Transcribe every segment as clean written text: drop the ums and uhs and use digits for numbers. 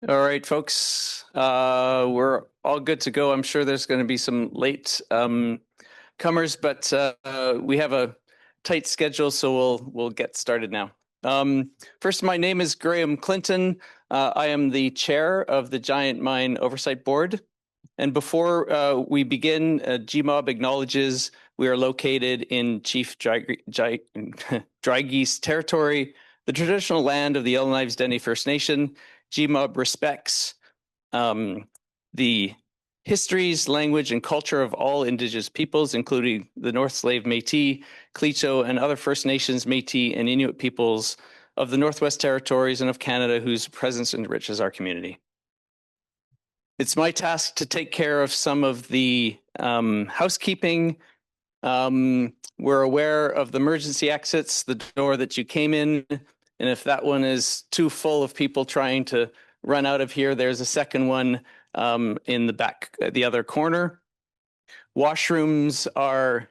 All right, folks, we're all good to go. I'm sure there's going to be some late comers, but we have a tight schedule, so we'll get started now. First, my name is Graham Clinton. I am the chair of the Giant Mine Oversight Board. And before we begin, GMOB acknowledges we are located in Chief Dry-Geese territory, the traditional land of the Yellowknives Dene First Nation. GMOB respects the histories, language, and culture of all Indigenous peoples, including the North Slave Métis, Cleecho, and other First Nations, Métis, and Inuit peoples of the Northwest Territories and of Canada, whose presence enriches our community. It's my task to take care of some of the housekeeping. We're aware of the emergency exits, the door that you came in, and if that one is too full of people trying to run out of here, there's a second one in the back, the other corner. Washrooms are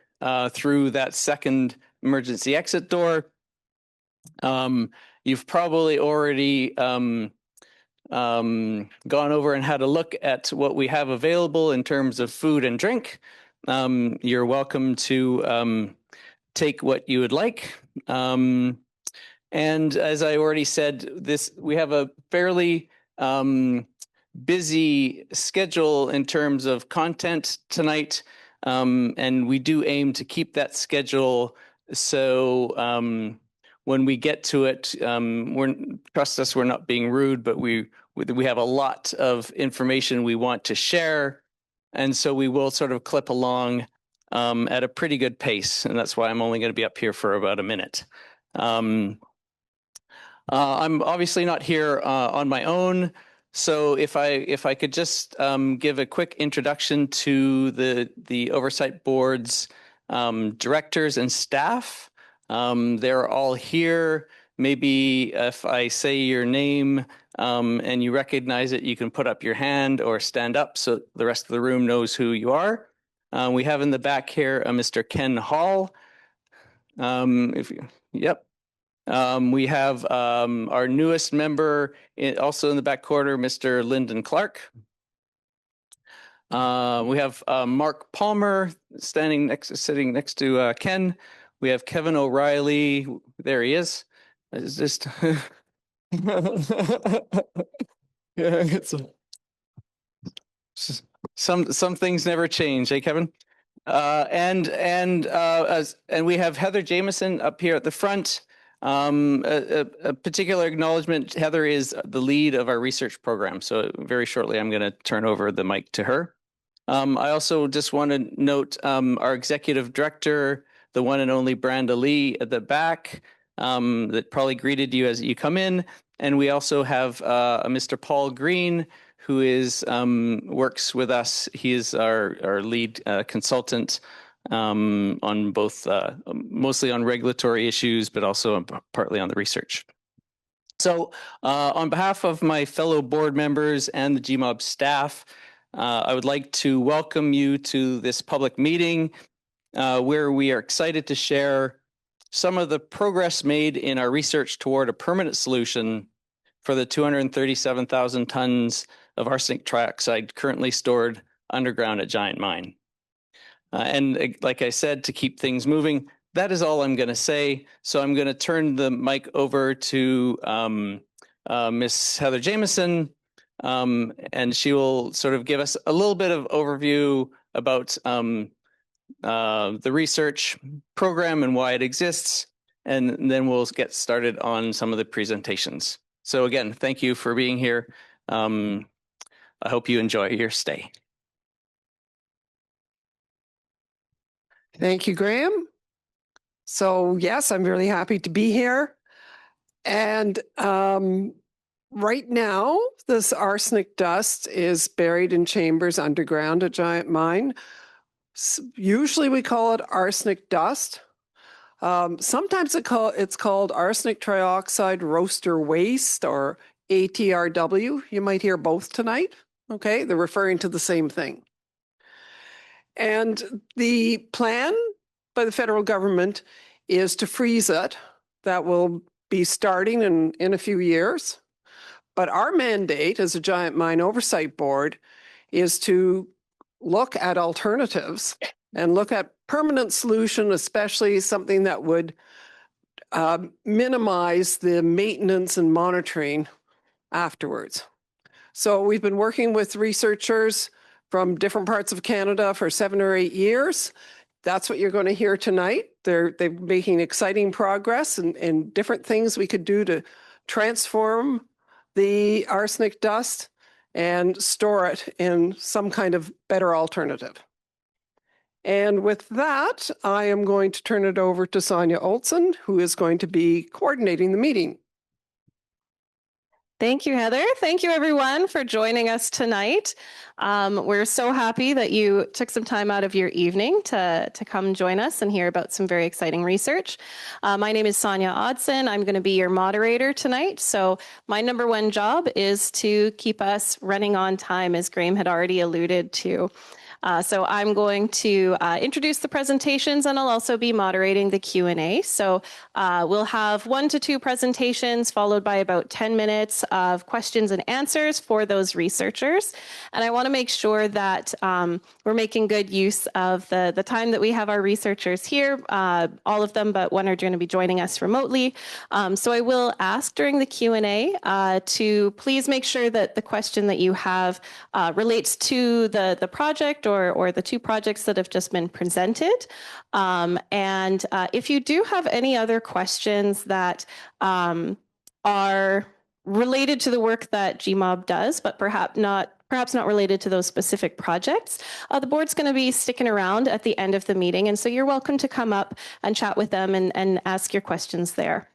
through that second emergency exit door. You've probably already gone over and had a look at what we have available in terms of food and drink. You're welcome to take what you would like. And as I already said, we have a fairly busy schedule in terms of content tonight, and we do aim to keep that schedule. So when we get to it, trust us, we're not being rude, but we have a lot of information we want to share, and so we will sort of clip along at a pretty good pace, and that's why I'm only going to be up here for about a minute. I'm obviously not here on my own, so if I could just give a quick introduction to the Oversight Board's directors and staff. They're all here. Maybe if I say your name and you recognize it, you can put up your hand or stand up so the rest of the room knows who you are. We have in the back here Mr. Ken Hall. Yep. We have our newest member also in the back corner, Mr. Lyndon Clark. We have Mark Palmer sitting next to Ken. We have Kevin O'Reilly. There he is. It's just some things never change, eh, Kevin? And we have Heather Jameson up here at the front. A particular acknowledgement, Heather is the lead of our research program, so very shortly I'm going to turn over the mic to her. I also just want to note our executive director, the one and only Branda Lee at the back, that probably greeted you as you come in. And we also have Mr. Paul Green, who works with us. He is our lead consultant on both, mostly on regulatory issues, but also partly on the research. So on behalf of my fellow board members and the GMOB staff, I would like to welcome you to this public meeting where we are excited to share some of the progress made in our research toward a permanent solution for the 237,000 tons of arsenic trioxide currently stored underground at Giant Mine. And like I said, to keep things moving, that is all I'm going to say. So I'm going to turn the mic over to Miss Heather Jameson, and she will sort of give us a little bit of overview about the research program and why it exists, and then we'll get started on some of the presentations. So again, thank you for being here. I hope you enjoy your stay. Thank you, Graham. So yes, I'm really happy to be here. And right now, this arsenic dust is buried in chambers underground at Giant Mine. Usually we call it arsenic dust. Sometimes it's called arsenic trioxide roaster waste, or ATRW. You might hear both tonight. Okay, they're referring to the same thing. And the plan by the federal government is to freeze it. That will be starting in a few years. But our mandate as a Giant Mine Oversight Board is to look at alternatives and look at permanent solution, especially something that would minimize the maintenance and monitoring afterwards. So we've been working with researchers from different parts of Canada for 7 or 8 years. That's what you're going to hear tonight. They're making exciting progress and different things we could do to transform the arsenic dust and store it in some kind of better alternative. And with that, I am going to turn it over to Sonia Olson, who is going to be coordinating the meeting. Thank you, Heather. Thank you, everyone, for joining us tonight. We're so happy that you took some time out of your evening to come join us and hear about some very exciting research. My name is Sonia Odson. I'm going to be your moderator tonight. So my number one job is to keep us running on time, as Graham had already alluded to. So I'm going to introduce the presentations, and I'll also be moderating the Q&A. So we'll have 1 to 2 presentations followed by about 10 minutes of questions and answers for those researchers. And I want to make sure that we're making good use of the time that we have our researchers here, all of them, but one are going to be joining us remotely. So I will ask during the Q&A to please make sure that the question that you have relates to the project or the 2 projects that have just been presented. And if you do have any other questions that are related to the work that GMOB does, but perhaps not related to those specific projects, the board's going to be sticking around at the end of the meeting. And so you're welcome to come up and chat with them and ask your questions there.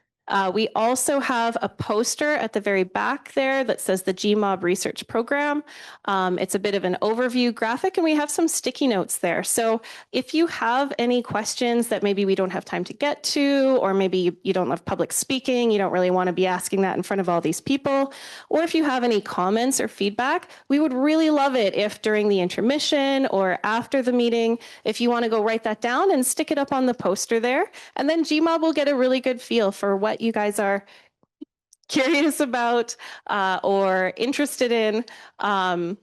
We also have a poster at the very back there that says the GMOB Research Program. It's a bit of an overview graphic, and we have some sticky notes there. So if you have any questions that maybe we don't have time to get to, or maybe you don't love public speaking, you don't really want to be asking that in front of all these people, or if you have any comments or feedback, we would really love it if during the intermission or after the meeting, if you want to go write that down and stick it up on the poster there, and then GMOB will get a really good feel for what you guys are curious about or interested in, and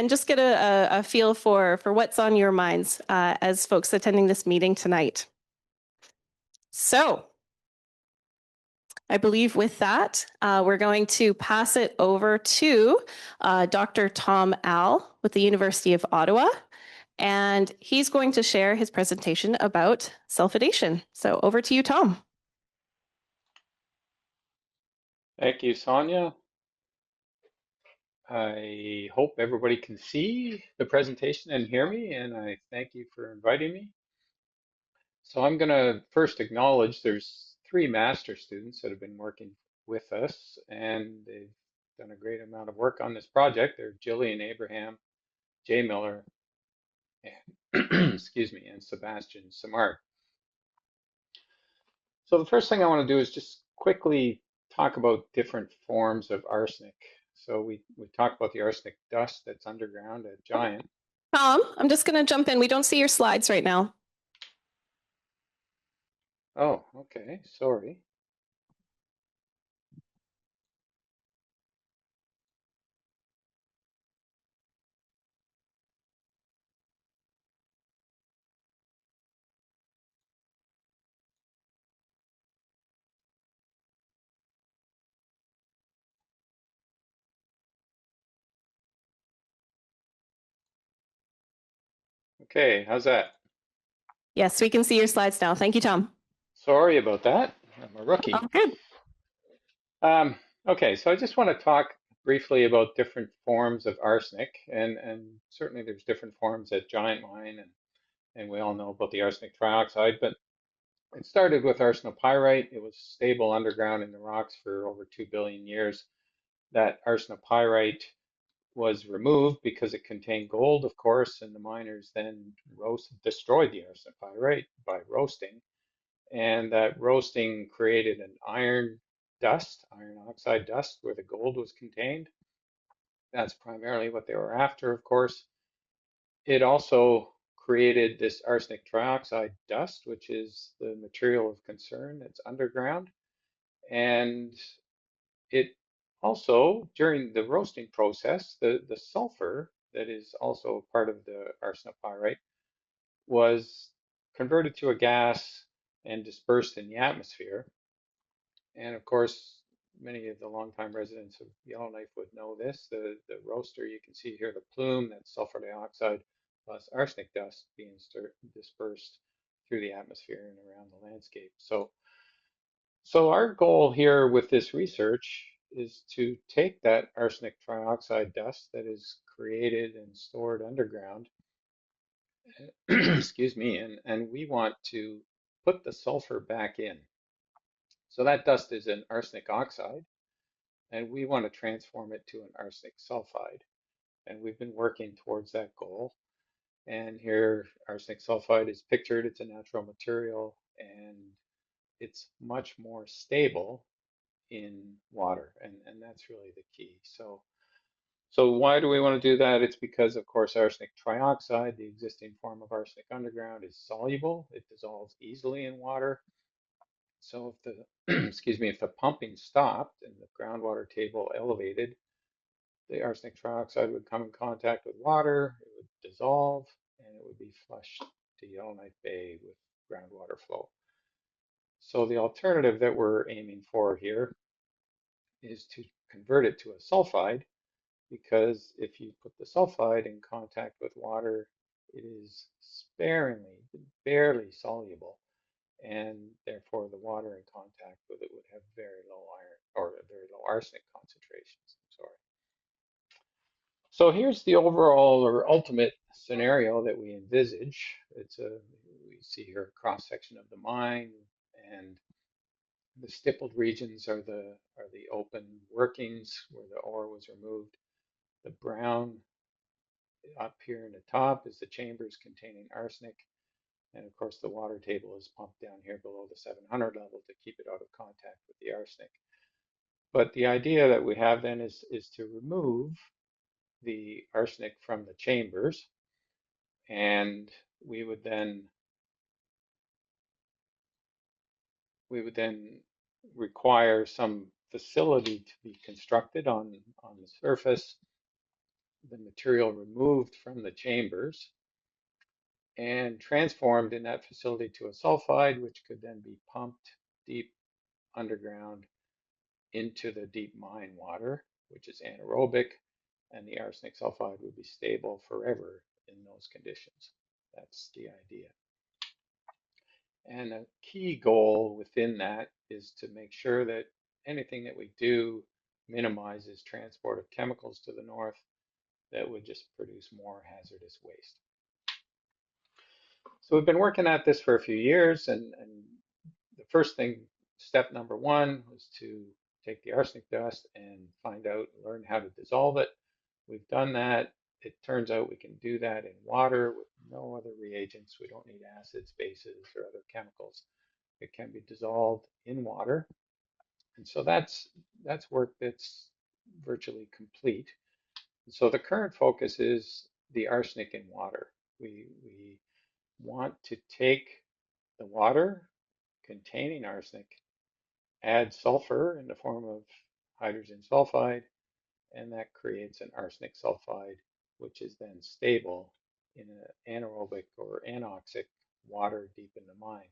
just get a feel for what's on your minds as folks attending this meeting tonight. So I believe with that, we're going to pass it over to Dr. Tom Al with the University of Ottawa, and he's going to share his presentation about sulfidation. So over to you, Tom. Thank you, Sonia. I hope everybody can see the presentation and hear me, and I thank you for inviting me. So I'm going to first acknowledge there's 3 master students that have been working with us, and they've done a great amount of work on this project. They're Jillian Abraham, Jay Miller, and excuse me, and Sebastian Samart. So the first thing I want to do is just quickly talk about different forms of arsenic. So we talked about the arsenic dust that's underground at Giant. Tom, I'm just going to jump in. We don't see your slides right now. Oh, okay. Sorry. Okay, how's that? Yes, we can see your slides now. Thank you, Tom. Sorry about that. I'm a rookie. Oh, good. Okay, so I just want to talk briefly about different forms of arsenic, and certainly there's different forms at Giant Mine, and we all know about the arsenic trioxide, but it started with arsenopyrite. It was stable underground in the rocks for over 2 billion years. That arsenopyrite was removed because it contained gold, of course, and the miners then destroyed the arsenopyrite by roasting. And that roasting created an iron oxide dust, where the gold was contained. That's primarily what they were after, of course. It also created this arsenic trioxide dust, which is the material of concern that's underground. And it Also, during the roasting process, the sulfur that is also part of the arsenopyrite was converted to a gas and dispersed in the atmosphere. And of course, many of the longtime residents of Yellowknife would know this. The roaster, you can see here the plume, that's sulfur dioxide plus arsenic dust being dispersed through the atmosphere and around the landscape. So our goal here with this research is to take that arsenic trioxide dust that is created and stored underground, excuse me, and we want to put the sulfur back in. So that dust is an arsenic oxide, and we want to transform it to an arsenic sulfide. And we've been working towards that goal. And here, arsenic sulfide is pictured. It's a natural material, and it's much more stable in water, and that's really the key. So why do we want to do that? It's because, of course, arsenic trioxide, the existing form of arsenic underground, is soluble. It dissolves easily in water. So if the excuse me, if the pumping stopped and the groundwater table elevated, the arsenic trioxide would come in contact with water, it would dissolve, and it would be flushed to Yellowknife Bay with groundwater flow. So the alternative that we're aiming for here is to convert it to a sulfide, because if you put the sulfide in contact with water, it is sparingly, barely soluble, and therefore the water in contact with it would have very low iron or very low arsenic concentrations. Sorry. So here's the overall or ultimate scenario that we envisage. We see here a cross section of the mine, and the stippled regions are the open workings where the ore was removed. The brown up here in the top is the chambers containing arsenic. And of course, the water table is pumped down here below the 700 level to keep it out of contact with the arsenic. But the idea that we have then is to remove the arsenic from the chambers, and we would then require some facility to be constructed on the surface, the material removed from the chambers and transformed in that facility to a sulfide, which could then be pumped deep underground into the deep mine water, which is anaerobic, and the arsenic sulfide would be stable forever in those conditions. That's the idea. And a key goal within that is to make sure that anything that we do minimizes transport of chemicals to the north that would just produce more hazardous waste. So we've been working at this for a few years, and the first thing, step number one, was to take the arsenic dust and learn how to dissolve it. We've done that. It turns out we can do that in water with no other reagents. We don't need acids, bases, or other chemicals. It can be dissolved in water. And so that's work that's virtually complete. And so the current focus is the arsenic in water. We want to take the water containing arsenic, add sulfur in the form of hydrogen sulfide, and that creates an arsenic sulfide, which is then stable in an anaerobic or anoxic water deep in the mine.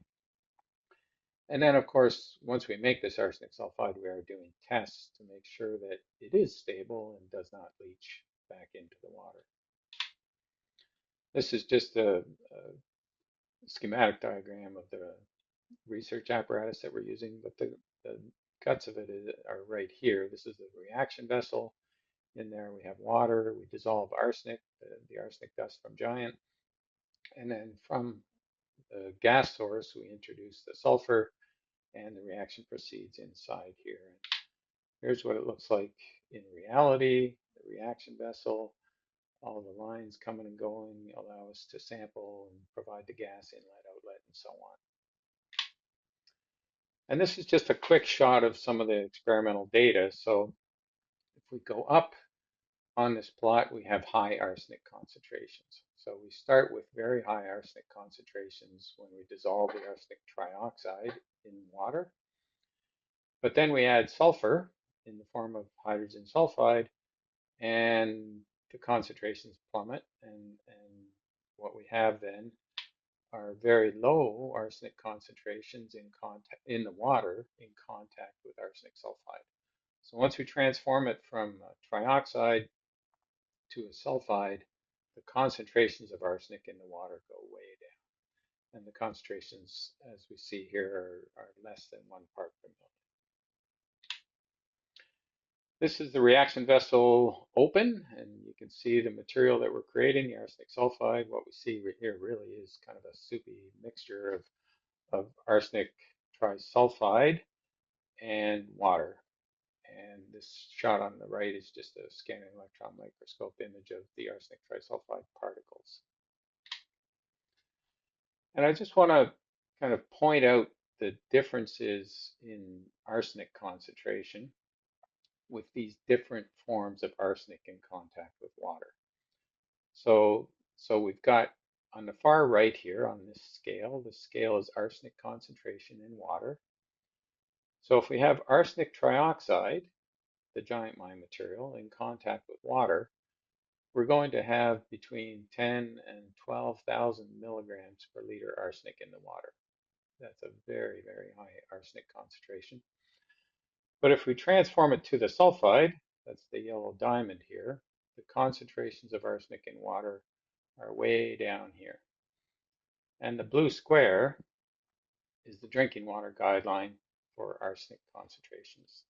And then, of course, once we make this arsenic sulfide, we are doing tests to make sure that it is stable and does not leach back into the water. This is just a schematic diagram of the research apparatus that we're using, but the guts of it are right here. This is the reaction vessel. In there we have water, we dissolve arsenic, the arsenic dust from Giant, and then from the gas source we introduce the sulfur, and the reaction proceeds inside here. And here's what it looks like in reality. The reaction vessel, all the lines coming and going allow us to sample and provide the gas inlet, outlet, and so on. And this is just a quick shot of some of the experimental data. So if we go up on this plot, we have high arsenic concentrations. So we start with very high arsenic concentrations when we dissolve the arsenic trioxide in water. But then we add sulfur in the form of hydrogen sulfide, and the concentrations plummet, and what we have then are very low arsenic concentrations in the water in contact with arsenic sulfide. So once we transform it from trioxide to a sulfide, the concentrations of arsenic in the water go way down. And the concentrations, as we see here, are less than 1 part per million. This is the reaction vessel open, and you can see the material that we're creating, the arsenic sulfide. What we see here really is kind of a soupy mixture of arsenic trisulfide and water. And this shot on the right is just a scanning electron microscope image of the arsenic trisulfide particles. And I just want to kind of point out the differences in arsenic concentration with these different forms of arsenic in contact with water. So we've got on the far right here on this scale, the scale is arsenic concentration in water. So if we have arsenic trioxide, the giant mine material, in contact with water, we're going to have between 10 and 12,000 milligrams per liter arsenic in the water. That's a very, very high arsenic concentration. But if we transform it to the sulfide, that's the yellow diamond here, the concentrations of arsenic in water are way down here. And the blue square is the drinking water guideline for arsenic concentrations.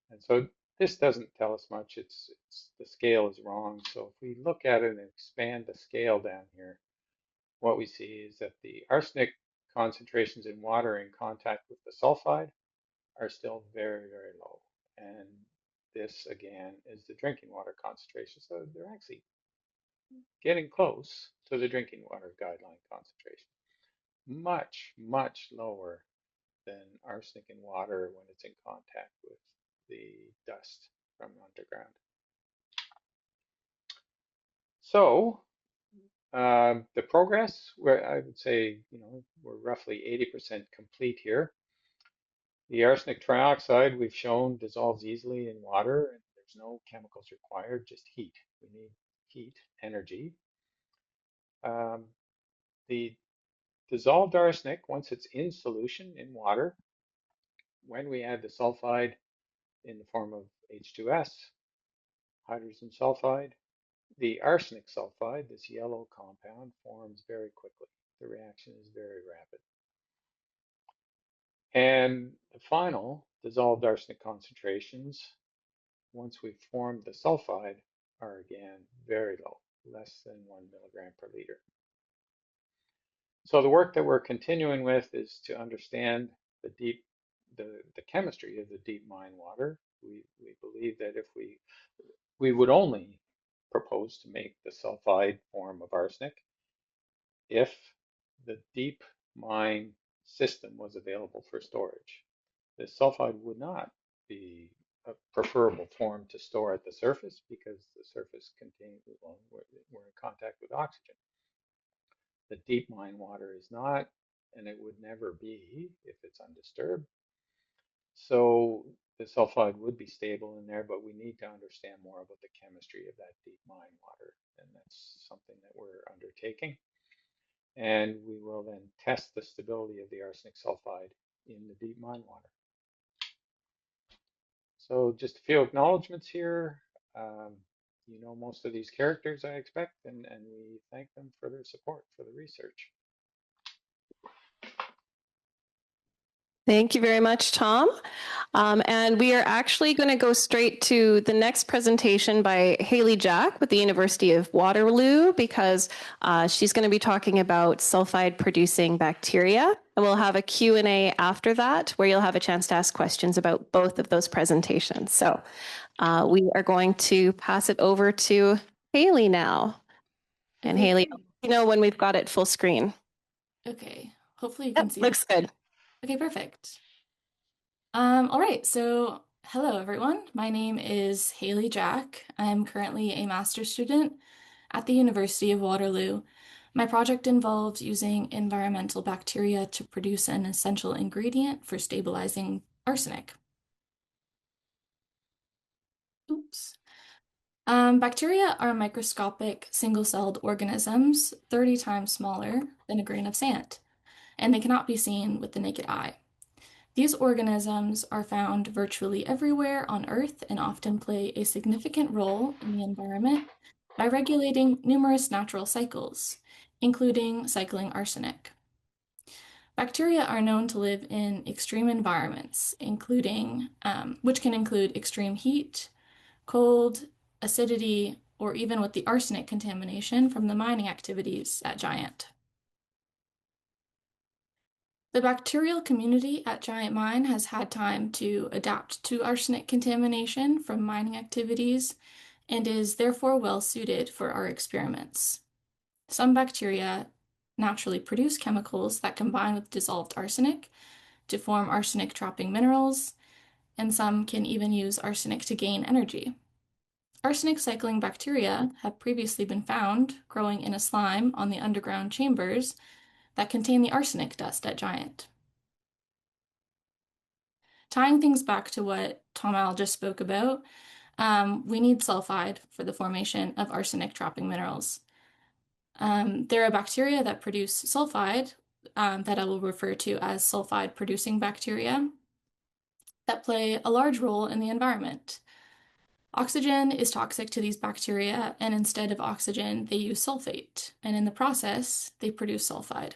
And so this doesn't tell us much. The scale is wrong. So if we look at it and expand the scale down here, what we see is that the arsenic concentrations in water in contact with the sulfide are still very, very low. And this, again, is the drinking water concentration. So they're actually getting close to the drinking water guideline concentration. Much, much lower than arsenic in water when it's in contact with the dust from underground. So the progress, I would say, we're roughly 80% complete here. The arsenic trioxide we've shown dissolves easily in water, and there's no chemicals required, just heat. We need heat, energy. The dissolved arsenic, once it's in solution in water, when we add the sulfide in the form of H2S, hydrogen sulfide, the arsenic sulfide, this yellow compound, forms very quickly. The reaction is very rapid. And the final dissolved arsenic concentrations, once we've formed the sulfide, are again very low, less than 1 milligram per liter. So the work that we're continuing with is to understand the chemistry of the deep mine water. We believe that if we would only propose to make the sulfide form of arsenic if the deep mine system was available for storage. The sulfide would not be a preferable form to store at the surface because the surface contains, well, we're in contact with oxygen. The deep mine water is not, and it would never be if it's undisturbed. So the sulfide would be stable in there, but we need to understand more about the chemistry of that deep mine water, and that's something that we're undertaking. And we will then test the stability of the arsenic sulfide in the deep mine water. So just a few acknowledgements here. You know most of these characters, I expect, and we thank them for their support for the research. Thank you very much, Tom. And we are actually going to go straight to the next presentation by Hailey Jack with the University of Waterloo, because she's going to be talking about sulfide-producing bacteria. And we'll have a Q&A after that, where you'll have a chance to ask questions about both of those presentations. So we are going to pass it over to Hailey now. And Hailey, when we've got it full screen. Okay, hopefully you can see looks it. good. Okay, perfect. All right, so hello everyone. My name is Hailey Jack. I'm currently a master's student at the University of Waterloo. My project involves using environmental bacteria to produce an essential ingredient for stabilizing arsenic. Oops. Bacteria are microscopic single-celled organisms 30 times smaller than a grain of sand, and they cannot be seen with the naked eye. These organisms are found virtually everywhere on Earth and often play a significant role in the environment by regulating numerous natural cycles, including cycling arsenic. Bacteria are known to live in extreme environments, which can include extreme heat, cold, acidity, or even with the arsenic contamination from the mining activities at Giant. The bacterial community at Giant Mine has had time to adapt to arsenic contamination from mining activities and is therefore well suited for our experiments. Some bacteria naturally produce chemicals that combine with dissolved arsenic to form arsenic-trapping minerals, and some can even use arsenic to gain energy. Arsenic-cycling bacteria have previously been found growing in a slime on the underground chambers that contain the arsenic dust at Giant. Tying things back to what Tom Al just spoke about, we need sulfide for the formation of arsenic-trapping minerals. There are bacteria that produce sulfide that I will refer to as sulfide-producing bacteria that play a large role in the environment. Oxygen is toxic to these bacteria, and instead of oxygen, they use sulfate, and in the process, they produce sulfide.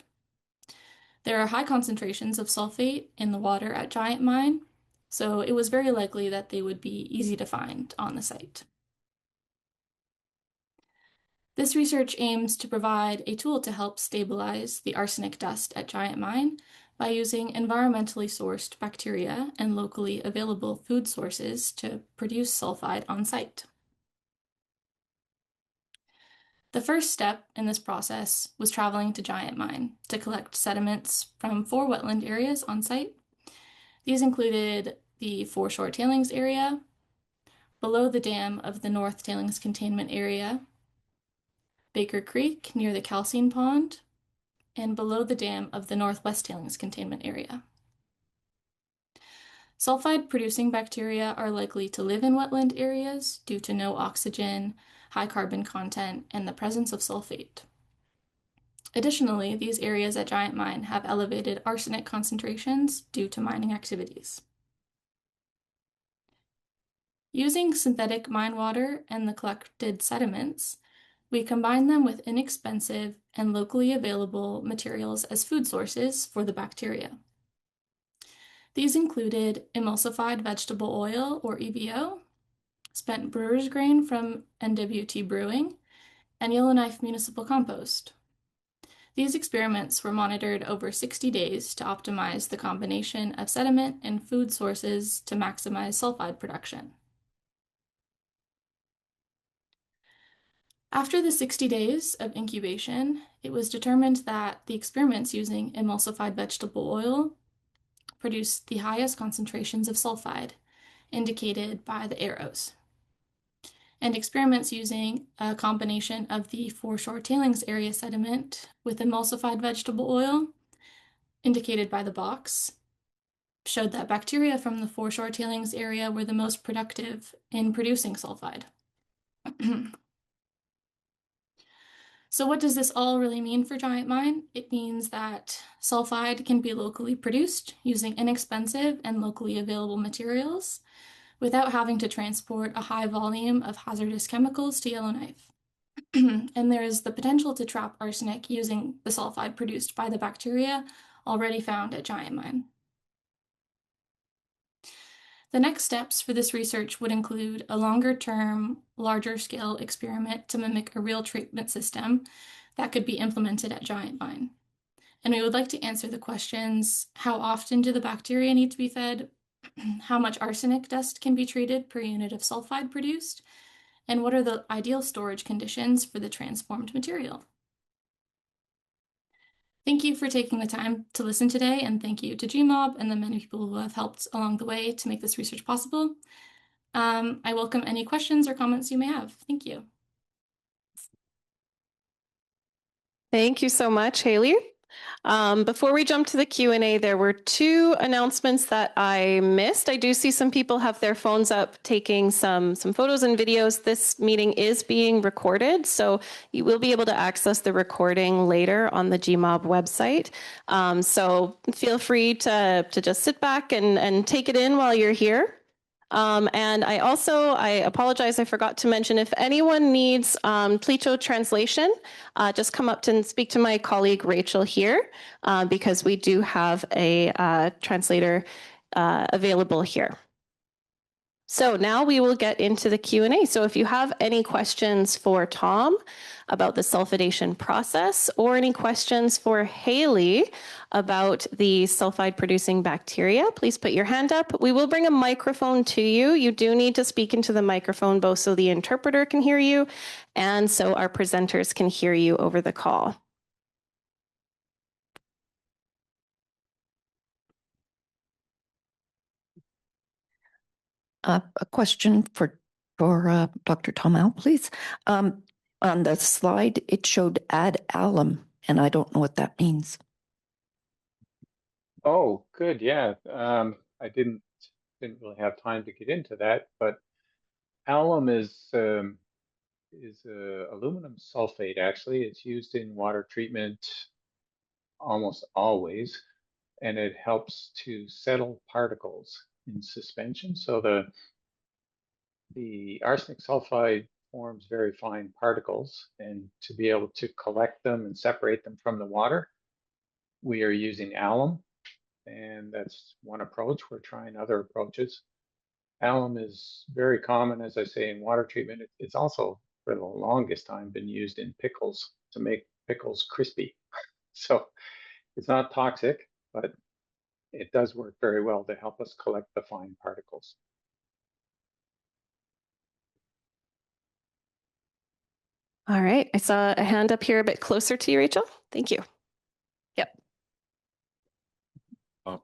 There are high concentrations of sulfate in the water at Giant Mine, so it was very likely that they would be easy to find on the site. This research aims to provide a tool to help stabilize the arsenic dust at Giant Mine by using environmentally sourced bacteria and locally available food sources to produce sulfide on site. The first step in this process was traveling to Giant Mine to collect sediments from 4 wetland areas on site. These included the foreshore tailings area, below the dam of the North Tailings Containment Area, Baker Creek near the calcine pond, and below the dam of the Northwest Tailings Containment Area. Sulfide-producing bacteria are likely to live in wetland areas due to no oxygen, high carbon content, and the presence of sulfate. Additionally, these areas at Giant Mine have elevated arsenic concentrations due to mining activities. Using synthetic mine water and the collected sediments, we combine them with inexpensive and locally available materials as food sources for the bacteria. These included emulsified vegetable oil, or EVO, spent brewer's grain from NWT Brewing, and Yellowknife municipal compost. These experiments were monitored over 60 days to optimize the combination of sediment and food sources to maximize sulfide production. After the 60 days of incubation, it was determined that the experiments using emulsified vegetable oil produced the highest concentrations of sulfide, indicated by the arrows. And experiments using a combination of the foreshore tailings area sediment with emulsified vegetable oil, indicated by the box, showed that bacteria from the foreshore tailings area were the most productive in producing sulfide. So what does this all really mean for Giant Mine? It means that sulfide can be locally produced using inexpensive and locally available materials without having to transport a high volume of hazardous chemicals to Yellowknife. And there is the potential to trap arsenic using the sulfide produced by the bacteria already found at Giant Mine. The next steps for this research would include a longer-term, larger-scale experiment to mimic a real treatment system that could be implemented at Giant Mine. And we would like to answer the questions: how often do the bacteria need to be fed? How much arsenic dust can be treated per unit of sulfide produced? And what are the ideal storage conditions for the transformed material? Thank you for taking the time to listen today, and thank you to GMOB and the many people who have helped along the way to make this research possible. I welcome any questions or comments you may have. Thank you. Thank you so much, Hailey. Before we jump to the Q&A, there were two announcements that I missed. I do see some people have their phones up taking some photos and videos. This meeting is being recorded, so you will be able to access the recording later on the GMOB website. So feel free to just sit back and take it in while you're here. And I apologize, I forgot to mention, if anyone needs Plicho translation, just come up and speak to my colleague Rachel here, because we do have a translator available here. So now we will get into the Q&A. So if you have any questions for Tom about the sulfidation process, or any questions for Hailey about the sulfide-producing bacteria, please put your hand up. We will bring a microphone to you. You do need to speak into the microphone, both so the interpreter can hear you and so our presenters can hear you over the call. A question for Dr. Tomau, please. On the slide, it showed add alum, and I don't know what that means. Oh, good. Yeah. I didn't really have time to get into that, but alum is aluminum sulfate. Actually, it's used in water treatment almost always, and it helps to settle particles in suspension. So the arsenic sulfide forms very fine particles, and to be able to collect them and separate them from the water, we are using alum, and that's one approach. We're trying other approaches. Alum is very common, as I say, in water treatment. It's also, for the longest time, been used in pickles to make pickles crispy. So it's not toxic, but it does work very well to help us collect the fine particles. All right, I saw a hand up here a bit closer to you, Rachel. Thank you. Yep.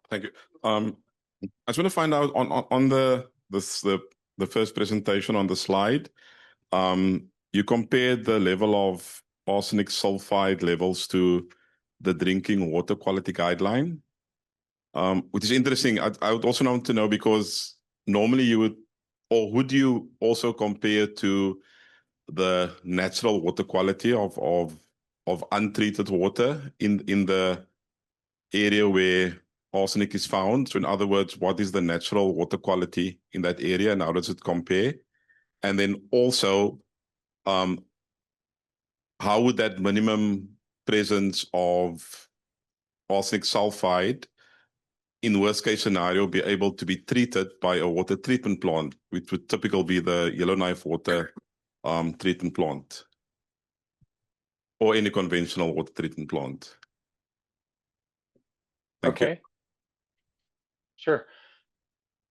Thank you. I just want to find out on the first presentation on the slide, you compared the level of arsenic sulfide levels to the drinking water quality guideline, which is interesting. I would also want to know, because normally you would, or would you also compare to the natural water quality of untreated water in the area where arsenic is found? So in other words, what is the natural water quality in that area, and how does it compare? And then also, how would that minimum presence of arsenic sulfide in worst case scenario be able to be treated by a water treatment plant, which would typically be the Yellowknife water treatment plant, or any conventional water treatment plant? Thank you. Sure.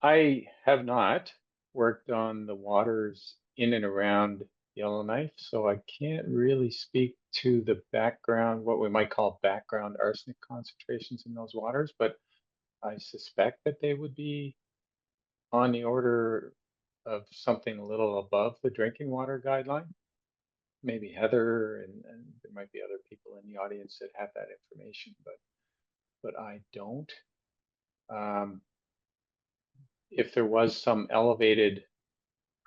I have not worked on the waters in and around Yellowknife, so I can't really speak to the background, what we might call background arsenic concentrations in those waters, but I suspect that they would be on the order of something a little above the drinking water guideline. Maybe Heather and there might be other people in the audience that have that information, but I don't. If there was some elevated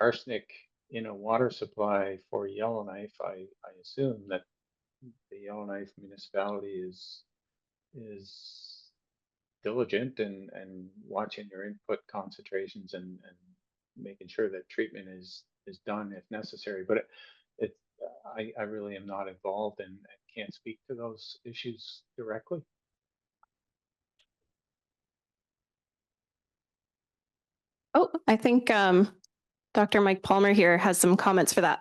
arsenic in a water supply for Yellowknife, I assume that the Yellowknife municipality is diligent and watching their input concentrations and making sure that treatment is done if necessary. But I really am not involved and can't speak to those issues directly. Oh, I think Dr. Mike Palmer here has some comments for that.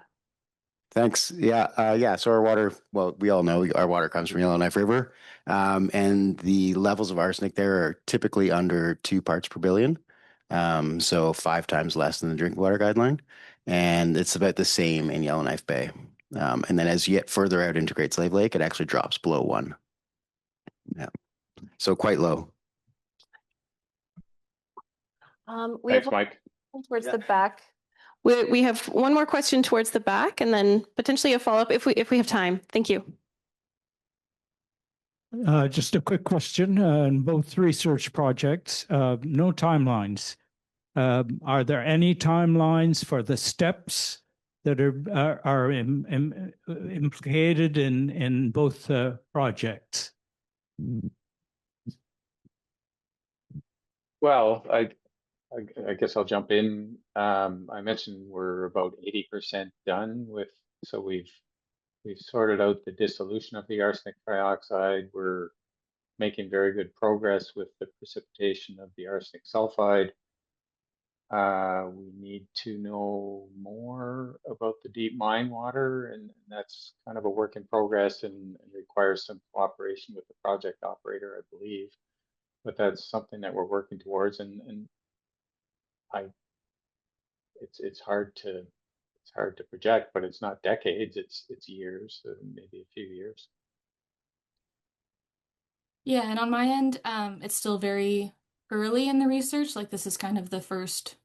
Thanks. Yeah. So our water, well, we all know our water comes from Yellowknife River, and the levels of arsenic there are typically under 2 parts per billion. So 5 times less than the drinking water guideline. And it's about the same in Yellowknife Bay. And then as you get further out into Great Slave Lake, it actually drops below 1. Yeah. So quite low. Thanks, Mike. Towards the back. We have one more question towards the back, and then potentially a follow-up if we have time. Thank you. Just a quick question. In both research projects, no timelines. Are there any timelines for the steps that are implicated in both projects? Well, I guess I'll jump in. I mentioned we're about 80% done with, so we've sorted out the dissolution of the arsenic trioxide. We're making very good progress with the precipitation of the arsenic sulfide. We need to know more about the deep mine water, and that's kind of a work in progress and requires some cooperation with the project operator, I believe. But that's something that we're working towards, and it's hard to project, but it's not decades, it's years, maybe a few years. Yeah, and on my end, it's still very early in the research. Like this is kind of the first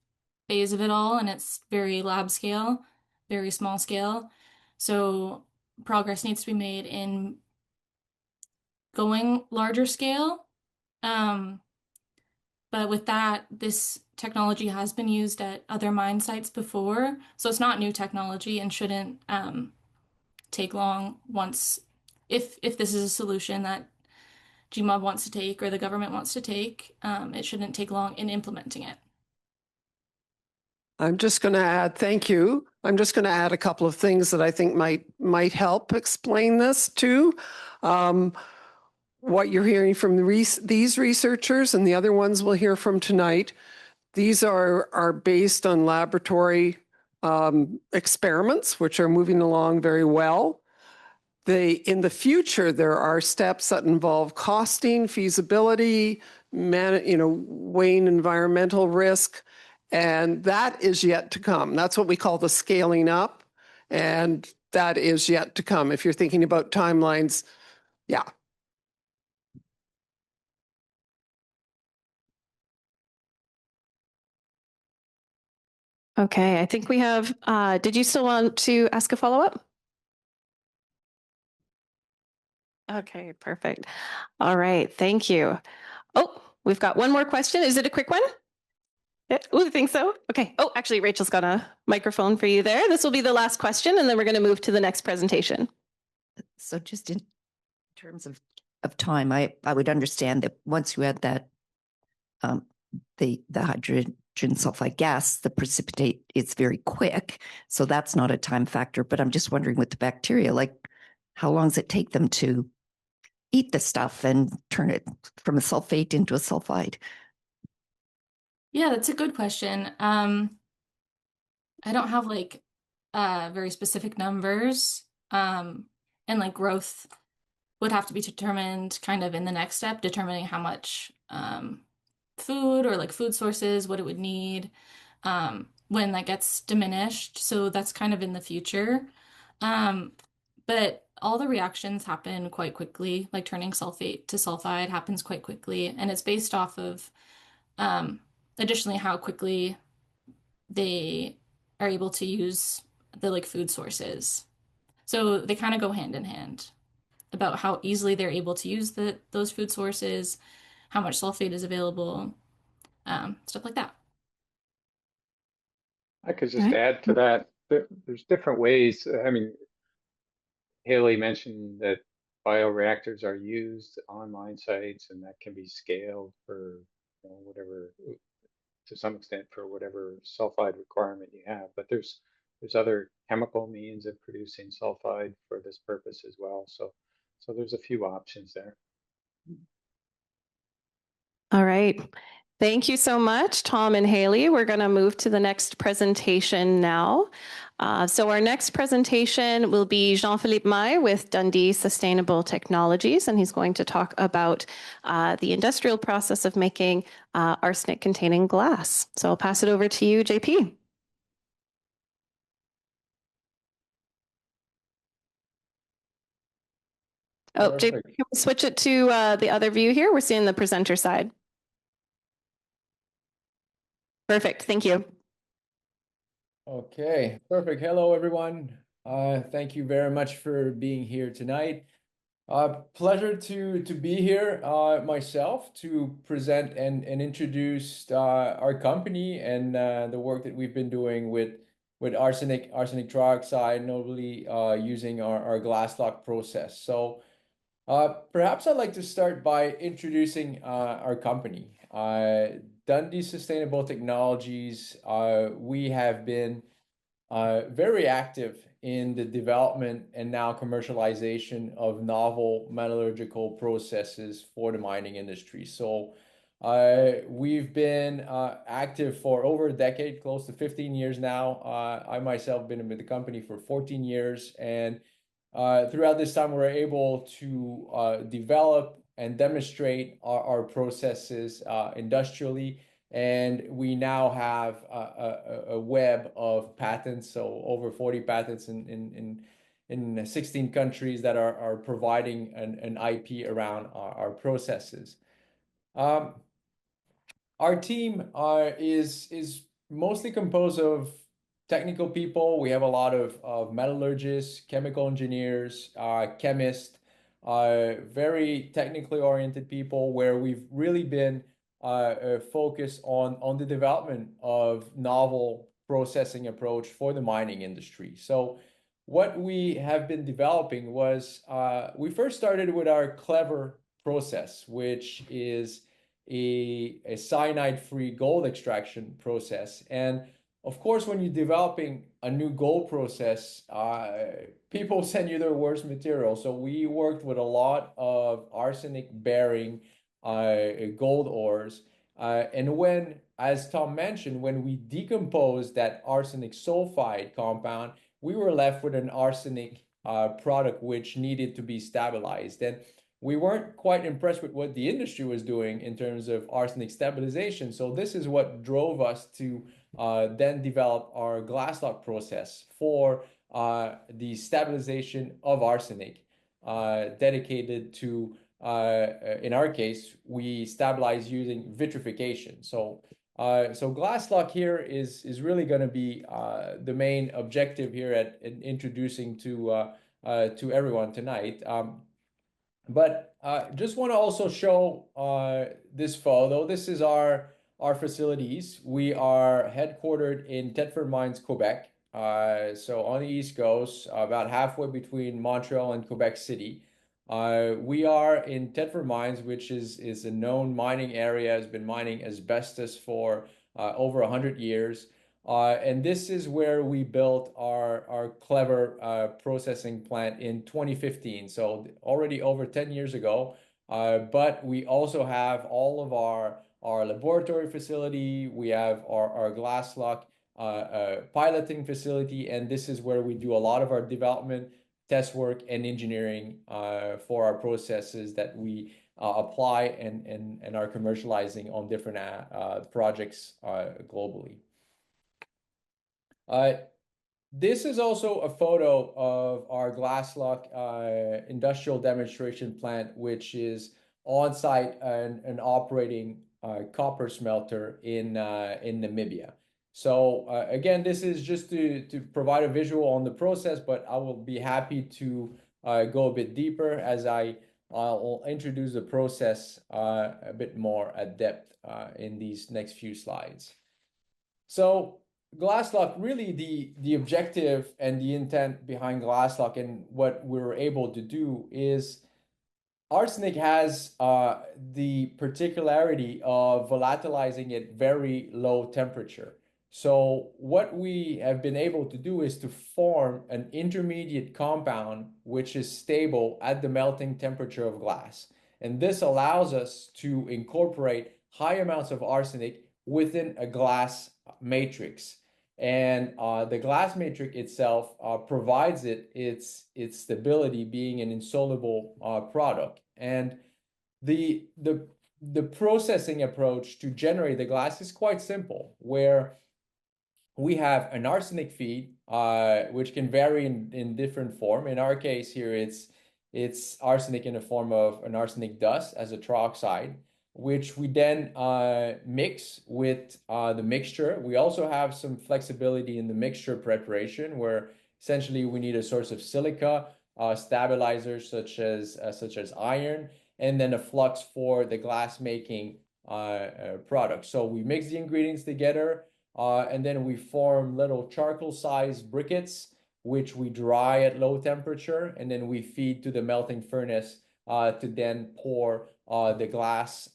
phase of it all, and it's very lab scale, very small scale. So progress needs to be made in going larger scale. But with that, this technology has been used at other mine sites before, so it's not new technology and shouldn't take long once, if this is a solution that GMOB wants to take or the government wants to take, it shouldn't take long in implementing it. I'm just going to add, thank you. I'm just going to add a couple of things that I think might help explain this too. What you're hearing from these researchers and the other ones we'll hear from tonight, these are based on laboratory experiments, which are moving along very well. In the future, there are steps that involve costing, feasibility, weighing environmental risk, and that is yet to come. That's what we call the scaling up, and that is yet to come. If you're thinking about timelines, yeah. Okay, I think we have, did you still want to ask a follow-up? Okay, perfect. All right, thank you. Oh, we've got one more question. Is it a quick one? Oh, I think so. Okay. Oh, actually, Rachel's got a microphone for you there. This will be the last question, and then we're going to move to the next presentation. So just in terms of time, I would understand that once you add that, the hydrogen sulfide gas, the precipitate is very quick. So that's not a time factor. But I'm just wondering with the bacteria, like how long does it take them to eat the stuff and turn it from a sulfate into a sulfide? Yeah, that's a good question. I don't have like very specific numbers, and like growth would have to be determined kind of in the next step, determining how much food or like food sources, what it would need when that gets diminished. So that's kind of in the future. But all the reactions happen quite quickly, like turning sulfate to sulfide happens quite quickly, and it's based off of additionally how quickly they are able to use the like food sources. So they kind of go hand in hand about how easily they're able to use those food sources, how much sulfate is available, stuff like that. I could just add to that, there's different ways. I mean, Hailey mentioned that bioreactors are used on mine sites, and that can be scaled for whatever, to some extent, for whatever sulfide requirement you have. But there's other chemical means of producing sulfide for this purpose as well. So there's a few options there. All right. Thank you so much, Tom and Hailey. We're going to move to the next presentation now. So our next presentation will be Jean-Philippe Mai with Dundee Sustainable Technologies, and he's going to talk about the industrial process of making arsenic-containing glass. So I'll pass it over to you, JP. Oh, JP, can we switch it to the other view here? We're seeing the presenter side. Perfect. Thank you. Okay, perfect. Hello, everyone. Thank you very much for being here tonight. Pleasure to be here myself to present and introduce our company and the work that we've been doing with arsenic trioxide, notably using our glass lock process. So perhaps I'd like to start by introducing our company. Dundee Sustainable Technologies, we have been very active in the development and now commercialization of novel metallurgical processes for the mining industry. So we've been active for over a decade, close to 15 years now. I myself have been with the company for 14 years. And throughout this time, we're able to develop and demonstrate our processes industrially. And we now have a web of patents, so over 40 patents in 16 countries that are providing an IP around our processes. Our team is mostly composed of technical people. We have a lot of metallurgists, chemical engineers, chemists, very technically oriented people, where we've really been focus on the development of novel processing approach for the mining industry. So what we have been developing was we first started with our clever process, which is a cyanide-free gold extraction process. And of course, when you're developing a new gold process, people send you their worst material. So we worked with a lot of arsenic-bearing gold ores. And when, as Tom mentioned, when we decomposed that arsenic sulfide compound, we were left with an arsenic product which needed to be stabilized. And we weren't quite impressed with what the industry was doing in terms of arsenic stabilization. So this is what drove us to then develop our glass lock process for the stabilization of arsenic, dedicated to in our case, we stabilize using vitrification. So glass lock here is really going to be the main objective here at introducing to everyone tonight. But just want to also show this photo. This is our facilities. We are headquartered in Thetford Mines, Quebec. So on the East Coast, about halfway between Montreal and Quebec City. We are in Thetford Mines, which is a known mining area, has been mining asbestos for over 100 years. And this is where we built our clever processing plant in 2015. So already over 10 years ago. But we also have all of our laboratory facility. We have our glass lock piloting facility. And this is where we do a lot of our development, test work, and engineering for our processes that we apply and are commercializing on different projects globally. This is also a photo of our glass lock industrial demonstration plant, which is on site and operating copper smelter in Namibia. So again, this is just to provide a visual on the process, but I will be happy to go a bit deeper as I'll introduce the process a bit more at depth in these next few slides. So glass lock, really the objective and the intent behind glass lock and what we were able to do is arsenic has the particularity of volatilizing at very low temperature. So what we have been able to do is to form an intermediate compound which is stable at the melting temperature of glass. And this allows us to incorporate high amounts of arsenic within a glass matrix. And the glass matrix itself provides its stability, being an insoluble product. And the processing approach to generate the glass is quite simple, where we have an arsenic feed, which can vary in different form. In our case here, it's arsenic in the form of an arsenic dust as a trioxide, which we then mix with the mixture. We also have some flexibility in the mixture preparation, where essentially we need a source of silica stabilizers such as iron, and then a flux for the glass making product. So we mix the ingredients together, and then we form little charcoal-sized briquettes, which we dry at low temperature, and then we feed to the melting furnace to then pour the glass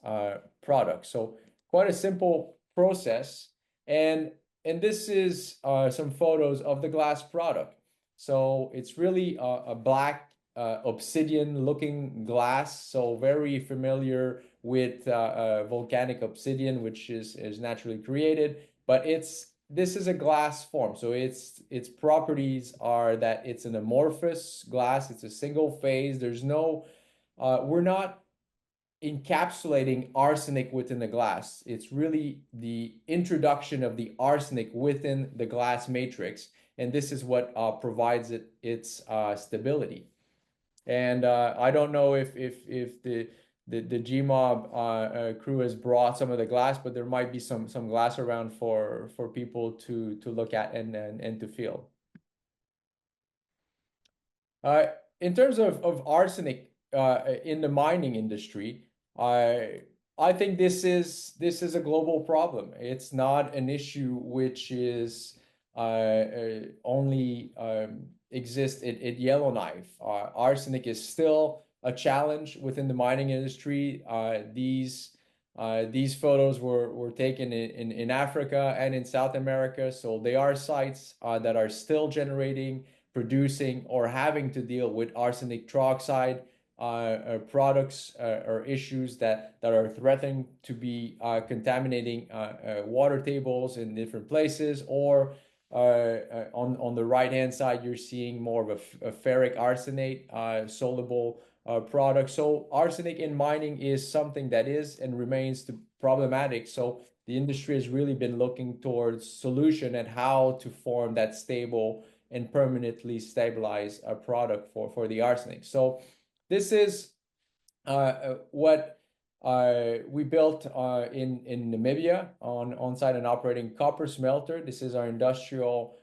product. So quite a simple process. And this is some photos of the glass product. So it's really a black obsidian looking glass. So very familiar with volcanic obsidian, which is naturally created, but this is a glass form. So its properties are that it's an amorphous glass. It's a single phase. There's no, we're not encapsulating arsenic within the glass. It's really the introduction of the arsenic within the glass matrix. And this is what provides it its stability. And I don't know if the GMOB crew has brought some of the glass, but there might be some glass around for people to look at and to feel. In terms of arsenic in the mining industry, I think this is a global problem. It's not an issue which is only exists at Yellowknife. Arsenic is still a challenge within the mining industry. These photos were taken in Africa and in South America, so they are sites that are still generating, producing, or having to deal with arsenic trioxide products or issues that are threatening to be contaminating water tables in different places. Or on the right hand side, you're seeing more of a ferric arsenate soluble product. So arsenic in mining is something that is and remains problematic. So the industry has really been looking towards solution and how to form that stable and permanently stabilize a product for the arsenic. So this is what we built in Namibia on-site and operating copper smelter. This is our industrial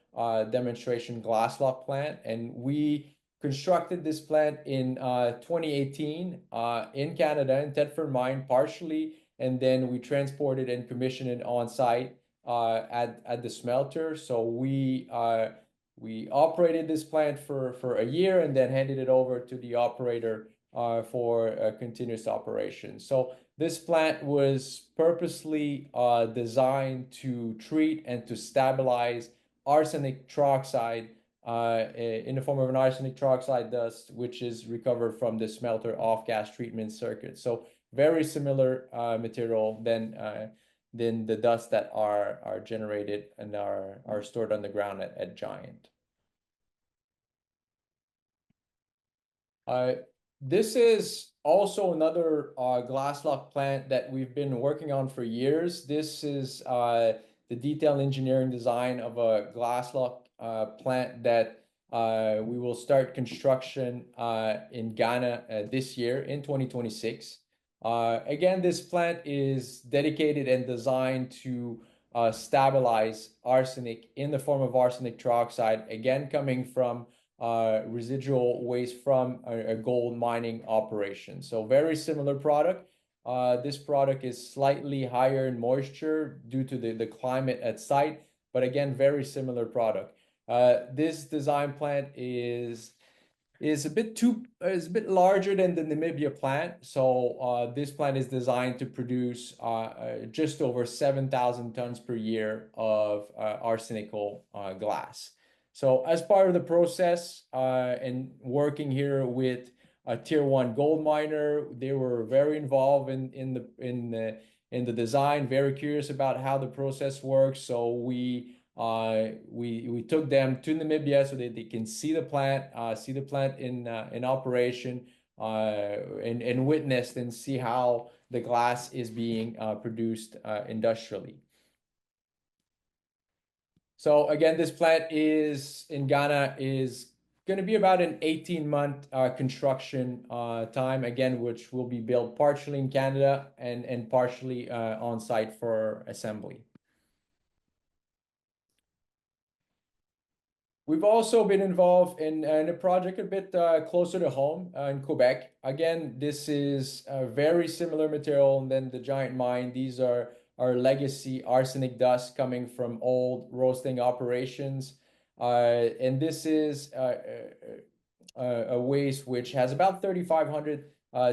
demonstration glass block plant, and we constructed this plant in 2018 in Canada, in Thetford Mine partially, and then we transported and commissioned it on site at the smelter. So we operated this plant for a year and then handed it over to the operator for continuous operation. So this plant was purposely designed to treat and to stabilize arsenic trioxide in the form of an arsenic trioxide dust, which is recovered from the smelter off-gas treatment circuit. So very similar material than the dust that are generated and are stored underground at Giant. This is also another glass block plant that we've been working on for years. This is the detailed engineering design of a glass block plant that we will start construction in Ghana this year in 2026. Again, this plant is dedicated and designed to stabilize arsenic in the form of arsenic trioxide, again coming from residual waste from a gold mining operation. So very similar product. This product is slightly higher in moisture due to the climate at site, but again, very similar product. This design plant is a bit larger than the Namibia plant. So this plant is designed to produce just over 7,000 tons per year of arsenical glass. So as part of the process and working here with a tier 1 gold miner, they were very involved in the design, very curious about how the process works. So we took them to Namibia so that they can see the plant in operation, and witnessed and see how the glass is being produced industrially. So again, this plant is in Ghana is going to be about an 18-month construction time, again, which will be built partially in Canada and partially on site for assembly. We've also been involved in a project a bit closer to home in Quebec. Again, this is a very similar material than the giant mine. These are our legacy arsenic dust coming from old roasting operations. And this is a waste which has about 3,500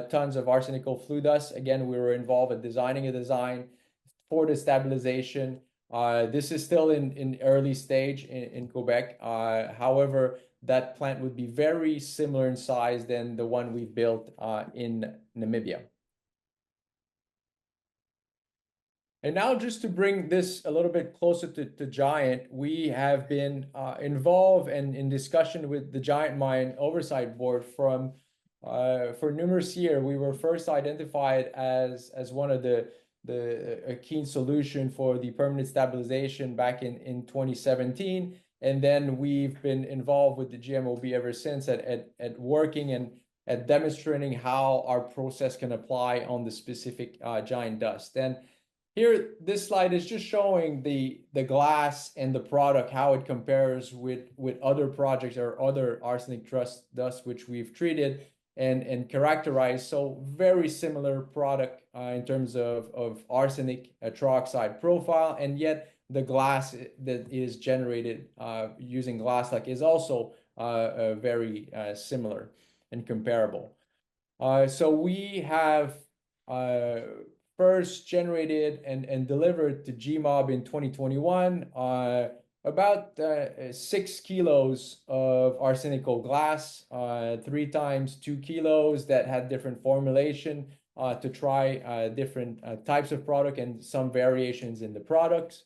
tons of arsenical flue dust. Again, we were involved in designing a design for the stabilization. This is still in early stage in Quebec. However, that plant would be very similar in size than the one we built in Namibia. And now, just to bring this a little bit closer to Giant, we have been involved and in discussion with the Giant Mine Oversight Board for numerous years. We were first identified as one of a key solution for the permanent stabilization back in 2017. And then we've been involved with the GMOB ever since at working and at demonstrating how our process can apply on the specific giant dust. And here, this slide is just showing the glass and the product, how it compares with other projects or other arsenic dust which we've treated and characterized. So very similar product in terms of arsenic trioxide profile, and yet the glass that is generated using glass like is also very similar and comparable. So we have first generated and delivered to GMOB in 2021 about 6 kilos of arsenical glass, 3 times 2 kilos that had different formulation to try different types of product and some variations in the products.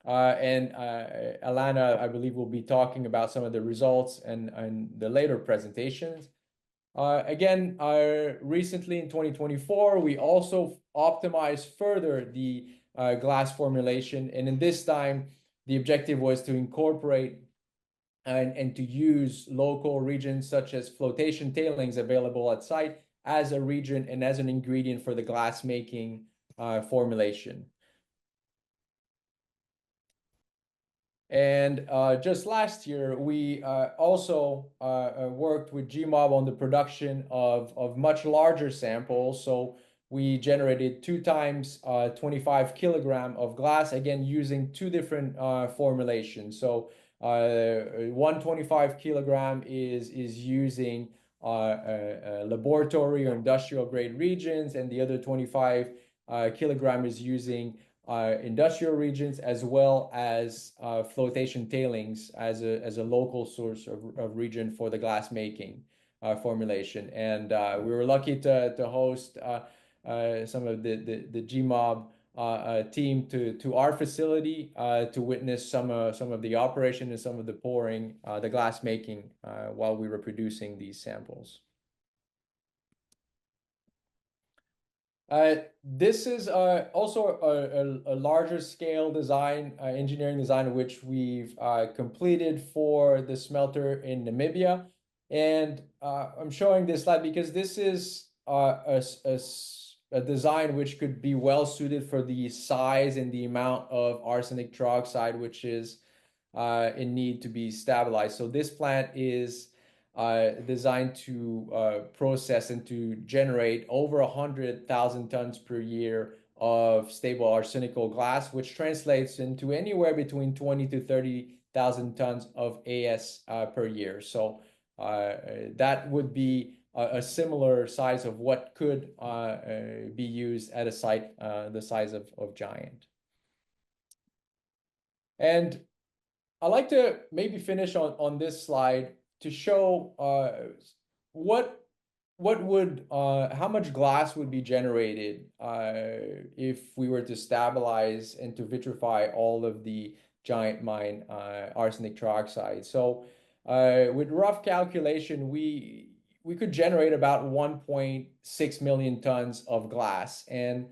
And Alana, I believe, will be talking about some of the results and the later presentations. Again, recently in 2024, we also optimized further the glass formulation. And in this time, the objective was to incorporate and to use local regions such as flotation tailings available at site as a region and as an ingredient for the glass making formulation. And just last year, we also worked with GMOB on the production of much larger samples. So we generated 2 times 25 kilogram of glass, again, using 2 different formulations. So 125 kilogram is using laboratory or industrial grade regions, and the other 25 kilogram is using industrial regions, as well as flotation tailings as a local source of region for the glass making formulation. And we were lucky to host some of the GMOB team to our facility to witness some of the operation and some of the pouring, the glass making while we were producing these samples. This is also a larger scale design, engineering design, which we've completed for the smelter in Namibia. And I'm showing this slide because this is a design which could be well suited for the size and the amount of arsenic trioxide which is in need to be stabilized. So this plant is designed to process and to generate over 100,000 tons per year of stable arsenical glass, which translates into anywhere between 20 to 30,000 tons of AS per year. So that would be a similar size of what could be used at a site the size of Giant. And I'd like to maybe finish on this slide to show how much glass would be generated if we were to stabilize and to vitrify all of the Giant mine arsenic trioxide. So with rough calculation, we could generate about 1.6 million tons of glass. And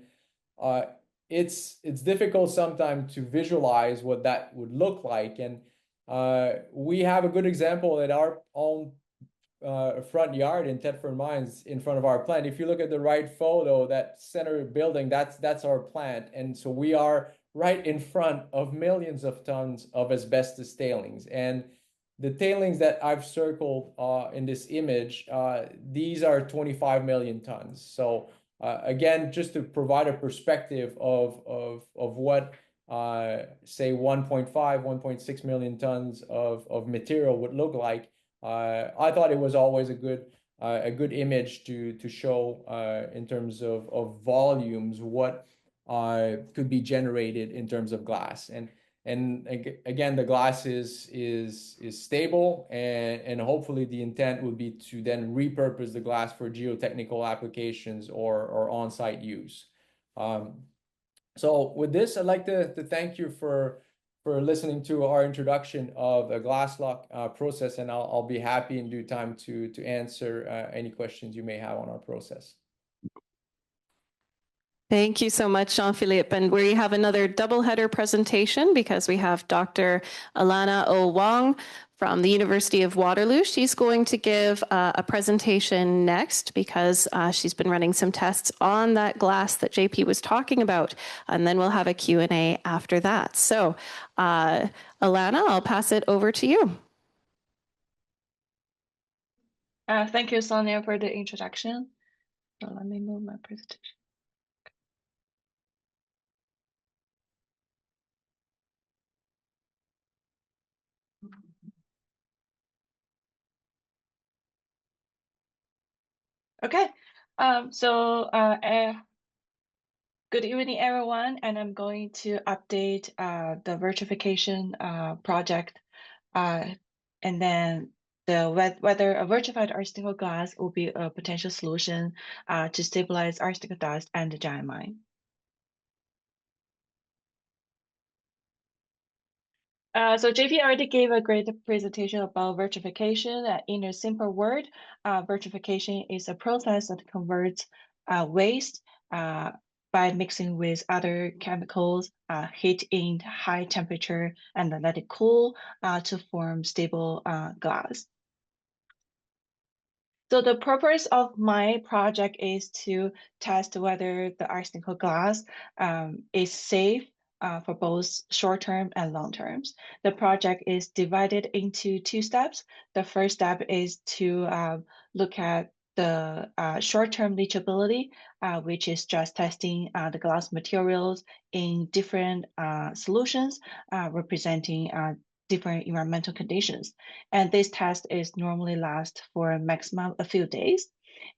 it's difficult sometimes to visualize what that would look like. And we have a good example at our own front yard in Thetford Mines in front of our plant. If you look at the right photo, that center building, that's our plant. And so we are right in front of millions of tons of asbestos tailings. And the tailings that I've circled in this image, these are 25 million tons. So again, just to provide a perspective of what say 1.5, 1.6 million tons of material would look like, I thought it was always a good image to show in terms of volumes what could be generated in terms of glass. And again, the glass is stable, and hopefully the intent would be to then repurpose the glass for geotechnical applications or on-site use. So with this, I'd like to thank you for listening to our introduction of a glass lock process, and I'll be happy in due time to answer any questions you may have on our process. Thank you so much, Jean-Philippe. And we have another double-header presentation because we have Dr. Alana Wang from the University of Waterloo. She's going to give a presentation next because she's been running some tests on that glass that JP was talking about. And then we'll have a Q&A after that. So Alana, I'll pass it over to you. Thank you, Sonia, for the introduction. So let me move my presentation. Okay, good evening, everyone, and I'm going to update the vitrification project, and then whether a vitrified arsenic glass will be a potential solution to stabilize arsenic dust and the giant mine. So JP already gave a great presentation about vitrification. In a simple word, vitrification is a process that converts waste by mixing with other chemicals, heat in high temperature, and then let it cool to form stable glass. So the purpose of my project is to test whether the arsenic glass is safe for both short-term and long-terms. The project is divided into two steps. The first step is to look at the short-term leachability, which is just testing the glass materials in different solutions representing different environmental conditions. And this test is normally last for a maximum a few days.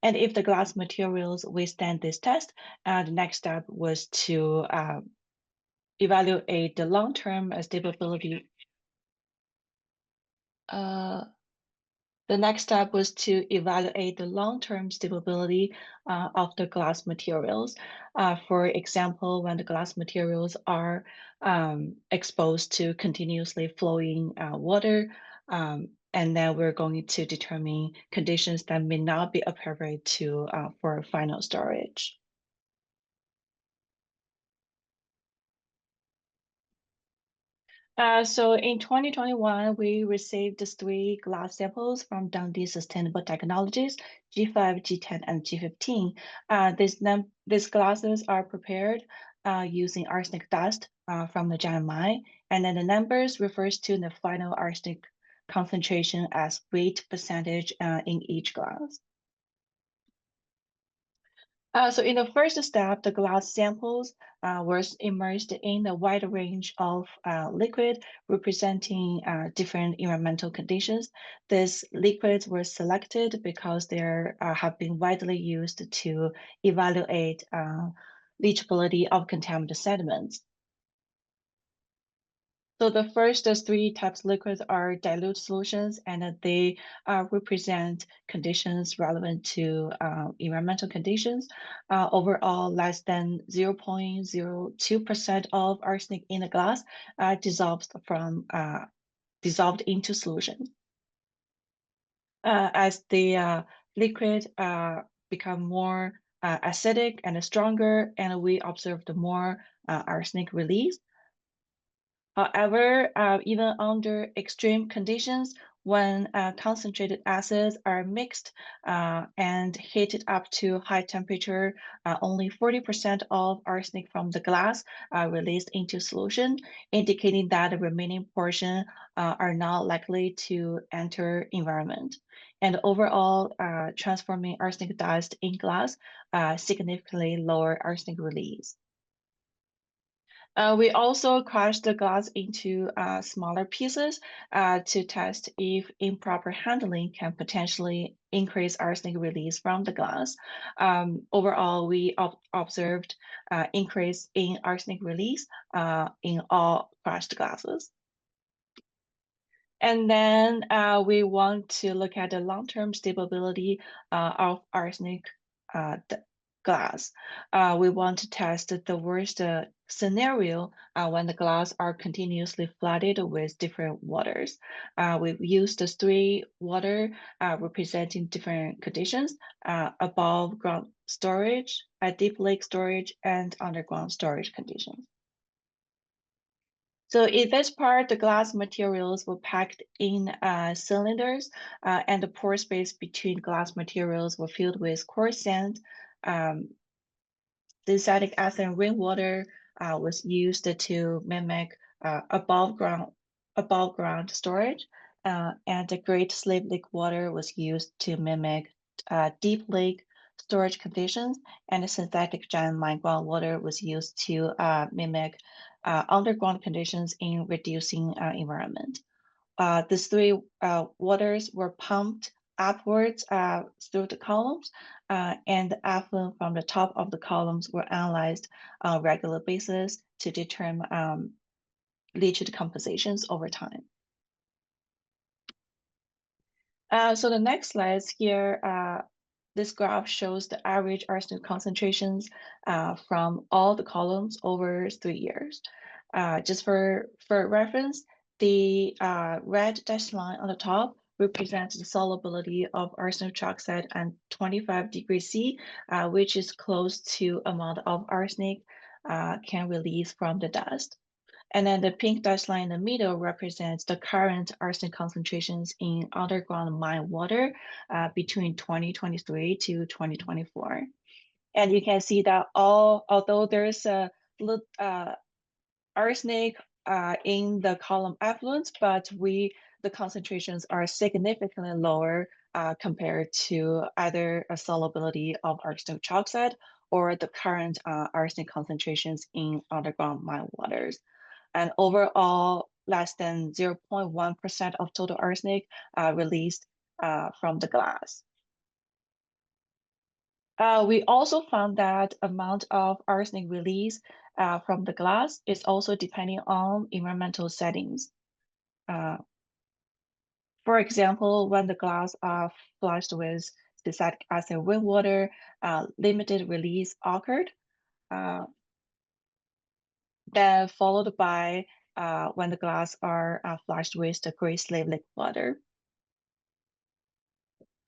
And if the glass materials withstand this test, the next step was to evaluate the long-term stability. The next step was to evaluate the long-term stability of the glass materials. For example, when the glass materials are exposed to continuously flowing water, and then we're going to determine conditions that may not be appropriate for final storage. So in 2021, we received 3 glass samples from Dundee Sustainable Technologies, G5, G10, and G15. These glasses are prepared using arsenic dust from the giant mine, and then the numbers refers to the final arsenic concentration as weight percentage in each glass. So in the first step, the glass samples were immersed in a wide range of liquid representing different environmental conditions. These liquids were selected because they have been widely used to evaluate leachability of contaminated sediments. So the first 3 types of liquids are dilute solutions, and they represent conditions relevant to environmental conditions. Overall, less than 0.02% of arsenic in the glass dissolved into solution. As the liquid become more acidic and stronger, and we observed more arsenic release. However, even under extreme conditions, when concentrated acids are mixed and heated up to high temperature, only 40% of arsenic from the glass are released into solution, indicating that the remaining portion are not likely to enter environment. And overall, transforming arsenic dust in glass significantly lower arsenic release. We also crushed the glass into smaller pieces to test if improper handling can potentially increase arsenic release from the glass. Overall, we observed increase in arsenic release in all crushed glasses. And then we want to look at the long-term stability of arsenic glass. We want to test the worst scenario when the glass are continuously flooded with different waters. We've used the 3 water representing different conditions: above ground storage, deep lake storage, and underground storage conditions. So in this part, the glass materials were packed in cylinders, and the pore space between glass materials were filled with coarse sand. Synthetic acid and rainwater was used to mimic above ground storage, and the Great Slave Lake water was used to mimic deep lake storage conditions, and the synthetic giant mine groundwater was used to mimic underground conditions in reducing environment. These 3 waters were pumped upwards through the columns, and the effluent from the top of the columns were analyzed on a regular basis to determine leachate compensations over time. So the next slides here, this graph shows the average arsenic concentrations from all the columns over 3 years. Just for reference, the red dashed line on the top represents the solubility of arsenic trioxide at 25 degrees C, which is close to amount of arsenic can release from the dust. And then the pink dashed line in the middle represents the current arsenic concentrations in underground mine water between 2023 to 2024. And you can see that although there's a arsenic in the column effluents, but the concentrations are significantly lower compared to either a solubility of arsenic trioxide or the current arsenic concentrations in underground mine waters. And overall, less than 0.1% of total arsenic released from the glass. We also found that amount of arsenic release from the glass is also depending on environmental settings. For example, when the glass are flushed with synthetic acid rainwater, limited release occurred. Then followed by when the glass are flushed with the Great Slave Lake water.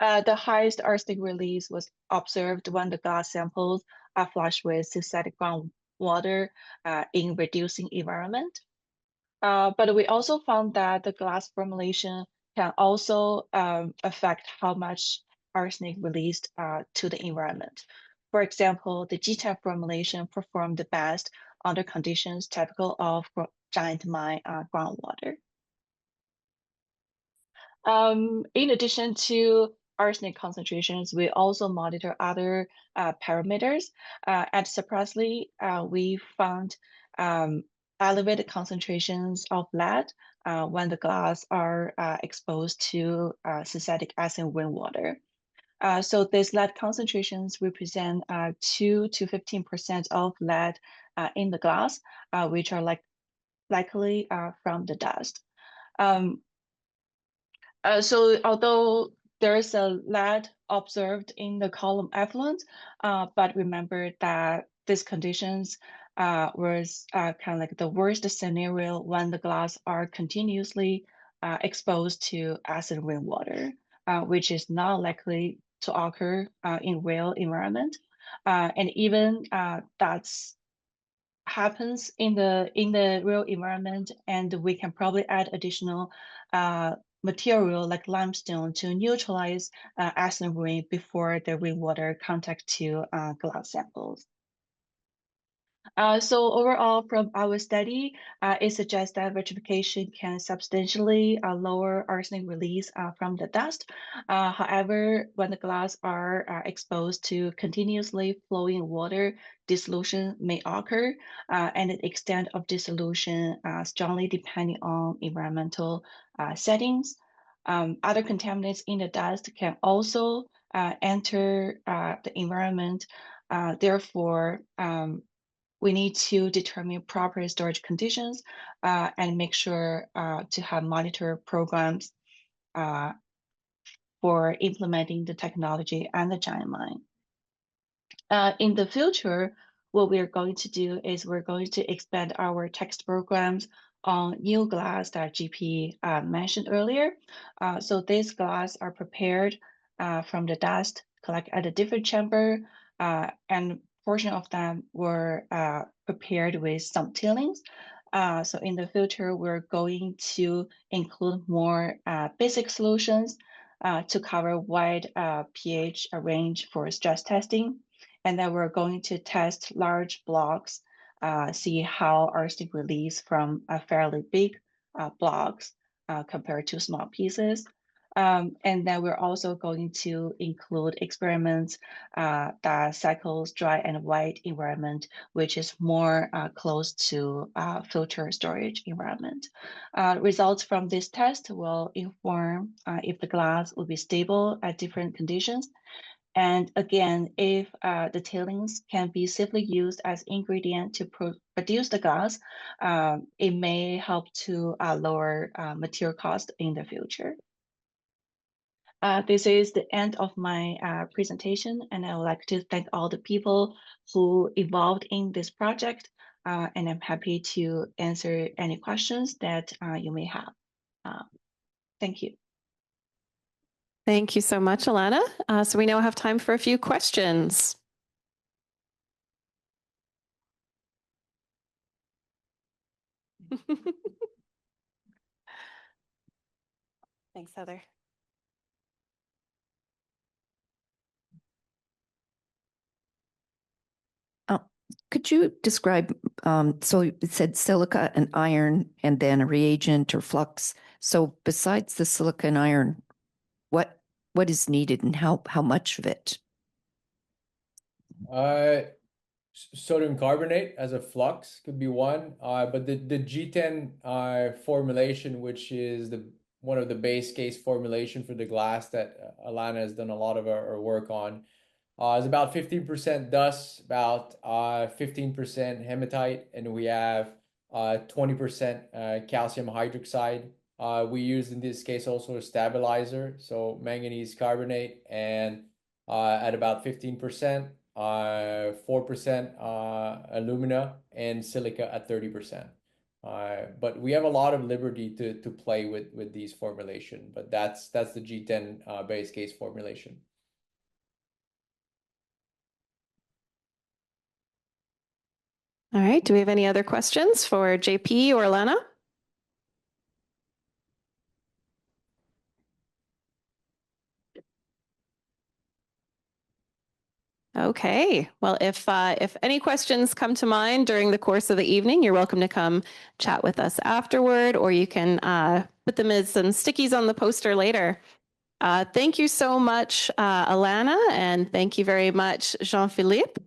The highest arsenic release was observed when the glass samples are flushed with synthetic groundwater in reducing environment. But we also found that the glass formulation can also affect how much arsenic released to the environment. For example, the G-type formulation performed the best under conditions typical of giant mine groundwater. In addition to arsenic concentrations, we also monitor other parameters. And surprisingly, we found elevated concentrations of lead when the glass are exposed to synthetic acid rainwater. So these lead concentrations represent 2 to 15% of lead in the glass, which are likely from the dust. So although there's a lead observed in the column effluent, but remember that these conditions was kind of like the worst scenario when the glass are continuously exposed to acid rainwater, which is not likely to occur in real environment. And even that's happens in the real environment, and we can probably add additional material like limestone to neutralize arsenic rain before the rainwater contact to glass samples. So overall, from our study, it suggests that vitrification can substantially lower arsenic release from the dust. However, when the glass are exposed to continuously flowing water, dissolution may occur, and the extent of dissolution strongly depending on environmental settings. Other contaminants in the dust can also enter the environment. Therefore, we need to determine proper storage conditions and make sure to have monitor programs for implementing the technology and the giant mine. In the future, what we're going to do is we're going to expand our text programs on new glass that GP mentioned earlier. So these glass are prepared from the dust collected at a different chamber, and portion of them were prepared with some tailings. So in the future, we're going to include more basic solutions to cover wide pH range for stress testing. And then we're going to test large blocks, see how arsenic release from a fairly big blocks compared to small pieces. And then we're also going to include experiments that cycles dry and wet environment, which is more close to filter storage environment. Results from this test will inform if the glass will be stable at different conditions. And again, if the tailings can be safely used as ingredient to produce the gas, it may help to lower material cost in the future. This is the end of my presentation, and I would like to thank all the people who involved in this project, and I'm happy to answer any questions that you may have. Thank you. Thank you so much, Alana. So we now have time for a few questions. Thanks, Heather. Could you describe, so it said silica and iron and then a reagent or flux. So besides the silica and iron, what is needed and how much of it? Sodium carbonate as a flux could be one, but the G10 formulation, which is one of the base case formulation for the glass that Alana has done a lot of our work on, is about 15% dust, about 15% hematite, and we have 20% calcium hydroxide. We use in this case also a stabilizer, so manganese carbonate, and at about 15%, 4% alumina, and silica at 30%. But we have a lot of liberty to play with these formulation, but that's the G10 base case formulation. All right, do we have any other questions for JP or Alana? Okay, well, if any questions come to mind during the course of the evening, you're welcome to come chat with us afterward, or you can put them as some stickies on the poster later. Thank you so much, Alana, and thank you very much, Jean-Philippe.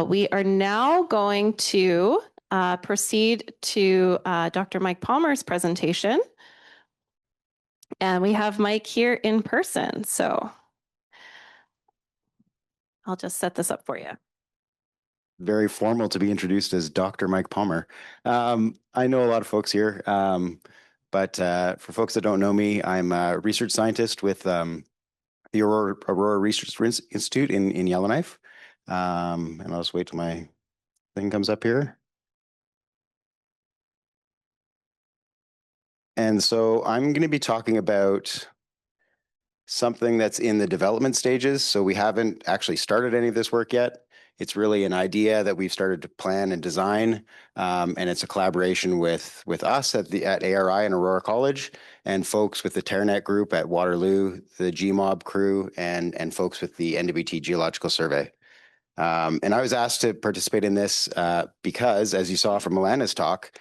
We are now going to proceed to Dr. Mike Palmer's presentation. And we have Mike here in person, so I'll just set this up for you. Very formal to be introduced as Dr. Mike Palmer. I know a lot of folks here, but for folks that don't know me, I'm a research scientist with the Aurora Research Institute in Yellowknife. And I'll just wait till my thing comes up here. And so I'm going to be talking about something that's in the development stages. So we haven't actually started any of this work yet. It's really an idea that we've started to plan and design, and it's a collaboration with us at ARI and Aurora College, and folks with the TerraNet group at Waterloo, the GMOB crew, and folks with the NWT Geological Survey. And I was asked to participate in this because, as you saw from Alana's talk,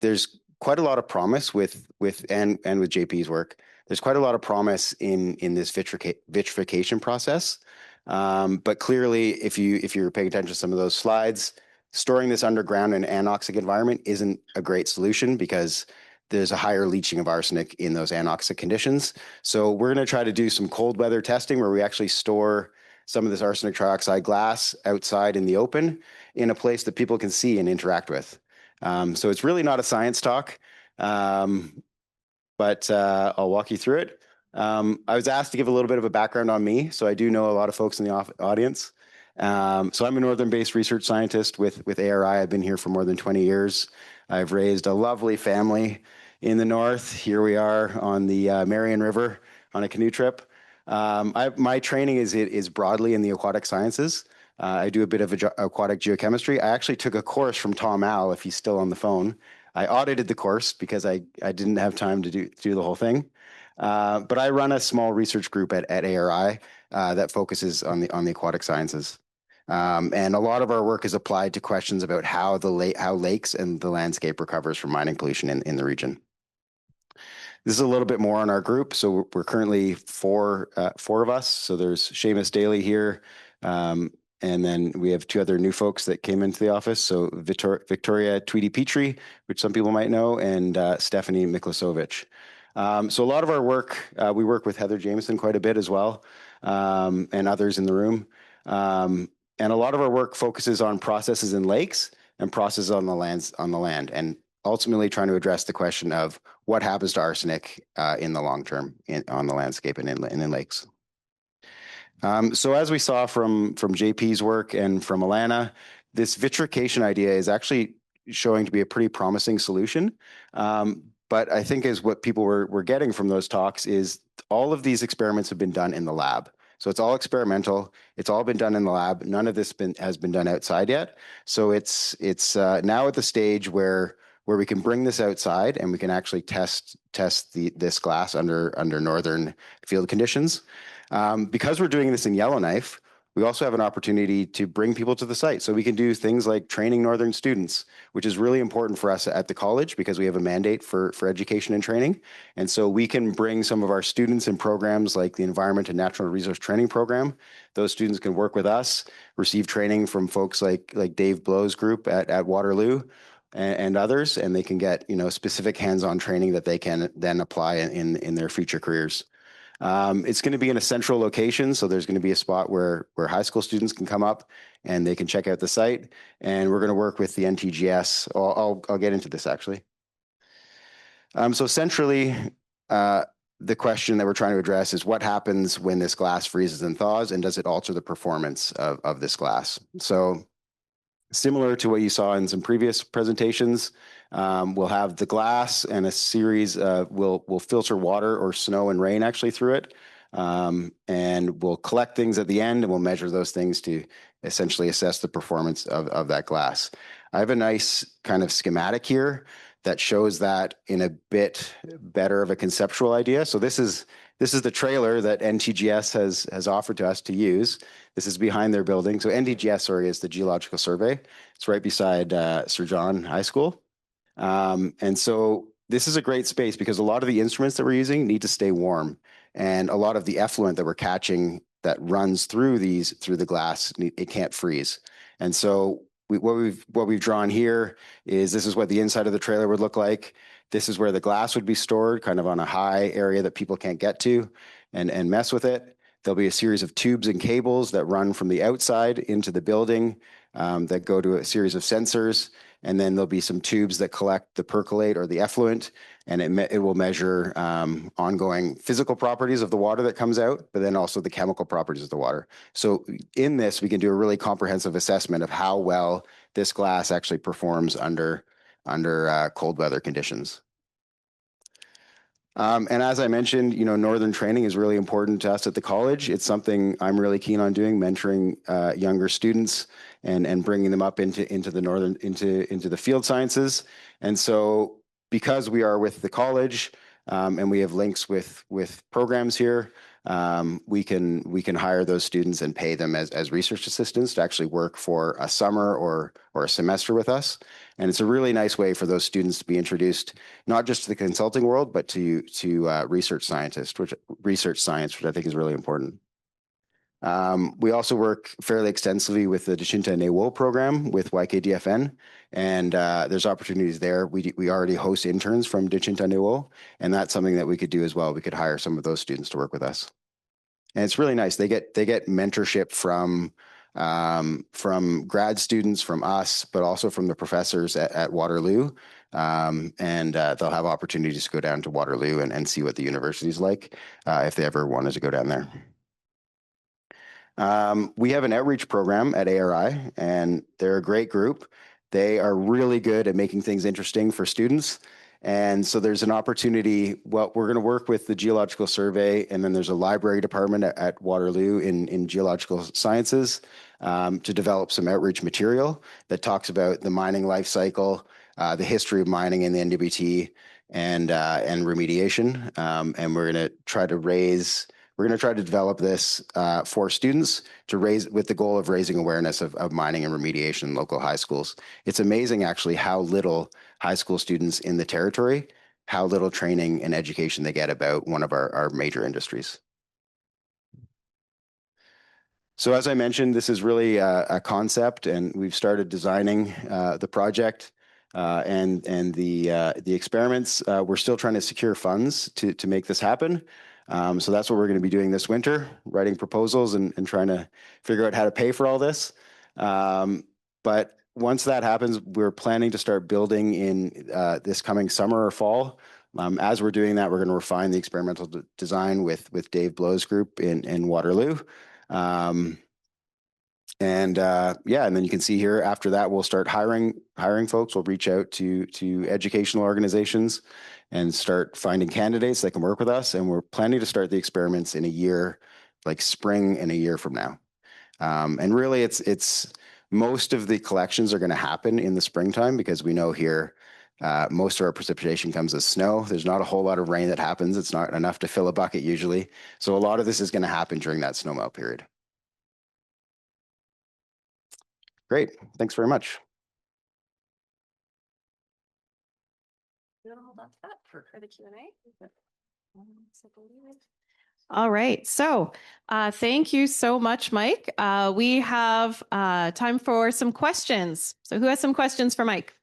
there's quite a lot of promise with JP's work. There's quite a lot of promise in this vitrification process. But clearly, if you're paying attention to some of those slides, storing this underground in an anoxic environment isn't a great solution because there's a higher leaching of arsenic in those anoxic conditions. So we're going to try to do some cold weather testing where we actually store some of this arsenic trioxide glass outside in the open in a place that people can see and interact with. So it's really not a science talk, but I'll walk you through it. I was asked to give a little bit of a background on me, so I do know a lot of folks in the audience. So I'm a northern-based research scientist with ARI. I've been here for more than 20 years. I've raised a lovely family in the north. Here we are on the Marion River on a canoe trip. My training is broadly in the aquatic sciences. I do a bit of aquatic geochemistry. I actually took a course from Tom Al, if he's still on the phone. I audited the course because I didn't have time to do the whole thing. But I run a small research group at ARI that focuses on the aquatic sciences. And a lot of our work is applied to questions about how lakes and the landscape recovers from mining pollution in the region. This is a little bit more on our group. So we're currently four of us. So there's Seamus Daly here. And then we have two other new folks that came into the office. So Victoria Tweedy-Petrie, which some people might know, and Stephanie Miklasovich. So a lot of our work, we work with Heather Jameson quite a bit as well, and others in the room. And a lot of our work focuses on processes in lakes and processes on the land, and ultimately trying to address the question of what happens to arsenic in the long term on the landscape and in lakes. So as we saw from JP's work and from Alana, this vitrification idea is actually showing to be a pretty promising solution. But I think is what people were getting from those talks is all of these experiments have been done in the lab. So it's all experimental. It's all been done in the lab. None of this has been done outside yet. So it's now at the stage where we can bring this outside and we can actually test this glass under northern field conditions. Because we're doing this in Yellowknife, we also have an opportunity to bring people to the site. So we can do things like training northern students, which is really important for us at the college because we have a mandate for education and training. And so we can bring some of our students in programs like the Environment and Natural Resource Training Program. Those students can work with us, receive training from folks like Dave Blow's group at Waterloo and others, and they can get specific hands-on training that they can then apply in their future careers. It's going to be in a central location, so there's going to be a spot where high school students can come up and they can check out the site. And we're going to work with the NTGS. I'll get into this actually. So centrally, the question that we're trying to address is what happens when this glass freezes and thaws, and does it alter the performance of this glass? So similar to what you saw in some previous presentations, we'll have the glass and a series we'll filter water or snow and rain actually through it. And we'll collect things at the end and we'll measure those things to essentially assess the performance of that glass. I have a nice kind of schematic here that shows that in a bit better of a conceptual idea. So this is the trailer that NTGS has offered to us to use. This is behind their building. So NTGS, sorry, is the Geological Survey. It's right beside Sir John High School. And so this is a great space because a lot of the instruments that we're using need to stay warm. And a lot of the effluent that we're catching that runs through the glass, it can't freeze. And so what we've drawn here is this is what the inside of the trailer would look like. This is where the glass would be stored, kind of on a high area that people can't get to and mess with it. There'll be a series of tubes and cables that run from the outside into the building that go to a series of sensors. And then there'll be some tubes that collect the percolate or the effluent, and it will measure ongoing physical properties of the water that comes out, but then also the chemical properties of the water. So in this, we can do a really comprehensive assessment of how well this glass actually performs under cold weather conditions. And as I mentioned, northern training is really important to us at the college. It's something I'm really keen on doing, mentoring younger students and bringing them up into the field sciences. And so, because we are with the college and we have links with programs here, we can hire those students and pay them as research assistants to actually work for a summer or a semester with us. And it's a really nice way for those students to be introduced not just to the consulting world, but to research science, which I think is really important. We also work fairly extensively with the Genuchten program with YKDFN, and there's opportunities there. We already host interns from Genuchten, and that's something that we could do as well. We could hire some of those students to work with us, and it's really nice. They get mentorship from grad students, from us, but also from the professors at Waterloo. And they'll have opportunities to go down to Waterloo and see what the university's like if they ever wanted to go down there. We have an outreach program at ARI, and they're a great group. They are really good at making things interesting for students. And so there's an opportunity. Well, we're going to work with the Geological Survey, and then there's a library department at Waterloo in geological sciences to develop some outreach material that talks about the mining life cycle, the history of mining in the NWT, and remediation. And we're going to try to develop this for students with the goal of raising awareness of mining and remediation in local high schools. It's amazing actually how little high school students in the territory, how little training and education they get about one of our major industries. So as I mentioned, this is really a concept, and we've started designing the project and the experiments. We're still trying to secure funds to make this happen. So that's what we're going to be doing this winter, writing proposals and trying to figure out how to pay for all this. But once that happens, we're planning to start building in this coming summer or fall. As we're doing that, we're going to refine the experimental design with Dave Blow's group in Waterloo. And then you can see here, after that, we'll start hiring folks. We'll reach out to educational organizations and start finding candidates that can work with us. And we're planning to start the experiments in a year, like spring in a year from now. And really, it's most of the collections are going to happen in the springtime, because we know here most of our precipitation comes as snow. There's not a whole lot of rain that happens. It's not enough to fill a bucket usually. So a lot of this is going to happen during that snowmelt period. Great. Thanks very much. You want to hold on to that for the Q&A? All right. So thank you so much, Mike. We have time for some questions. So who has some questions for Mike?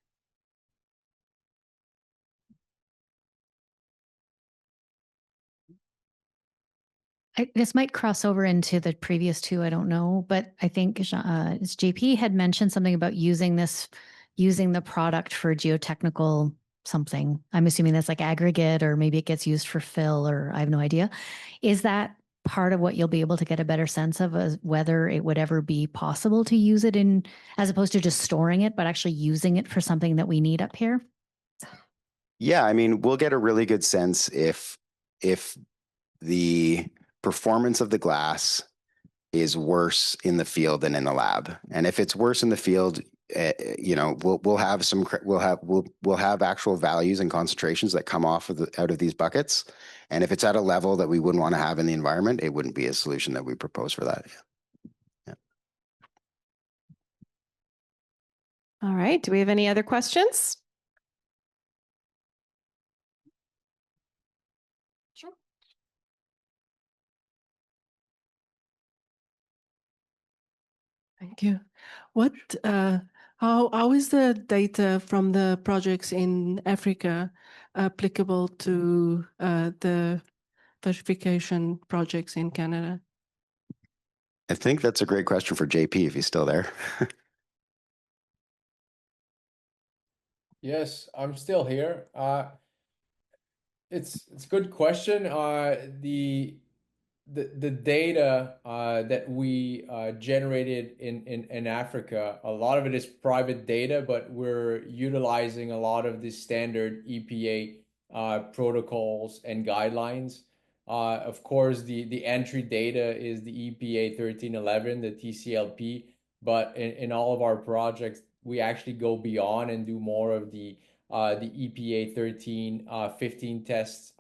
This might cross over into the previous two, I don't know, but I think JP had mentioned something about using the product for geotechnical something. I'm assuming that's like aggregate, or maybe it gets used for fill, or I have no idea. Is that part of what you'll be able to get a better sense of, as whether it would ever be possible to use it in, as opposed to just storing it, but actually using it for something that we need up here? Yeah, I mean, we'll get a really good sense if the performance of the glass is worse in the field than in the lab. And if it's worse in the field, we'll have actual values and concentrations that come off out of these buckets. And if it's at a level that we wouldn't want to have in the environment, it wouldn't be a solution that we propose for that. Yeah. All right. Do we have any other questions? Sure. Thank you. How is the data from the projects in Africa applicable to the vitrification projects in Canada? I think that's a great question for JP if he's still there. Yes, I'm still here. It's a good question. The data that we generated in Africa, a lot of it is private data, but we're utilizing a lot of the standard EPA protocols and guidelines. Of course, the entry data is the EPA 1311, the TCLP, but in all of our projects, we actually go beyond and do more of the EPA 1315 tests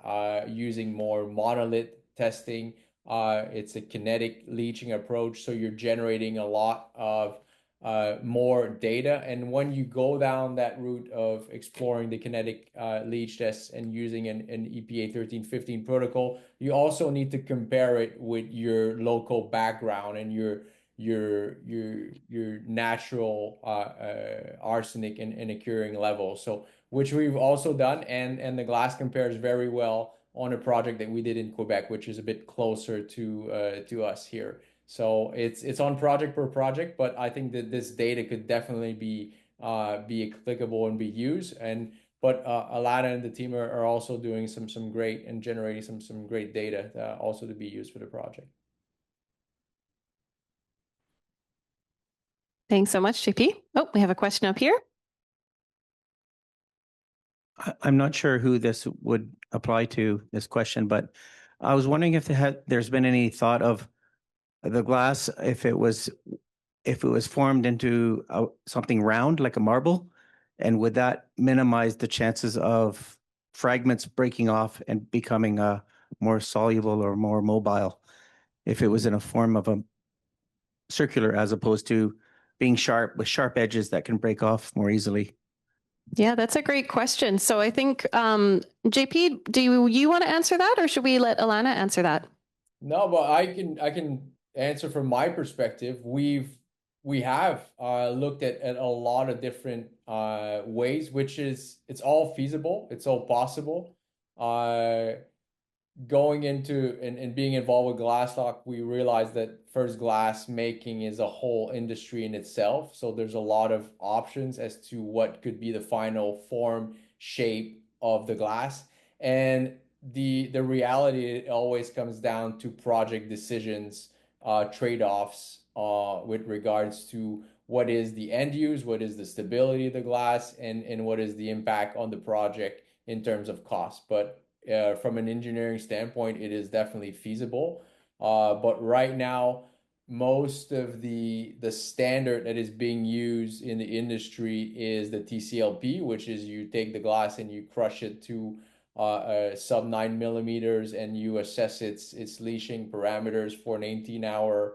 using more monolith testing. It's a kinetic leaching approach, so you're generating a lot of more data. And when you go down that route of exploring the kinetic leach tests and using an EPA 1315 protocol, you also need to compare it with your local background and your natural arsenic and occurring level. So which we've also done, and the glass compares very well on a project that we did in Quebec, which is a bit closer to us here. So it's on project per project, but I think that this data could definitely be applicable and be used. But Alana and the team are also doing some great and generating some great data also to be used for the project. Thanks so much, JP. Oh, we have a question up here. I'm not sure who this would apply to, this question, but I was wondering if there's been any thought of the glass, if it was formed into something round like a marble, and would that minimize the chances of fragments breaking off and becoming more soluble or more mobile if it was in a form of a circular as opposed to being sharp with sharp edges that can break off more easily? Yeah, that's a great question. So I think, JP, do you want to answer that, or should we let Alana answer that? No, but I can answer from my perspective. We have looked at a lot of different ways, which is it's all feasible, it's all possible. Going into and being involved with Glasslock, we realized that first glass making is a whole industry in itself. So there's a lot of options as to what could be the final form, shape of the glass. And the reality, it always comes down to project decisions, trade-offs with regards to what is the end use, what is the stability of the glass, and what is the impact on the project in terms of cost. But from an engineering standpoint, it is definitely feasible. But right now, most of the standard that is being used in the industry is the TCLP, which is you take the glass and you crush it to sub 9 millimeters and you assess its leaching parameters for an 18-hour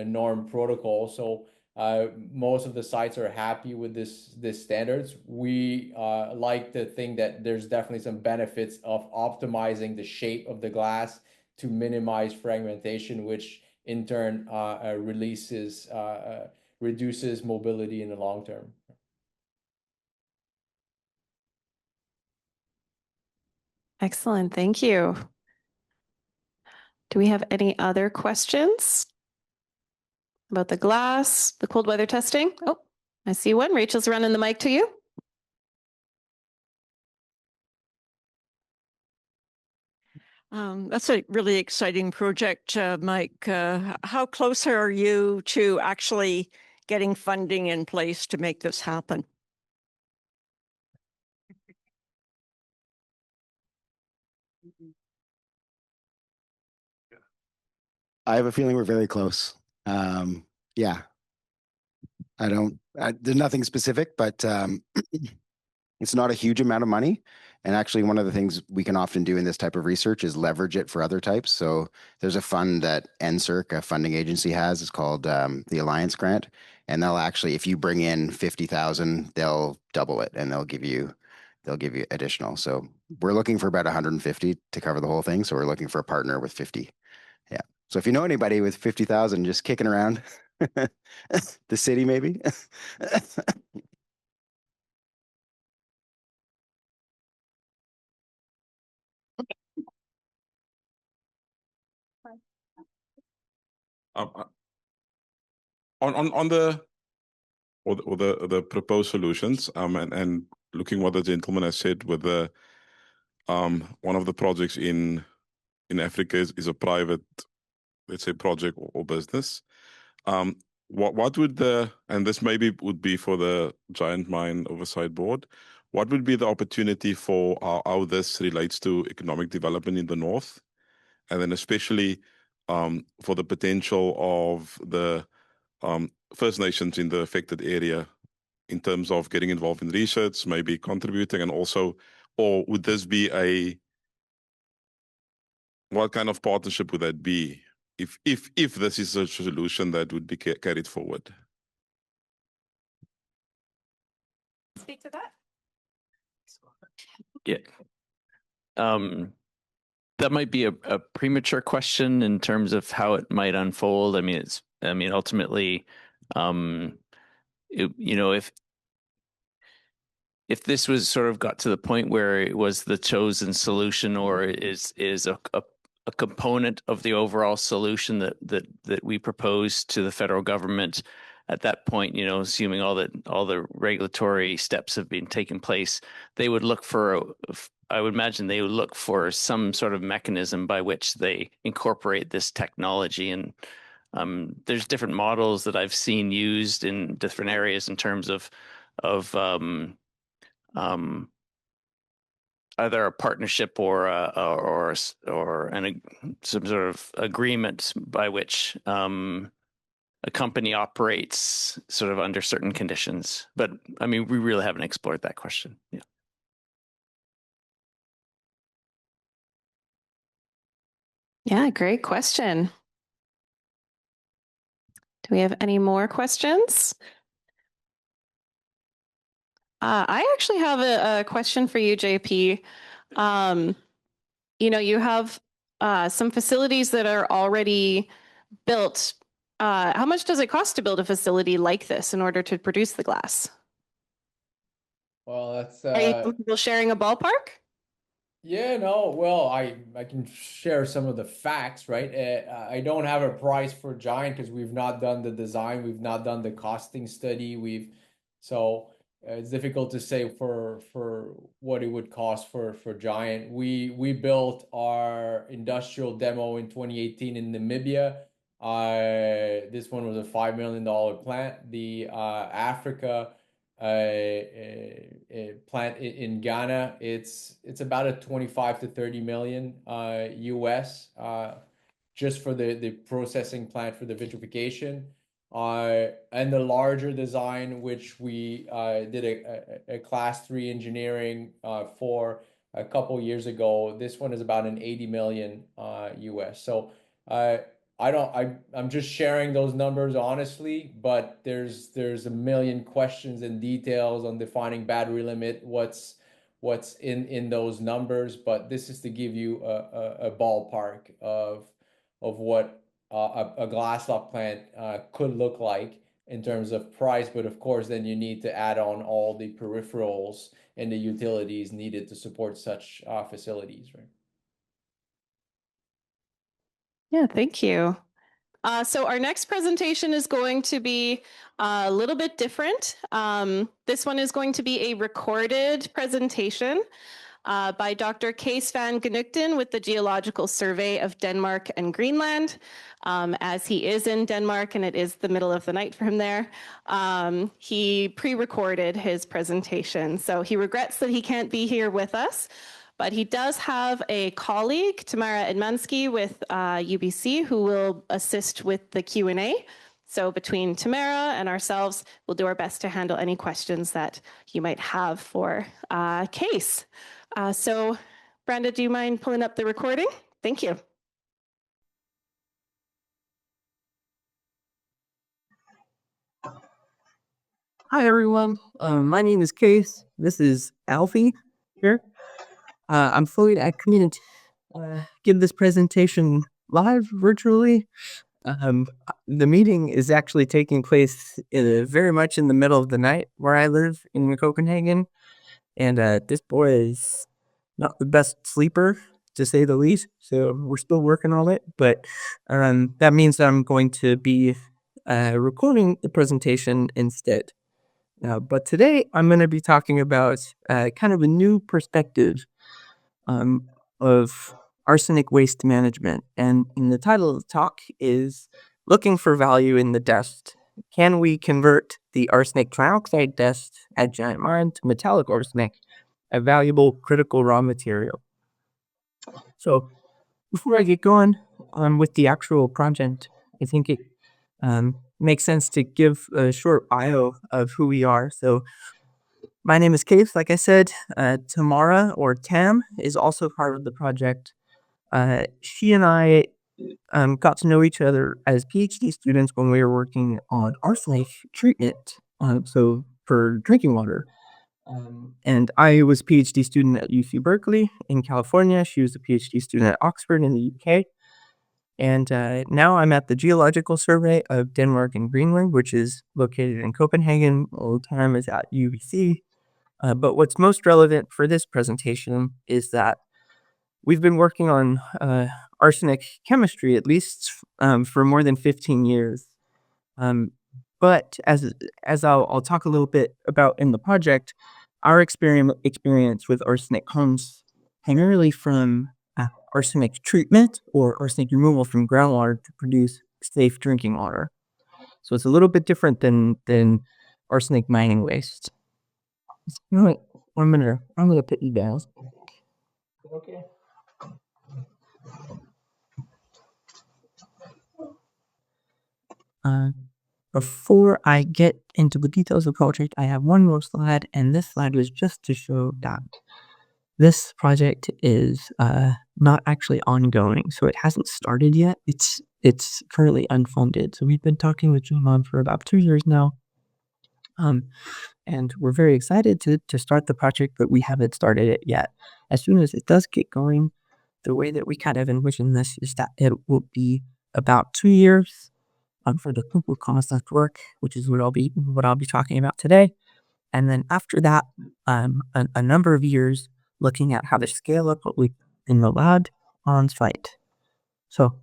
norm protocol. So most of the sites are happy with this standards. We like to think that there's definitely some benefits of optimizing the shape of the glass to minimize fragmentation, which in turn reduces mobility in the long term. Excellent, thank you. Do we have any other questions about the glass, the cold weather testing? Oh, I see one. Rachel's running the mic to you. That's a really exciting project, Mike. How close are you to actually getting funding in place to make this happen? I have a feeling we're very close. Yeah. There's nothing specific, but it's not a huge amount of money. And actually, one of the things we can often do in this type of research is leverage it for other types. So there's a fund that NSERC, a funding agency, has. It's called the Alliance Grant. And they'll actually, if you bring in 50,000, they'll double it and they'll give you additional. So we're looking for about 150 to cover the whole thing. So we're looking for a partner with 50. Yeah. So if you know anybody with 50,000 just kicking around the city, maybe. On the proposed solutions, and looking what the gentleman has said with the one of the projects in Africa is a private, let's say, project or business. What would and this maybe would be for the Giant Mine Oversight Board, what would be the opportunity for how this relates to economic development in the north, and then especially for the potential of the First Nations in the affected area in terms of getting involved in research, maybe contributing, and also, or would this be what kind of partnership would that be if this is a solution that would be carried forward? Speak to that. Yeah. That might be a premature question in terms of how it might unfold. I mean, ultimately, if this was sort of got to the point where it was the chosen solution, or is a component of the overall solution that we propose to the federal government, at that point, assuming all the regulatory steps have been taken place, they would look for, I would imagine they would look for some sort of mechanism by which they incorporate this technology. And there's different models that I've seen used in different areas in terms of either a partnership or some sort of agreement by which a company operates sort of under certain conditions. But I mean, we really haven't explored that question. Yeah. Yeah, great question. Do we have any more questions? I actually have a question for you, JP. You have some facilities that are already built. How much does it cost to build a facility like this in order to produce the glass? Well, that's Are you comfortable sharing a ballpark? yeah, no, well, I can share some of the facts, right? I don't have a price for Giant because we've not done the design, we've not done the costing study, so it's difficult to say for what it would cost for Giant. We built our industrial demo in 2018 in Namibia. This one was a $5 million plant. The Africa plant in Ghana, it's about a 25 to 30 million US just for the processing plant for the vitrification. And the larger design, which we did a class 3 engineering for a couple years ago, this one is about an 80 million US. So I'm just sharing those numbers honestly, but there's a million questions and details on defining battery limit, what's in those numbers, but this is to give you a ballpark of what a glass lock plant could look like in terms of price. But of course, then you need to add on all the peripherals and the utilities needed to support such facilities, right? Yeah, thank you. So our next presentation is going to be a little bit different. This one is going to be a recorded presentation by Dr. Kees van Genuchten with the Geological Survey of Denmark and Greenland. As he is in Denmark and it is the middle of the night for him there, he pre-recorded his presentation. So he regrets that he can't be here with us, but he does have a colleague, Tamara Edmansky with UBC, who will assist with the Q&A. So between Tamara and ourselves, we'll do our best to handle any questions that you might have for Kees. So Brenda, do you mind pulling up the recording? Thank you. Hi, everyone. My name is Kees. This is Alfie here. I'm fluid. I couldn't give this presentation live virtually. The meeting is actually taking place very much in the middle of the night where I live in Copenhagen. And this boy is not the best sleeper, to say the least. So we're still working on it. But that means that I'm going to be recording the presentation instead. But today I'm going to be talking about kind of a new perspective of arsenic waste management. And the title of the talk is Looking for Value in the Dust. Can we convert the arsenic trioxide dust at Giant Mine to metallic arsenic a valuable critical raw material. So before I get going with the actual project, I think it makes sense to give a short bio of who we are. So my name is Keith, like I said. Tamara, or Tam, is also part of the project. She and I got to know each other as PhD students when we were working on arsenic treatment, so for drinking water. And I was a PhD student at UC Berkeley in California. She was a PhD student at Oxford in the UK. And now I'm at the Geological Survey of Denmark and Greenland, which is located in Copenhagen. All the time is at UBC. But what's most relevant for this presentation is that we've been working on arsenic chemistry, at least for more than 15 years. But as I'll talk a little bit about in the project, our experience with arsenic comes primarily from arsenic treatment or arsenic removal from groundwater to produce safe drinking water. So it's a little bit different than arsenic mining waste. You know what? 1 minute. I'm gonna put you down. Okay. Before I get into the details of the project, I have one more slide, and this slide was just to show that this project is not actually ongoing, so it hasn't started yet. It's currently unfunded. So we've been talking with GMOB for about 2 years now, and we're very excited to start the project, but we haven't started it yet. As soon as it does get going, the way that we kind of envision this is that it will be about 2 years for the proof of concept work, which is what I'll be talking about today. And then after that, a number of years looking at how to scale up what we in the lab on site. So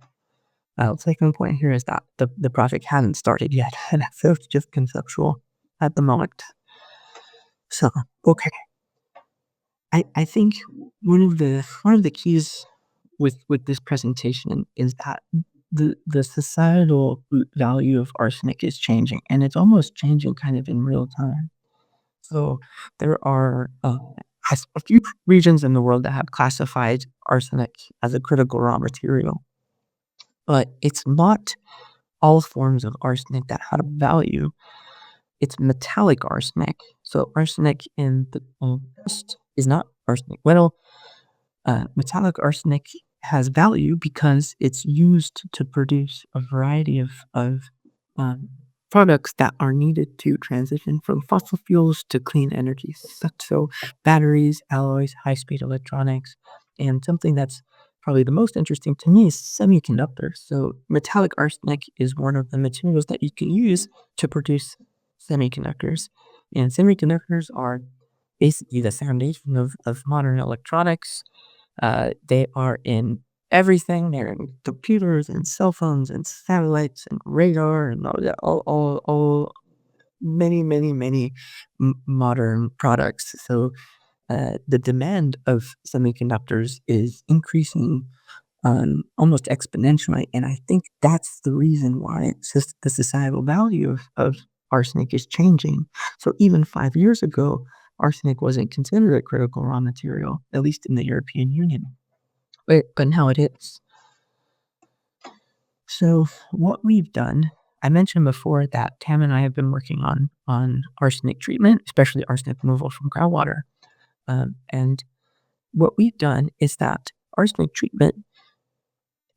the second point here is that the project hasn't started yet, and so it's just conceptual at the moment. So okay, I think one of the keys with this presentation is that the societal value of arsenic is changing, and it's almost changing kind of in real time. So there are a few regions in the world that have classified arsenic as a critical raw material, but it's not all forms of arsenic that have value. It's metallic arsenic. So arsenic in the dust is not arsenic. Well, metallic arsenic has value because it's used to produce a variety of products that are needed to transition from fossil fuels to clean energy. So batteries, alloys, high-speed electronics, and something that's probably the most interesting to me is semiconductors. So metallic arsenic is one of the materials that you can use to produce semiconductors. And semiconductors are basically the foundation of modern electronics. They are in everything. They're in computers and cell phones and satellites and radar and all many modern products. So the demand of semiconductors is increasing almost exponentially, and I think that's the reason why it's just the societal value of arsenic is changing. So even 5 years ago, arsenic wasn't considered a critical raw material, at least in the European Union. But now it is. So what we've done, I mentioned before that Tam and I have been working on arsenic treatment, especially arsenic removal from groundwater. And what we've done is that arsenic treatment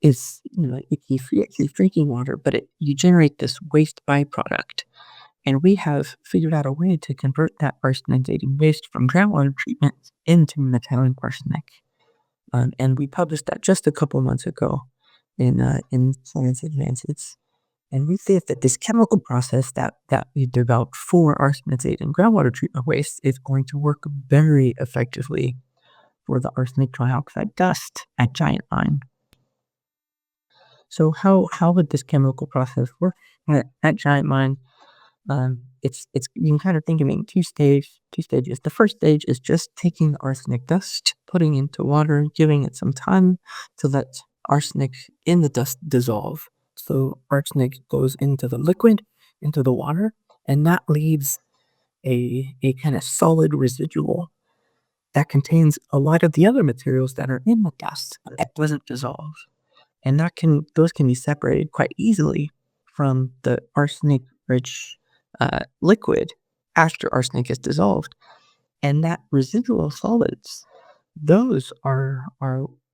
is, it keeps drinking water, but you generate this waste byproduct. And we have figured out a way to convert that arsenic-dating waste from groundwater treatment into metallic arsenic. And we published that just a couple months ago in Science Advances. And we think that this chemical process that we developed for arsenic and groundwater treatment waste is going to work very effectively for the arsenic trioxide dust at Giant Mine. So how would this chemical process work at Giant Mine? It's you can kind of think of it in two stages. The first stage is just taking the arsenic dust, putting it into water, giving it some time to let arsenic in the dust dissolve. So arsenic goes into the liquid, into the water, and that leaves a kind of solid residual. that contains a lot of the other materials that are in the dust that doesn't dissolve. And those can be separated quite easily from the arsenic-rich liquid after arsenic is dissolved. And that residual solids, those are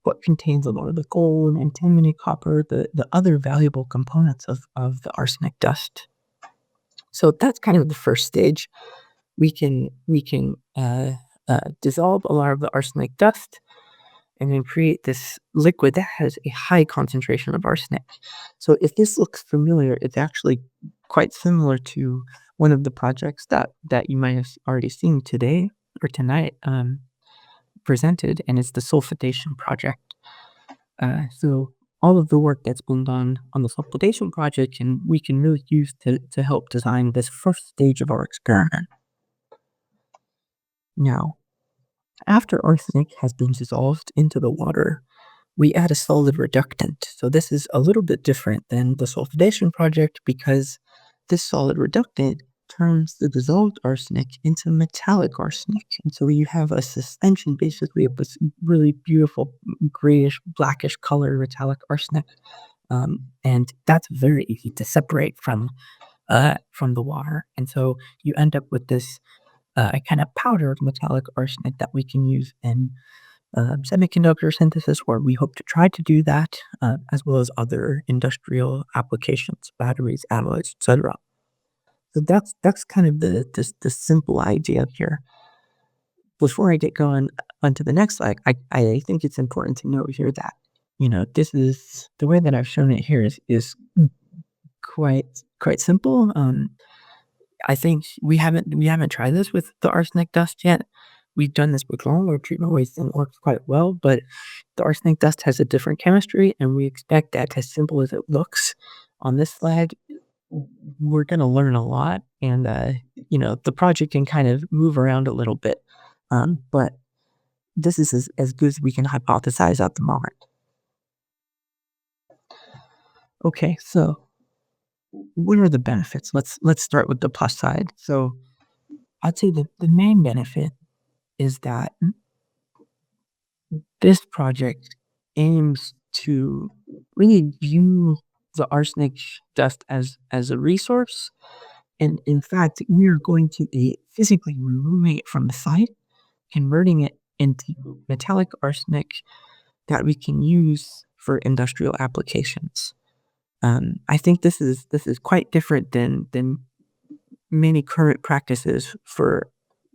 what contains a lot of the gold, antimony, copper, the other valuable components of the arsenic dust. So that's kind of the first stage. We can dissolve a lot of the arsenic dust and then create this liquid that has a high concentration of arsenic. So if this looks familiar, it's actually quite similar to one of the projects that you might have already seen today or tonight presented, and it's the sulfidation project. So all of the work that's been done on the sulfidation project we can really use to help design this first stage of our experiment. Now, after arsenic has been dissolved into the water, we add a solid reductant. So this is a little bit different than the sulfidation project because this solid reductant turns the dissolved arsenic into metallic arsenic. And so you have a suspension basically of this really beautiful grayish, blackish color metallic arsenic. And that's very easy to separate from the water. And so you end up with this kind of powdered metallic arsenic that we can use in semiconductor synthesis, where we hope to try to do that, as well as other industrial applications, batteries, alloys, etc. So that's kind of the simple idea here. Before I get going onto the next slide, I think it's important to note here that this is the way that I've shown it here is quite simple. I think we haven't tried this with the arsenic dust yet. We've done this with groundwater treatment waste and it works quite well, but the arsenic dust has a different chemistry, and we expect that, as simple as it looks on this slide, we're going to learn a lot. And the project can kind of move around a little bit, but this is as good as we can hypothesize at the moment. Okay, so what are the benefits? Let's start with the plus side. So I'd say the main benefit is that this project aims to really view the arsenic dust as a resource. And in fact, we are going to be physically removing it from the site, converting it into metallic arsenic that we can use for industrial applications. I think this is quite different than many current practices for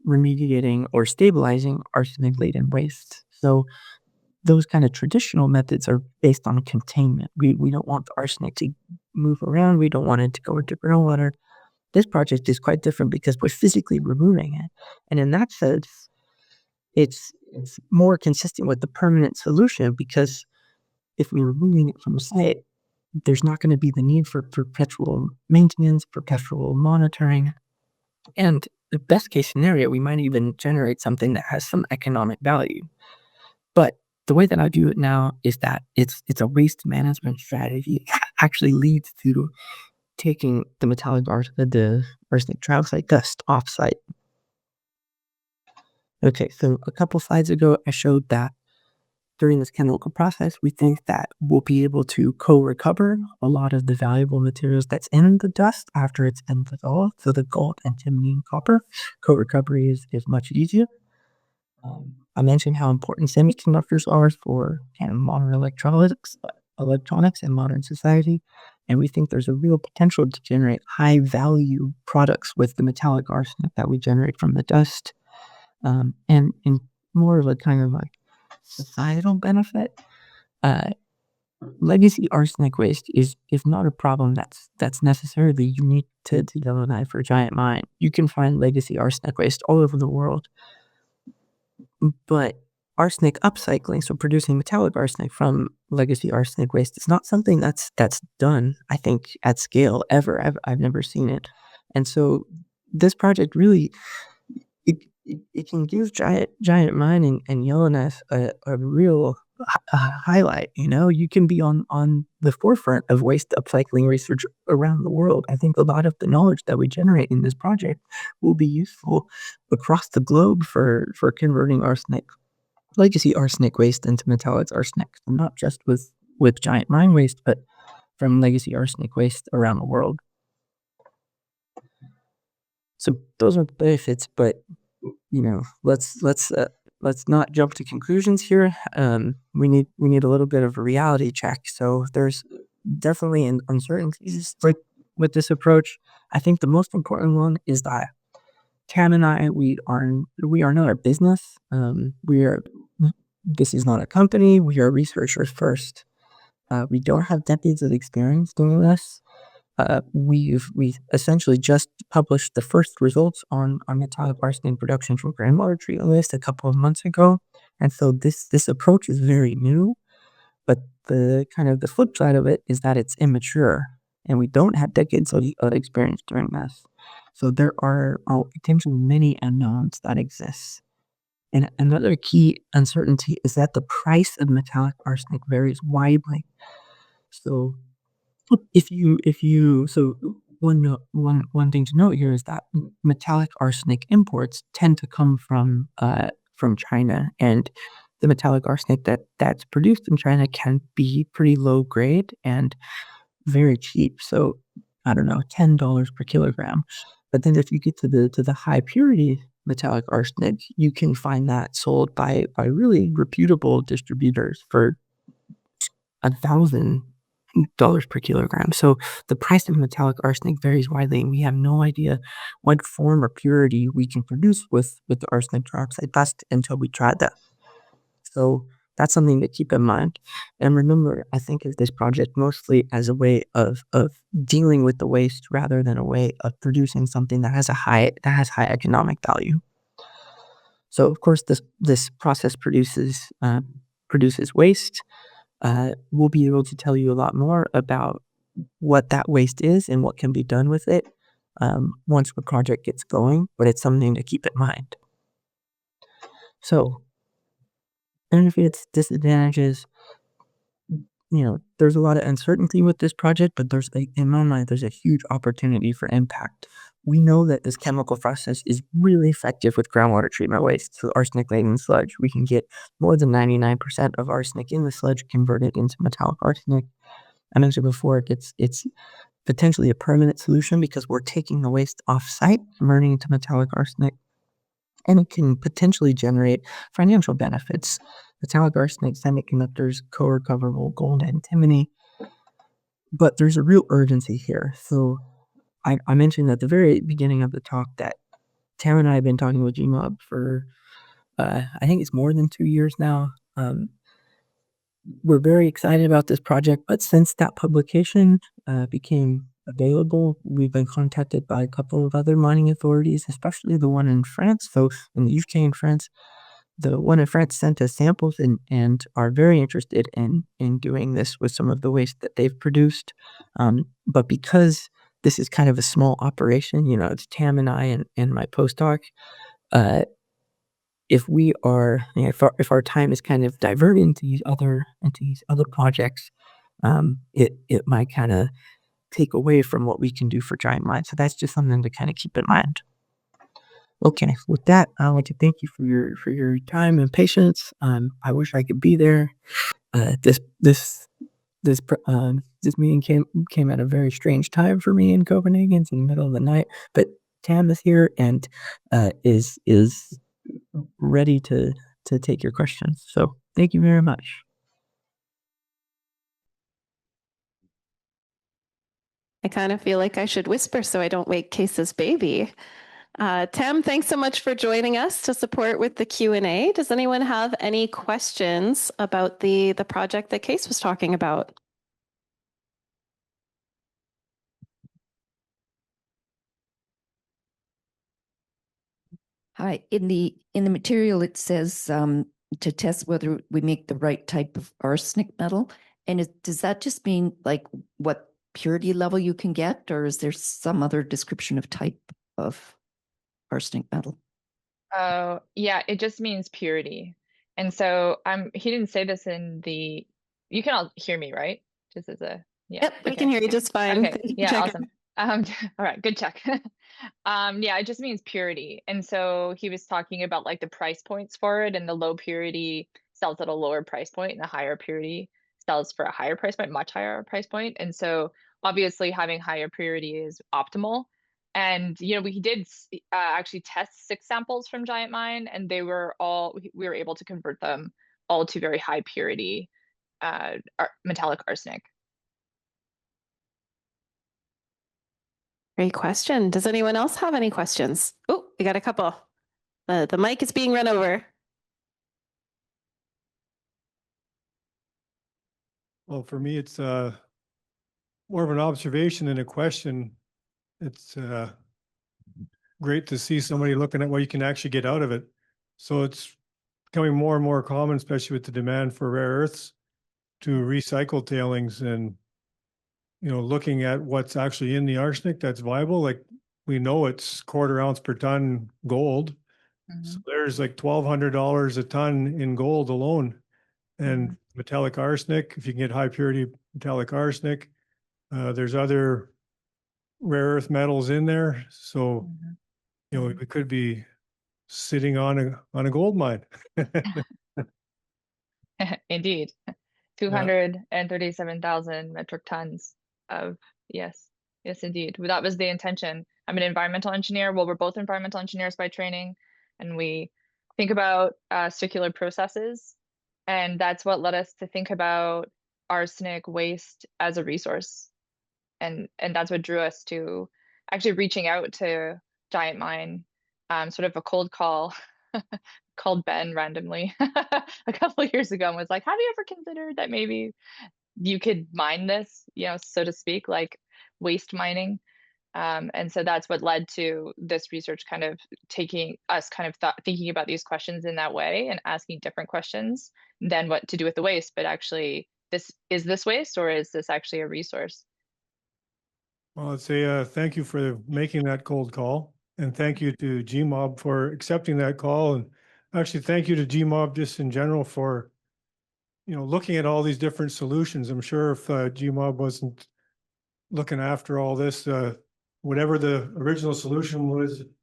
remediating or stabilizing arsenic-laden waste. So those kind of traditional methods are based on containment. We don't want the arsenic to move around. We don't want it to go into groundwater. This project is quite different because we're physically removing it. And in that sense, it's more consistent with the permanent solution, because if we're removing it from the site, there's not going to be the need for perpetual maintenance, perpetual monitoring. And the best case scenario, we might even generate something that has some economic value. But the way that I view it now is that it's a waste management strategy. It actually leads to taking the metallic the arsenic trioxide dust off-site. Okay, so a couple slides ago, I showed that during this chemical process, we think that we'll be able to co-recover a lot of the valuable materials that's in the dust after it's been dissolved. So the gold, antimony, and copper co-recovery is much easier. I mentioned how important semiconductors are for kind of modern electronics in modern society. And we think there's a real potential to generate high value products with the metallic arsenic that we generate from the dust. And in more of a kind of like societal benefit, legacy arsenic waste is not a problem that's necessarily unique to Alana for Giant Mine. You can find legacy arsenic waste all over the world. But arsenic upcycling, so producing metallic arsenic from legacy arsenic waste, is not something that's done, I think, at scale ever. I've never seen it. And so this project really, it can give Giant Mine and Yellowknife a real highlight. You can be on the forefront of waste upcycling research around the world. I think a lot of the knowledge that we generate in this project will be useful across the globe for converting legacy arsenic waste into metallic arsenic, not just with giant mine waste, but from legacy arsenic waste around the world. So those are the benefits, but let's not jump to conclusions here. We need a little bit of a reality check. So there's definitely an uncertainties with this approach. I think the most important one is that Tam and I, we are not a business. This is not a company. We are researchers first. We don't have decades of experience doing this. We essentially just published the first results on our metallic arsenic production from groundwater treatment waste a couple of months ago, and so this approach is very new. But the flip side of it is that it's immature, and we don't have decades of experience doing this. So there are potentially many unknowns that exist. And another key uncertainty is that the price of metallic arsenic varies widely. So one thing to note here is that metallic arsenic imports tend to come from China, and the metallic arsenic that's produced in China can be pretty low grade and very cheap. So I don't know, $10 per kilogram. But then if you get to the high purity metallic arsenic, you can find that sold by really reputable distributors for $1,000 per kilogram. So the price of metallic arsenic varies widely, and we have no idea what form or purity we can produce with the arsenic trioxide dust until we try that. So that's something to keep in mind. And remember, I think of this project mostly as a way of dealing with the waste rather than a way of producing something that has high economic value. So of course, this process produces waste. We'll be able to tell you a lot more about what that waste is and what can be done with it once the project gets going, but it's something to keep in mind. So, benefits, disadvantages, there's a lot of uncertainty with this project, but in my mind, there's a huge opportunity for impact. We know that this chemical process is really effective with groundwater treatment waste, so arsenic-laden sludge. We can get more than 99% of arsenic in the sludge converted into metallic arsenic. I mentioned before, it's potentially a permanent solution because we're taking the waste off-site, converting it to metallic arsenic, and it can potentially generate financial benefits. Metallic arsenic, semiconductors, co-recoverable gold, antimony. But there's a real urgency here. So I mentioned at the very beginning of the talk that Tam and I have been talking with GMOB for, I think it's more than 2 years now. We're very excited about this project, but since that publication became available, we've been contacted by a couple of other mining authorities, especially the one in France. So in the UK and France, the one in France sent us samples and are very interested in doing this with some of the waste that they've produced. But because this is kind of a small operation, it's Tam and I and my postdoc. If our time is kind of diverted into these other projects, it might kind of take away from what we can do for giant mines. So that's just something to kind of keep in mind. Okay, with that, I want to thank you for your time and patience. I wish I could be there. This meeting came at a very strange time for me in Copenhagen. It's in the middle of the night, but Tam is here and is ready to take your questions. So thank you very much. I kind of feel like I should whisper so I don't wake Case's baby. Tam, thanks so much for joining us to support with the Q&A. Does anyone have any questions about the project that Case was talking about? Hi. In the material, it says to test whether we make the right type of arsenic metal. And does that just mean like what purity level you can get, or is there some other description of type of arsenic metal? Yeah, it just means purity. And so he didn't say this in the, you can all hear me, right? Just as a, yeah. Yep, we can hear you just fine. Okay, Thank you for yeah, checking. awesome. All right, good check. Yeah, it just means purity. And so he was talking about like the price points for it, and the low purity sells at a lower price point, and the higher purity sells for a higher price point, much higher price point. And so obviously having higher purity is optimal. And we did actually test 6 samples from Giant Mine, and they were we were able to convert them all to very high purity metallic arsenic. Great question. Does anyone else have any questions? Oh, we got a couple. The mic is being run over. Well, for me, it's more of an observation than a question. It's great to see somebody looking at what you can actually get out of it. So it's becoming more and more common, especially with the demand for rare earths, to recycle tailings and, looking at what's actually in the arsenic that's viable. Like we know it's 1/4 ounce per ton gold. So there's like $1,200 a ton in gold alone. And metallic arsenic, if you can get high purity metallic arsenic, there's other rare earth metals in there. So, we could be sitting on a gold mine. Indeed. 237,000 metric tons of, yes, indeed. That was the intention. I'm an environmental engineer. Well, we're both environmental engineers by training, and we think about circular processes. And that's what led us to think about arsenic waste as a resource. And that's what drew us to actually reaching out to Giant Mine, sort of a cold call. Called Ben randomly a couple of years ago and was like, have you ever considered that maybe you could mine this, so to speak, like waste mining? And so that's what led to this research kind of taking us kind of thinking about these questions in that way and asking different questions than what to do with the waste, but actually is this waste or is this actually a resource? Well, I'd say thank you for making that cold call, and thank you to GMOB for accepting that call, and actually thank you to GMOB just in general for looking at all these different solutions. I'm sure if GMOB wasn't looking after all this, whatever the original solution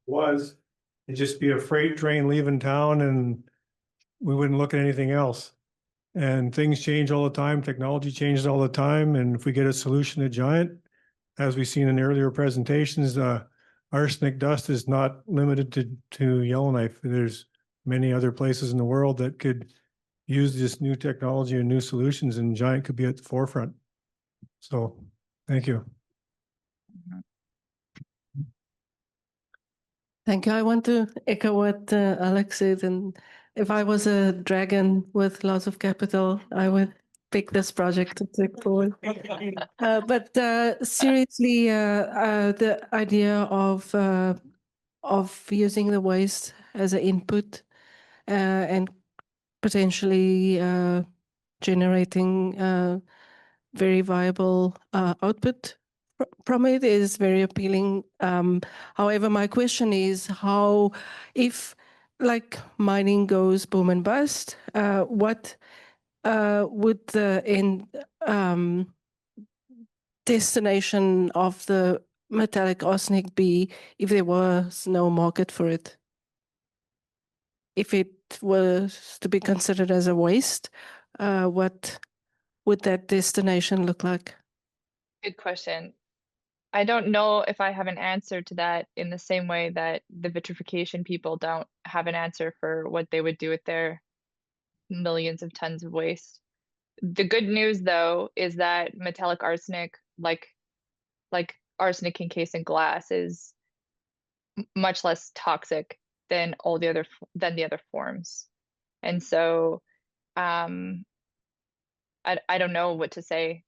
was it'd just be a freight train leaving town and we wouldn't look at anything else. And things change all the time, technology changes all the time, and if we get a solution at Giant, as we've seen in earlier presentations, arsenic dust is not limited to Yellowknife. There's many other places in the world that could use this new technology and new solutions, and Giant could be at the forefront. So thank you. Thank you. I want to echo what Alex said. And if I was a dragon with lots of capital, I would pick this project to take forward. But seriously, the idea of using the waste as an input and potentially generating very viable output from it is very appealing. However, my question is how, if like mining goes boom and bust, what would the end destination of the metallic arsenic be if there was no market for it? If it was to be considered as a waste, what would that destination look like? Good question. I don't know if I have an answer to that in the same way that the vitrification people don't have an answer for what they would do with their millions of tons of waste. The good news, though, is that metallic arsenic, like arsenic encased in glass, is much less toxic than the other forms. And so I don't know what to say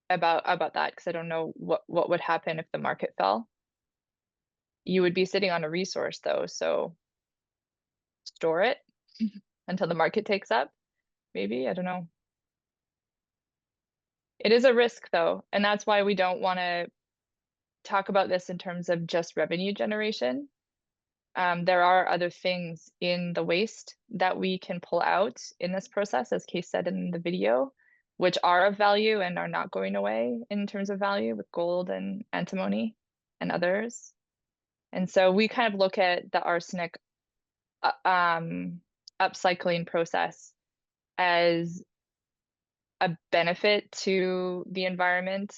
about that, because I don't know what would happen if the market fell. You would be sitting on a resource, though, so store it until the market takes up, maybe. I don't know. It is a risk, though, and that's why we don't want to talk about this in terms of just revenue generation. There are other things in the waste that we can pull out in this process, as Case said in the video, which are of value and are not going away in terms of value, with gold and antimony and others. And so we kind of look at the arsenic upcycling process as a benefit to the environment,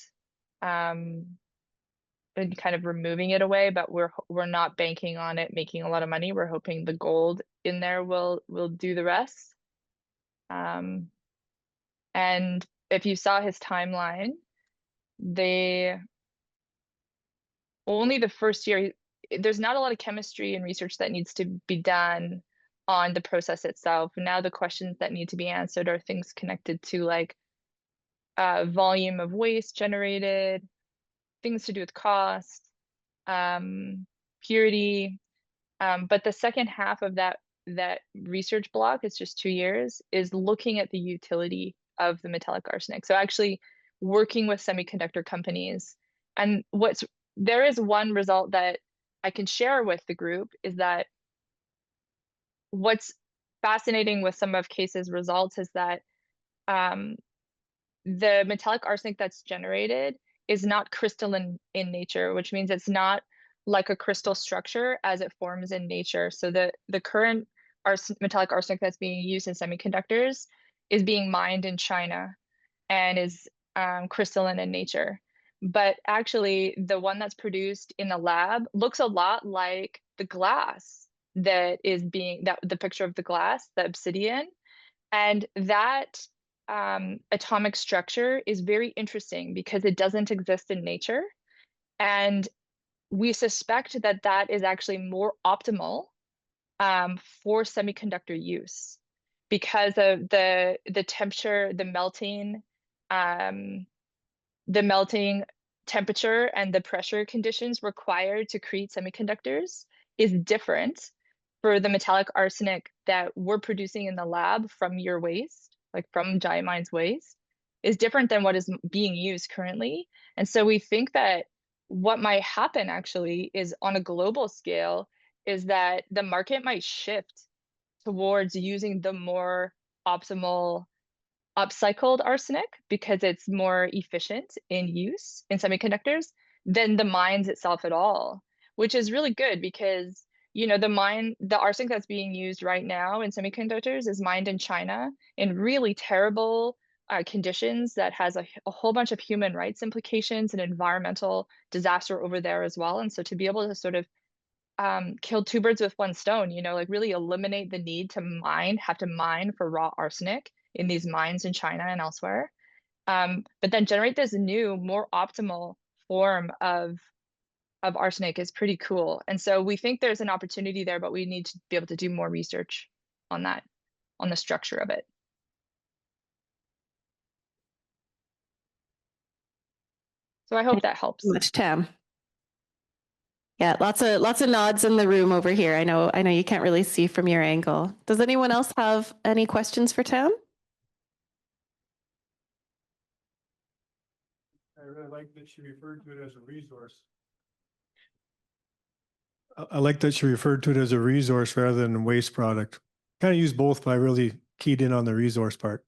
and kind of removing it away, but we're not banking on it making a lot of money. We're hoping the gold in there will do the rest. And if you saw his timeline, only the first year, there's not a lot of chemistry and research that needs to be done on the process itself. Now the questions that need to be answered are things connected to like volume of waste generated, things to do with cost, purity. But the second half of that research block, it's just 2 years, is looking at the utility of the metallic arsenic. So actually working with semiconductor companies. And there is one result that I can share with the group, is that what's fascinating with some of Case's results is that the metallic arsenic that's generated is not crystalline in nature, which means it's not like a crystal structure as it forms in nature. So the current metallic arsenic that's being used in semiconductors is being mined in China and is crystalline in nature. But actually, the one that's produced in the lab looks a lot like the glass that is the picture of the glass, the obsidian. And that atomic structure is very interesting because it doesn't exist in nature. And we suspect that that is actually more optimal for semiconductor use because of the temperature, the melting temperature and the pressure conditions required to create semiconductors is different for the metallic arsenic that we're producing in the lab from your waste, like from Giant Mine's waste, is different than what is being used currently. And so we think that what might happen actually is on a global scale is that the market might shift towards using the more optimal upcycled arsenic because it's more efficient in use in semiconductors than the mines itself at all, which is really good because the arsenic that's being used right now in semiconductors is mined in China in really terrible conditions that has a whole bunch of human rights implications and environmental disaster over there as well. And so to be able to sort of kill two birds with one stone, like really eliminate the need to have to mine for raw arsenic in these mines in China and elsewhere, but then generate this new, more optimal form of arsenic is pretty cool. And so we think there's an opportunity there, but we need to be able to do more research on that, on the structure of it. So I hope that helps. Much, Tam. Yeah, lots of nods in the room over here. I know you can't really see from your angle. Does anyone else have any questions for Tam? I really like that she referred to it as a resource. I like that she referred to it as a resource rather than a waste product. Kind of use both, but I really keyed in on the resource part.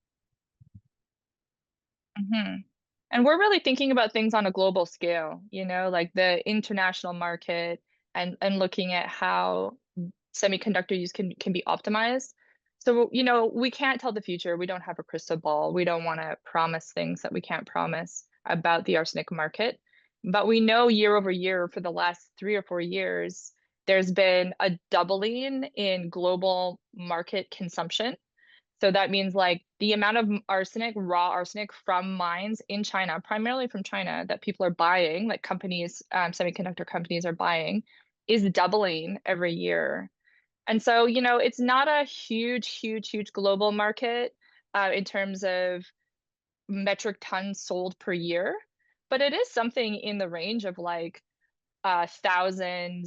Mm-hmm. And we're really thinking about things on a global scale, like the international market and looking at how semiconductor use can be optimized. So, we can't tell the future. We don't have a crystal ball. We don't want to promise things that we can't promise about the arsenic market. But we know year over year for the last 3 or 4 years, there's been a doubling in global market consumption. So that means like the amount of arsenic, raw arsenic from mines in China, primarily from China, that people are buying, like companies, semiconductor companies are buying, is doubling every year. And so, it's not a huge global market in terms of metric tons sold per year, but it is something in the range of like 1,000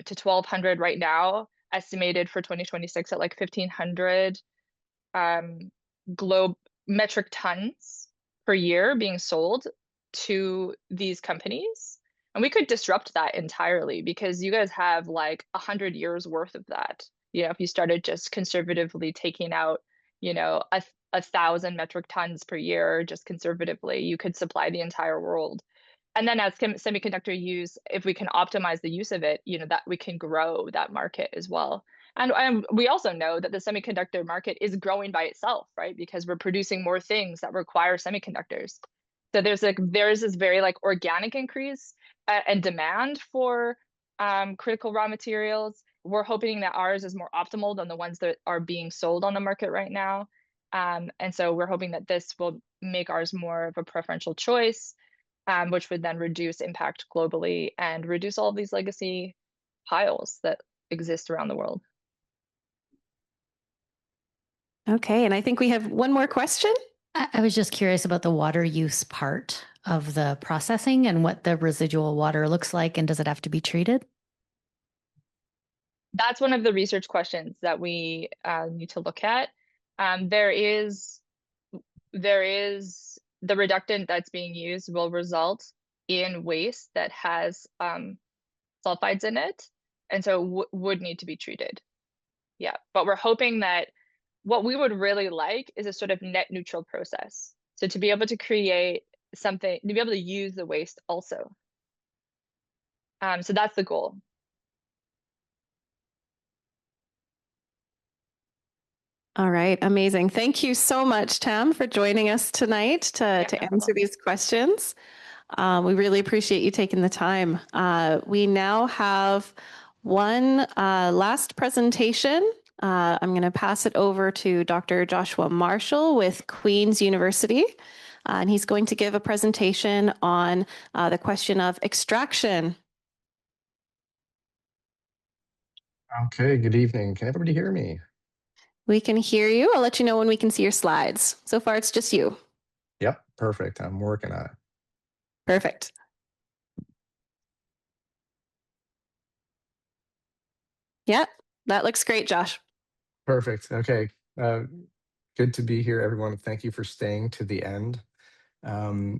to 1,200 right now, estimated for 2026 at like 1,500 metric tons per year being sold to these companies. And we could disrupt that entirely because you guys have like 100 years worth of that. You know, if you started just conservatively taking out, you know, 1,000 metric tons per year, just conservatively, you could supply the entire world. And then as semiconductor use, if we can optimize the use of it, you know, that we can grow that market as well. And we also know that the semiconductor market is growing by itself, right? Because we're producing more things that require semiconductors. So there's this very like organic increase and demand for critical raw materials. We're hoping that ours is more optimal than the ones that are being sold on the market right now. And so we're hoping that this will make ours more of a preferential choice, which would then reduce impact globally and reduce all of these legacy piles that exist around the world. Okay, and I think we have one more question. I was just curious about the water use part of the processing and what the residual water looks like, and does it have to be treated? That's one of the research questions that we need to look at. There is the reductant that's being used will result in waste that has sulfides in it, and so would need to be treated. Yeah, but we're hoping that what we would really like is a sort of net neutral process. So to be able to create something, to be able to use the waste also. So that's the goal. All right, amazing. Thank you so much, Tam, for joining us tonight to answer these questions. We really appreciate you taking the time. We now have one last presentation. I'm going to pass it over to Dr. Joshua Marshall with Queen's University. And he's going to give a presentation on the question of extraction. Okay, good evening. Can everybody hear me? We can hear you. I'll let you know when we can see your slides. So far, it's just you. Yep, perfect. I'm working on it. Perfect. Yep, that looks great, Josh. Perfect. Okay. Good to be here, everyone. Thank you for staying to the end. We're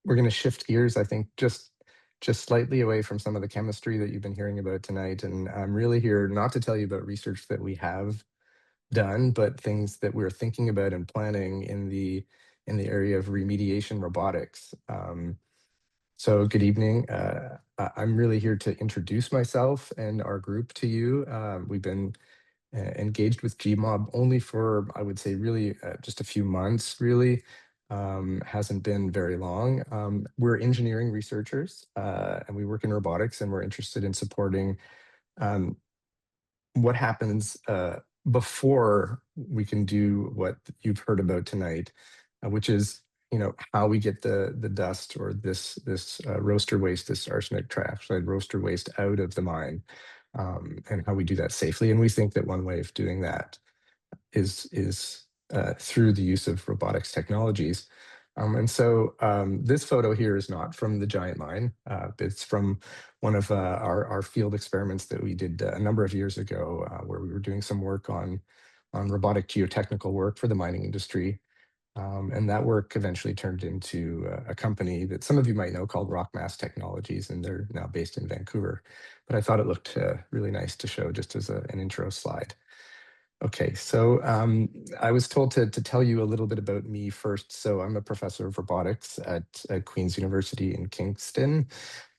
going to shift gears, I think, just slightly away from some of the chemistry that you've been hearing about tonight. And I'm really here not to tell you about research that we have done, but things that we're thinking about and planning in the area of remediation robotics. So good evening. I'm really here to introduce myself and our group to you. We've been engaged with GMOB only for, I would say, really just a few months, really. Hasn't been very long. We're engineering researchers and we work in robotics, and we're interested in supporting what happens before we can do what you've heard about tonight, which is, you know, how we get the dust or this roaster waste, this arsenic trioxide roaster waste out of the mine, and how we do that safely. And we think that one way of doing that is through the use of robotics technologies. And so this photo here is not from the giant mine. It's from one of our field experiments that we did a number of years ago, where we were doing some work on robotic geotechnical work for the mining industry. And that work eventually turned into a company that some of you might know called Rockmass Technologies, and they're now based in Vancouver. But I thought it looked really nice to show just as an intro slide. Okay, so I was told to tell you a little bit about me first. So I'm a professor of robotics at Queen's University in Kingston.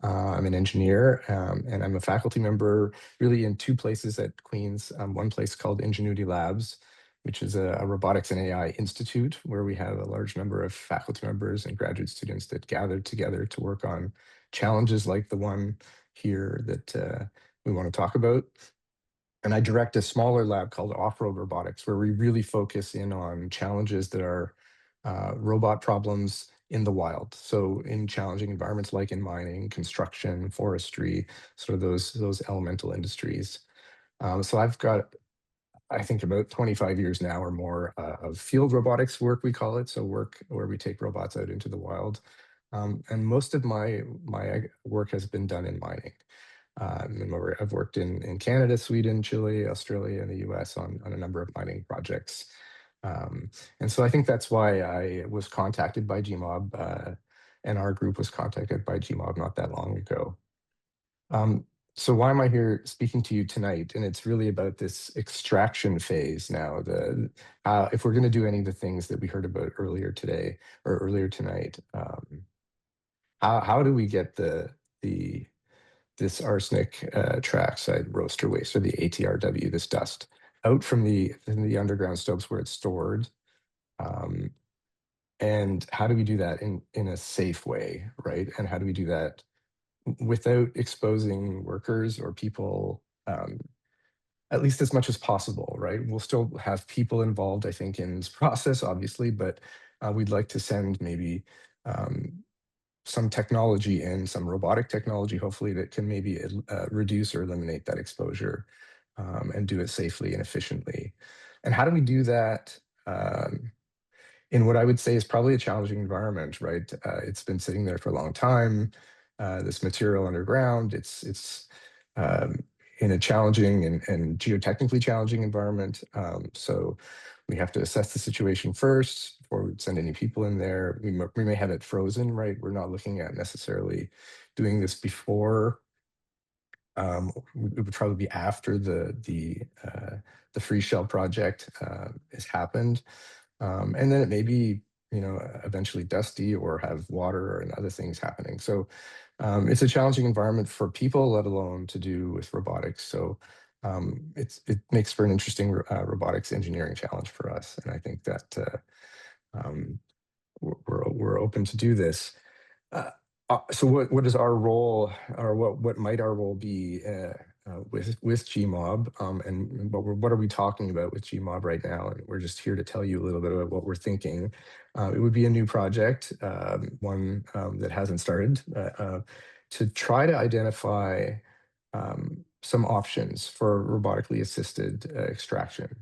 I'm an engineer, and I'm a faculty member really in two places at Queen's. One place called Ingenuity Labs, which is a robotics and AI institute where we have a large number of faculty members and graduate students that gather together to work on challenges like the one here that we want to talk about. And I direct a smaller lab called Off-Road Robotics, where we really focus in on challenges that are robot problems in the wild. So in challenging environments like in mining, construction, forestry, sort of those elemental industries. So I've got, I think, about 25 years now or more of field robotics work, we call it. So work where we take robots out into the wild. And most of my work has been done in mining. I've worked in Canada, Sweden, Chile, Australia, and the US on a number of mining projects. And so I think that's why I was contacted by GMOB and our group was contacted by GMOB not that long ago. So why am I here speaking to you tonight? And it's really about this extraction phase now. If we're going to do any of the things that we heard about earlier today or earlier tonight, how do we get this arsenic trioxide roaster waste, or the ATRW, this dust, out from the underground stopes where it's stored? And how do we do that in a safe way, right? And how do we do that without exposing workers or people, at least as much as possible, right? We'll still have people involved, I think, in this process, obviously, but we'd like to send maybe some technology in, some robotic technology, hopefully, that can maybe reduce or eliminate that exposure and do it safely and efficiently. And how do we do that in what I would say is probably a challenging environment, right? It's been sitting there for a long time. This material underground, it's in a challenging and geotechnically challenging environment. So we have to assess the situation first before we send any people in there. We may have it frozen, right? We're not looking at necessarily doing this before. It would probably be after the freeze shell project has happened. And then it may be, eventually dusty or have water and other things happening. So it's a challenging environment for people, let alone to do with robotics. So it makes for an interesting robotics engineering challenge for us. And I think that we're open to do this. So what is our role, or what might our role be with GMOB, and what are we talking about with GMOB right now? And we're just here to tell you a little bit about what we're thinking. It would be a new project, one that hasn't started, to try to identify some options for robotically assisted extraction.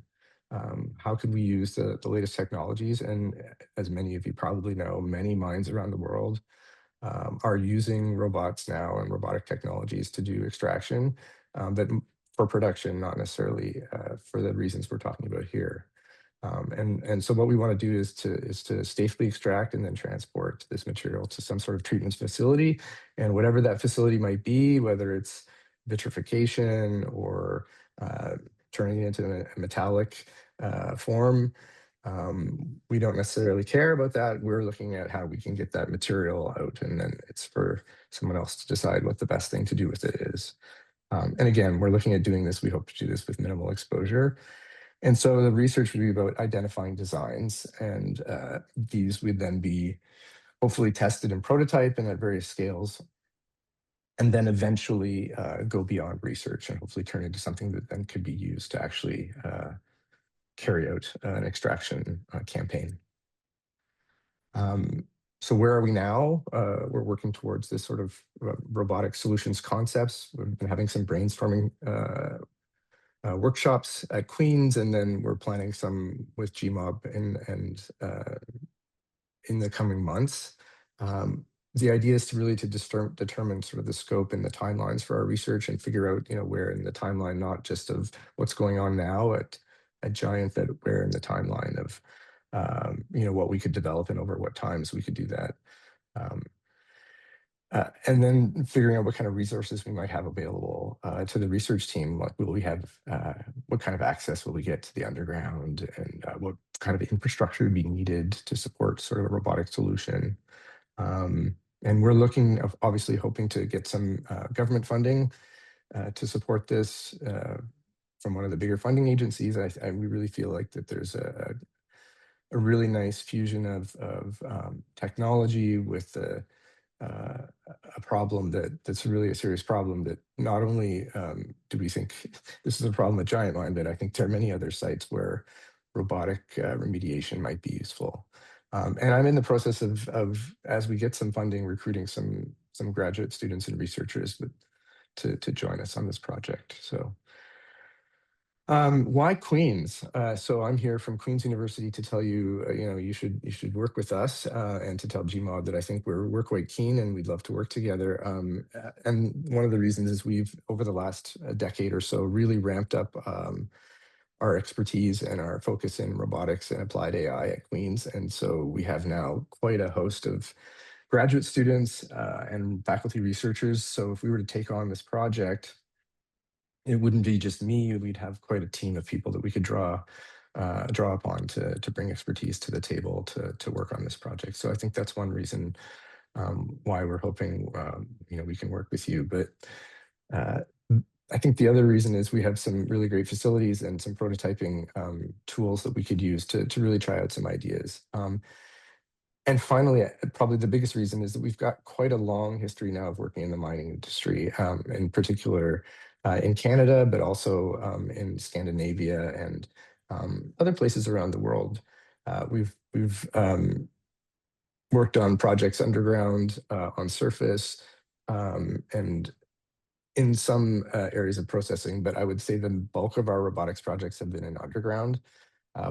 How could we use the latest technologies? And as many of you probably know, many mines around the world are using robots now and robotic technologies to do extraction, but for production, not necessarily for the reasons we're talking about here. And so what we want to do is to safely extract and then transport this material to some sort of treatment facility, and whatever that facility might be, whether it's vitrification or turning it into a metallic form. We don't necessarily care about that. We're looking at how we can get that material out, and then it's for someone else to decide what the best thing to do with it is. And again, we're looking at doing this. We hope to do this with minimal exposure. And so the research would be about identifying designs, and these would then be hopefully tested in prototype and at various scales, and then eventually go beyond research and hopefully turn into something that then could be used to actually carry out an extraction campaign. So where are we now? We're working towards this sort of robotic solutions concepts. We've been having some brainstorming workshops at Queen's, and then we're planning some with GMOB and in the coming months. The idea is to really determine sort of the scope and the timelines for our research, and figure out, where in the timeline, not just of what's going on now at Giant, but where in the timeline of, what we could develop and over what times we could do that. And then figuring out what kind of resources we might have available to the research team. Like, will we have, what kind of access will we get to the underground, and what kind of infrastructure would be needed to support sort of a robotic solution? And we're looking, obviously hoping to get some government funding to support this from one of the bigger funding agencies. We really feel like that there's a really nice fusion of technology with a problem that's really a serious problem, that not only do we think this is a problem at Giant Mine, but I think there are many other sites where robotic remediation might be useful. And I'm in the process of, as we get some funding, recruiting some graduate students and researchers to join us on this project. So why Queen's? So I'm here from Queen's University to tell you, you should work with us, and to tell GMOB that I think we're quite keen and we'd love to work together. And one of the reasons is we've, over the last decade or so, really ramped up our expertise and our focus in robotics and applied AI at Queen's. And so we have now quite a host of graduate students and faculty researchers. So if we were to take on this project, it wouldn't be just me. We'd have quite a team of people that we could draw upon to bring expertise to the table to work on this project. So I think that's one reason why we're hoping we can work with you. But I think the other reason is we have some really great facilities and some prototyping tools that we could use to really try out some ideas. And finally, probably the biggest reason is that we've got quite a long history now of working in the mining industry, in particular in Canada, but also in Scandinavia and other places around the world. We've worked on projects underground, on surface, and in some areas of processing, but I would say the bulk of our robotics projects have been in underground.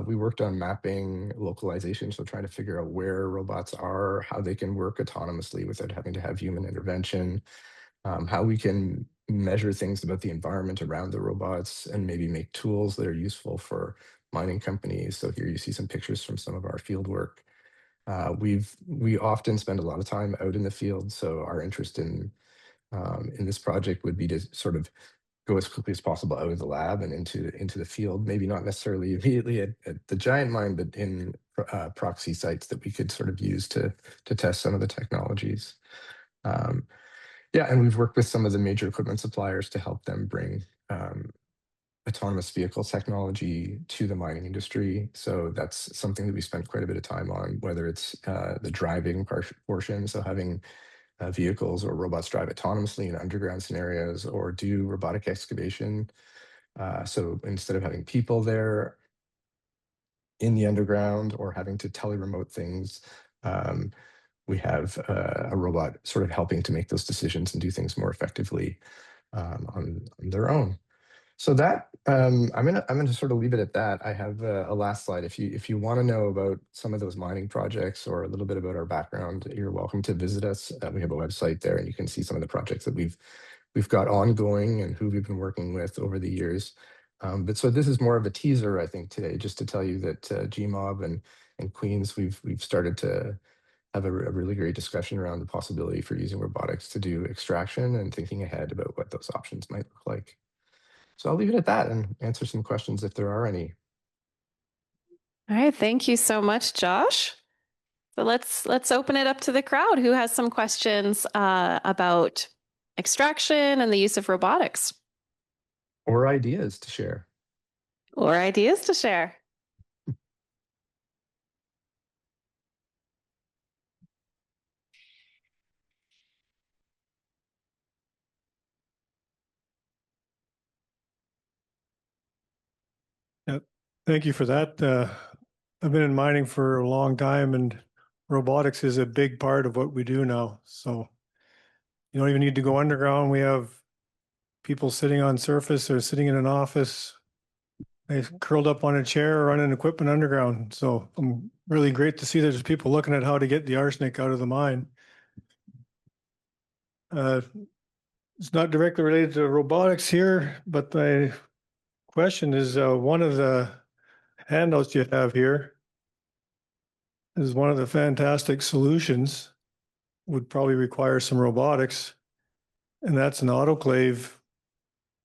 We worked on mapping localization, so trying to figure out where robots are, how they can work autonomously without having to have human intervention, how we can measure things about the environment around the robots and maybe make tools that are useful for mining companies. So here you see some pictures from some of our field work. We often spend a lot of time out in the field, so our interest in this project would be to sort of go as quickly as possible out of the lab and into the field, maybe not necessarily immediately at the giant mine, but in proxy sites that we could sort of use to test some of the technologies. Yeah, and we've worked with some of the major equipment suppliers to help them bring autonomous vehicle technology to the mining industry. So that's something that we spent quite a bit of time on, whether it's the driving portion, so having vehicles or robots drive autonomously in underground scenarios or do robotic excavation. So instead of having people there in the underground or having to tele-remote things, we have a robot sort of helping to make those decisions and do things more effectively on their own. So that I'm gonna sort of leave it at that. I have a last slide. If you want to know about some of those mining projects or a little bit about our background, you're welcome to visit us. We have a website there, and you can see some of the projects that we've got ongoing and who we've been working with over the years. But so this is more of a teaser, I think, today, just to tell you that GMOB and Queens, we've started to have a really great discussion around the possibility for using robotics to do extraction and thinking ahead about what those options might look like. So I'll leave it at that and answer some questions if there are any. All right, thank you so much, Josh. So let's open it up to the crowd. Who has some questions about extraction and the use of robotics? Or ideas to share. Or ideas to share. Yep. Thank you for that. I've been in mining for a long time, and robotics is a big part of what we do now. So you don't even need to go underground. We have people sitting on surface or sitting in an office, they curled up on a chair running equipment underground. So I'm really great to see there's people looking at how to get the arsenic out of the mine. It's not directly related to robotics here, but my question is one of the handouts you have here is one of the fantastic solutions, would probably require some robotics, and that's an autoclave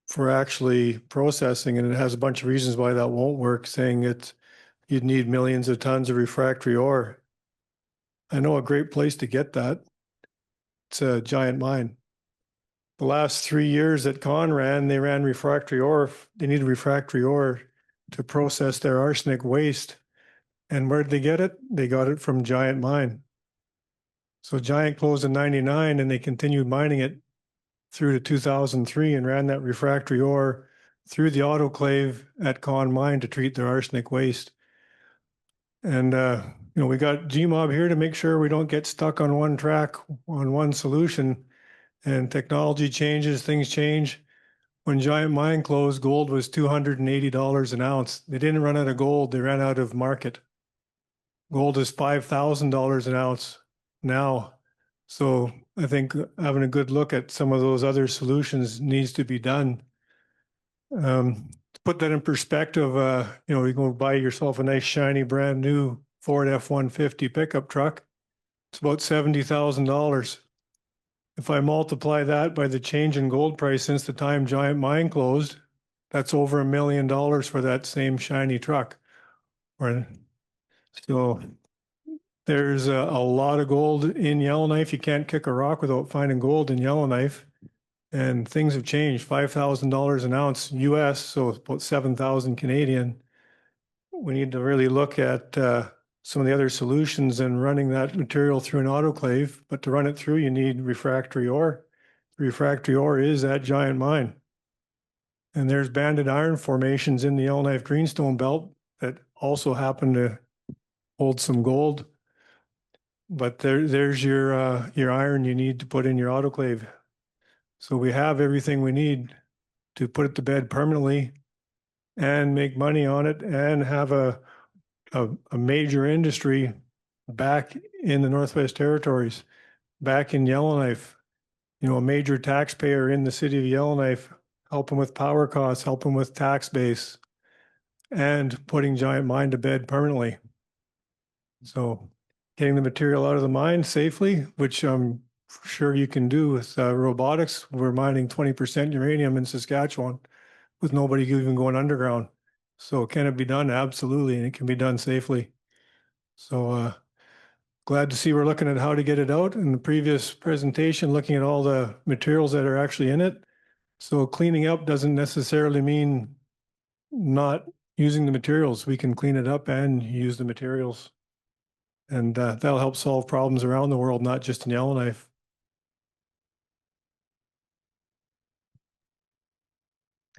for actually processing, and it has a bunch of reasons why that won't work, saying you'd need millions of tons of refractory ore. I know a great place to get that. It's a giant mine. The last 3 years that Con ran, they ran refractory ore. They needed refractory ore to process their arsenic waste. And where did they get it? They got it from Giant Mine. So Giant closed in 99, and they continued mining it through to 2003 and ran that refractory ore through the autoclave at Con Mine to treat their arsenic waste. And we got GMOB here to make sure we don't get stuck on one track, on one solution. And technology changes, things change. When Giant Mine closed, gold was $280 an ounce. They didn't run out of gold, they ran out of market. Gold is $5,000 an ounce now. So I think having a good look at some of those other solutions needs to be done. To put that in perspective, you go buy yourself a nice, shiny, brand new Ford F-150 pickup truck. It's about $70,000. If I multiply that by the change in gold price since the time Giant Mine closed, that's over $1 million for that same shiny truck. So there's a lot of gold in Yellowknife. You can't kick a rock without finding gold in Yellowknife. And things have changed. $5,000 an ounce US, so about 7,000 Canadian. We need to really look at some of the other solutions and running that material through an autoclave. But to run it through, you need refractory ore. Refractory ore is at Giant Mine. And there's banded iron formations in the Yellowknife Greenstone Belt that also happen to hold some gold. But there's your iron you need to put in your autoclave. So we have everything we need to put it to bed permanently and make money on it and have a major industry back in the Northwest Territories, back in Yellowknife, you know, a major taxpayer in the city of Yellowknife, helping with power costs, helping with tax base, and putting Giant Mine to bed permanently. So getting the material out of the mine safely, which I'm sure you can do with robotics. We're mining 20% uranium in Saskatchewan with nobody even going underground. So can it be done? Absolutely. And it can be done safely. So glad to see we're looking at how to get it out. In the previous presentation, looking at all the materials that are actually in it. So cleaning up doesn't necessarily mean not using the materials. We can clean it up and use the materials. And that'll help solve problems around the world, not just in Yellowknife.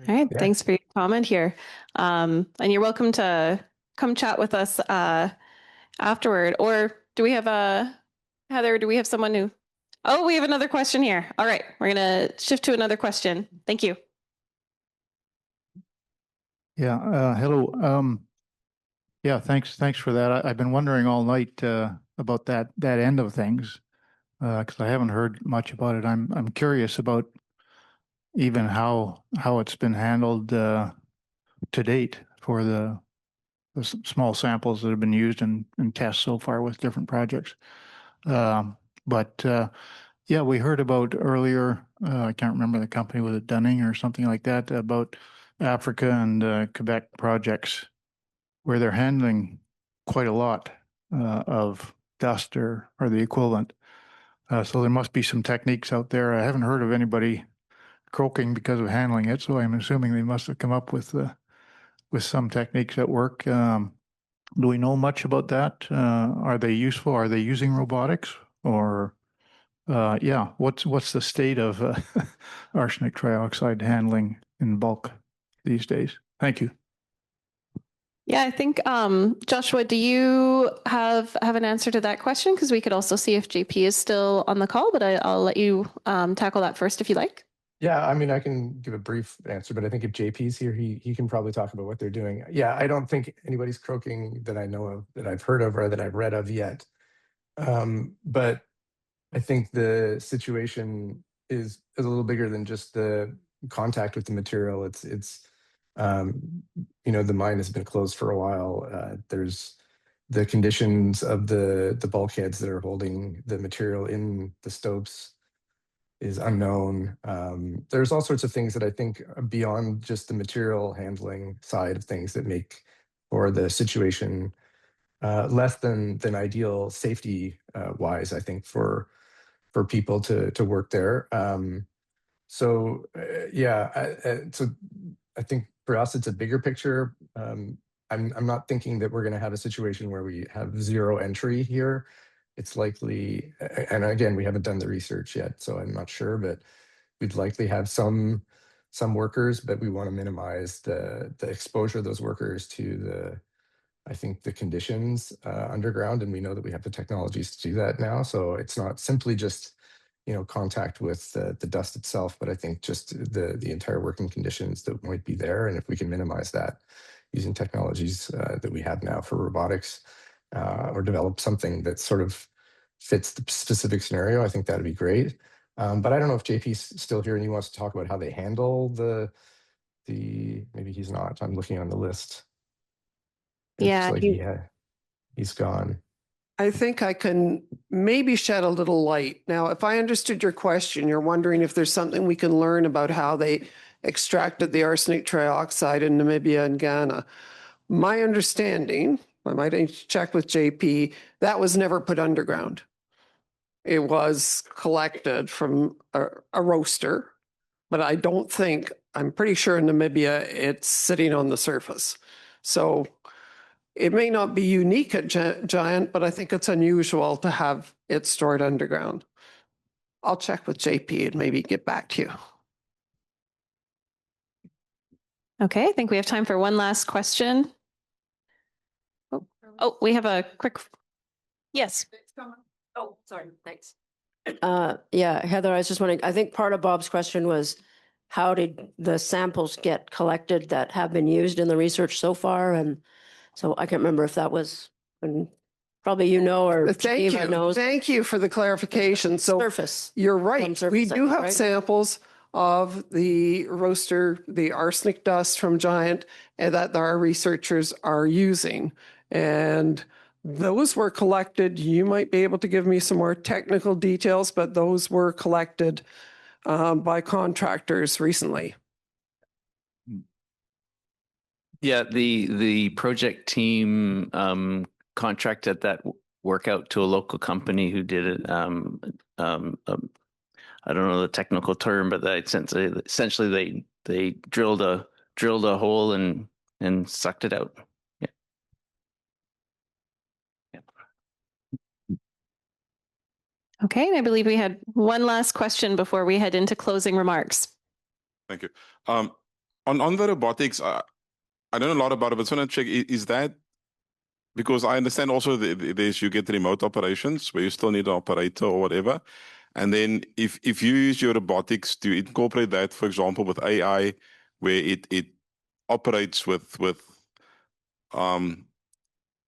All right, thanks for your comment here. And you're welcome to come chat with us afterward. Or do we have Heather, do we have someone who, oh, we have another question here. All right, we're gonna shift to another question. Thank you. Yeah, hello. Yeah, thanks for that. I've been wondering all night about that end of things because I haven't heard much about it. I'm curious about even how it's been handled to date for the small samples that have been used in tests so far with different projects. But yeah, we heard about earlier, I can't remember the company, was it Dunning or something like that, about Africa and Quebec projects where they're handling quite a lot of dust or the equivalent. So there must be some techniques out there. I haven't heard of anybody croaking because of handling it, so I'm assuming they must have come up with some techniques that work. Do we know much about that? Are they useful? Are they using robotics? Or yeah, what's the state of arsenic trioxide handling in bulk these days? Thank you. Yeah, I think Joshua, do you have an answer to that question? Because we could also see if JP is still on the call, but I'll let you tackle that first if you like. Yeah, I mean, I can give a brief answer, but I think if JP's here, he can probably talk about what they're doing. Yeah, I don't think anybody's croaking that I know of, that I've heard of, or that I've read of yet. But I think the situation is a little bigger than just the contact with the material. It's you know, the mine has been closed for a while. There's the conditions of the bulkheads that are holding the material in the stopes is unknown. There's all sorts of things that I think are beyond just the material handling side of things that make for the situation less than ideal safety wise, I think, for people to work there. So yeah, so I think for us it's a bigger picture. I'm not thinking that we're going to have a situation where we have zero entry here. It's likely, and again, we haven't done the research yet, so I'm not sure, but we'd likely have some workers, but we want to minimize the exposure of those workers to I think the conditions underground, and we know that we have the technologies to do that now. So it's not simply just, you know, contact with the dust itself, but I think just the entire working conditions that might be there. And if we can minimize that using technologies that we have now for robotics, or develop something that sort of fits the specific scenario, I think that'd be great. But I don't know if JP's still here and he wants to talk about how they handle the maybe he's not. I'm looking on the list. Yeah, Like he's gone. I think I can maybe shed a little light. Now, if I understood your question, you're wondering if there's something we can learn about how they extracted the arsenic trioxide in Namibia and Ghana. My understanding, I might need to check with JP, that was never put underground. It was collected from a roaster, but I don't think, I'm pretty sure in Namibia it's sitting on the surface. So it may not be unique at Giant, but I think it's unusual to have it stored underground. I'll check with JP and maybe get back to you. Okay, I think we have time for one last question. Oh, we have a quick, yes. Oh, sorry, thanks. Yeah, Heather, I was just wondering, I think part of Bob's question was, how did the samples get collected that have been used in the research so far? And so I can't remember if that was, and probably you know, or Eva knows. Thank you for the clarification. So surface. You're right. Surface, We do have right? samples of the roaster, the arsenic dust from Giant, and that our researchers are using. And those were collected. You might be able to give me some more technical details, but those were collected by contractors recently. Yeah, the project team contracted that work out to a local company who did it. I don't know the technical term, but essentially they drilled a hole and sucked it out. Okay, and I believe we had one last question before we head into closing remarks. Thank you. On the robotics, I don't know a lot about it, but I just want to check, is that, because I understand also there's, you get remote operations where you still need an operator or whatever. And then if you use your robotics to incorporate that, for example, with AI, where it operates with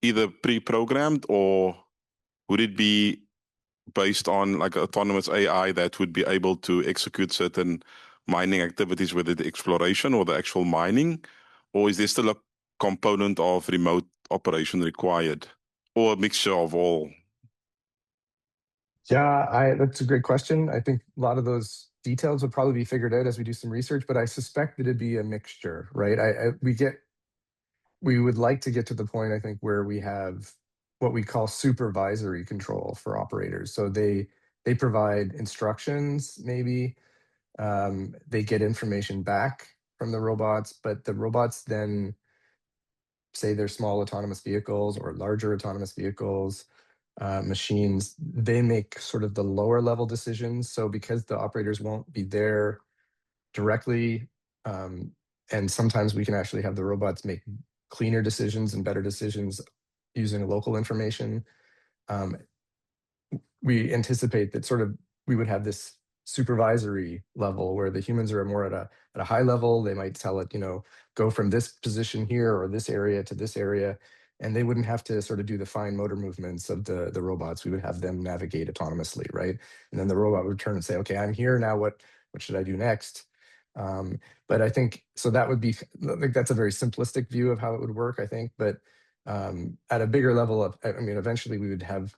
either pre-programmed, or would it be based on like autonomous AI that would be able to execute certain mining activities, whether the exploration or the actual mining, or is there still a component of remote operation required, or a mixture of all? Yeah, that's a great question. I think a lot of those details would probably be figured out as we do some research, but I suspect it'd be a mixture, right? We would like to get to the point, I think, where we have what we call supervisory control for operators. So they provide instructions, maybe they get information back from the robots, but the robots then, say they're small autonomous vehicles or larger autonomous vehicles, machines, they make sort of the lower level decisions. So because the operators won't be there directly, and sometimes we can actually have the robots make cleaner decisions and better decisions using local information. We anticipate that sort of we would have this supervisory level where the humans are more at a high level. They might tell it, go from this position here or this area to this area, and they wouldn't have to sort of do the fine motor movements of the robots. We would have them navigate autonomously, right? And then the robot would turn and say, okay, I'm here now. What should I do next? But I think, so that would be, like, that's a very simplistic view of how it would work, I think. But at a bigger level eventually we would have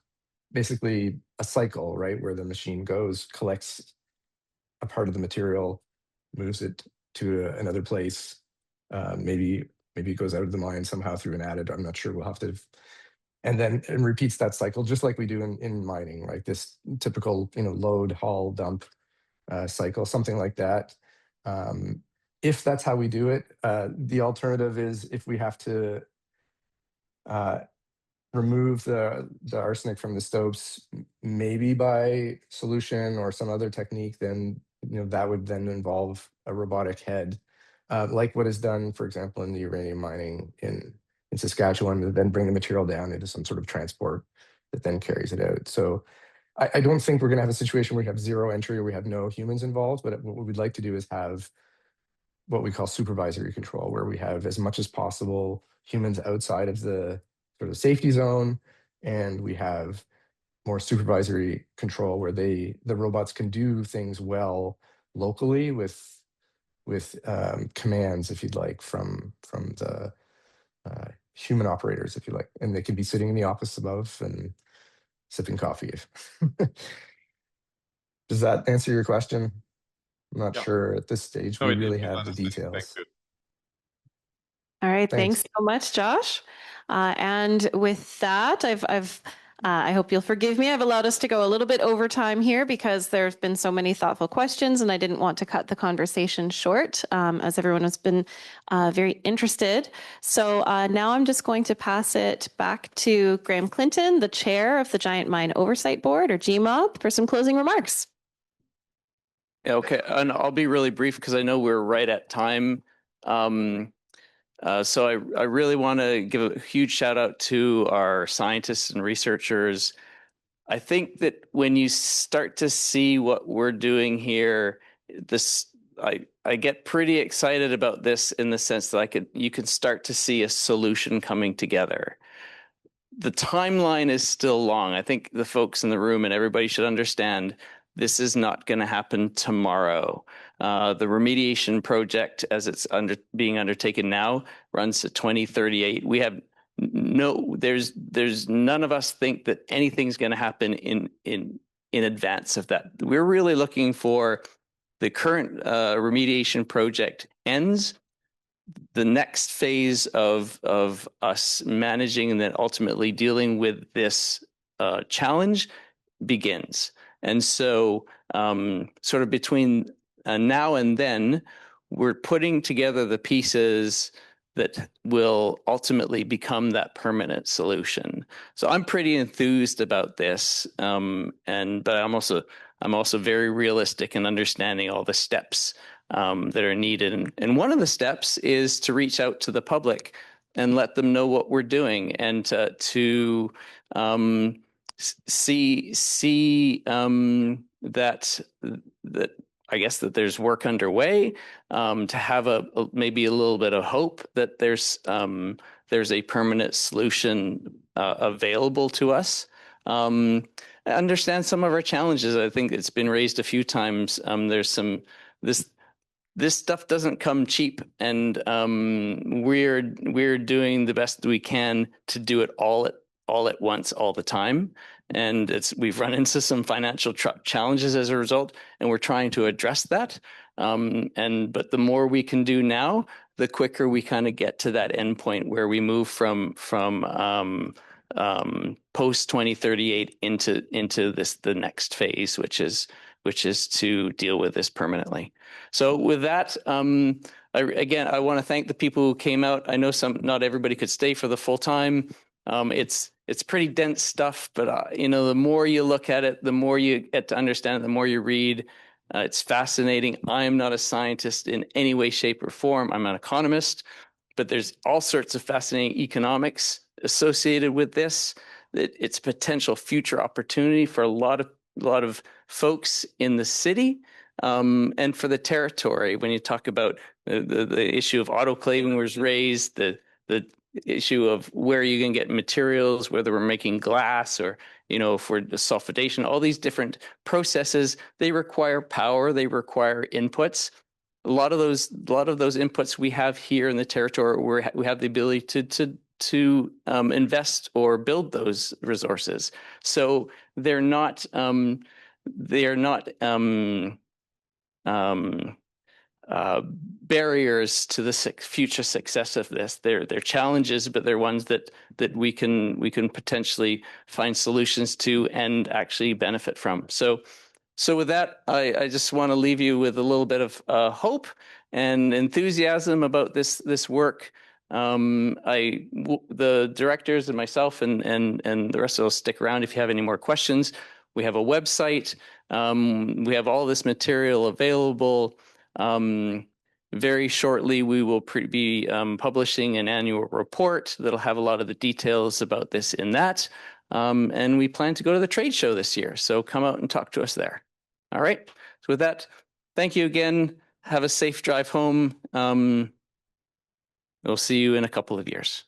basically a cycle, right? Where the machine goes, collects a part of the material, moves it to another place. Maybe it goes out of the mine somehow through an adit. I'm not sure. We'll have to, and repeats that cycle just like we do in mining, like this typical, load, haul, dump cycle, something like that. If that's how we do it, the alternative is if we have to remove the arsenic from the stopes, maybe by solution or some other technique, then that would then involve a robotic head, like what is done, for example, in the uranium mining in Saskatchewan, to then bring the material down into some sort of transport that then carries it out. So I don't think we're going to have a situation where we have zero entry or we have no humans involved, but what we'd like to do is have what we call supervisory control, where we have as much as possible humans outside of the sort of safety zone, and we have more supervisory control where the robots can do things well locally with commands, if you'd like, from the human operators, if you like, and they could be sitting in the office above, and sipping coffee. Does that answer your question? I'm not sure at this stage. No, We it really does. have the Thank details. you. All right, Thanks. thanks so much, Josh. And with that, I hope you'll forgive me. I've allowed us to go a little bit over time here because there's been so many thoughtful questions, and I didn't want to cut the conversation short, as everyone has been very interested. So now I'm just going to pass it back to Graham Clinton, the chair of the Giant Mine Oversight Board, or GMOB, for some closing remarks. Okay, and I'll be really brief because I know we're right at time. So I really want to give a huge shout out to our scientists and researchers. I think that when you start to see what we're doing here, I get pretty excited about this in the sense that you can start to see a solution coming together. The timeline is still long. I think the folks in the room and everybody should understand this is not going to happen tomorrow. The remediation project, as it's being undertaken now, runs to 2038. We have there's none of us think that anything's going to happen in advance of that. We're really looking for the current remediation project ends. The next phase of us managing and then ultimately dealing with this challenge begins. And so sort of between now and then, we're putting together the pieces that will ultimately become that permanent solution. So I'm pretty enthused about this, but I'm also very realistic in understanding all the steps that are needed. And one of the steps is to reach out to the public and let them know what we're doing, and to see that I guess that there's work underway, to have maybe a little bit of hope that there's a permanent solution available to us. I understand some of our challenges. I think it's been raised a few times. This stuff doesn't come cheap, and we're doing the best we can to do it all at once, all the time. And we've run into some financial challenges as a result, and we're trying to address that. But the more we can do now, the quicker we kind of get to that endpoint where we move from post 2038 into the next phase, which is to deal with this permanently. So with that, I want to thank the people who came out. I know not everybody could stay for the full time. It's pretty dense stuff, but the more you look at it, the more you get to understand it, the more you read. It's fascinating. I am not a scientist in any way, shape, or form. I'm an economist, but there's all sorts of fascinating economics associated with this. It's potential future opportunity for a lot of folks in the city, and for the territory. When you talk about the issue of autoclaving was raised, the issue of where you can get materials, whether we're making glass or, for the sulfidation, all these different processes, they require power, they require inputs. A lot of those inputs we have here in the territory, we have the ability to invest or build those resources. So they're not barriers to the future success of this. They're challenges, but they're ones that we can potentially find solutions to and actually benefit from. So with that, I just want to leave you with a little bit of hope and enthusiasm about this work. The directors and myself and the rest of us stick around if you have any more questions. We have a website. We have all this material available. Very shortly, we will be publishing an annual report that'll have a lot of the details about this in that. And we plan to go to the trade show this year. So come out and talk to us there. All right. So with that, thank you again. Have a safe drive home. We'll see you in a couple of years.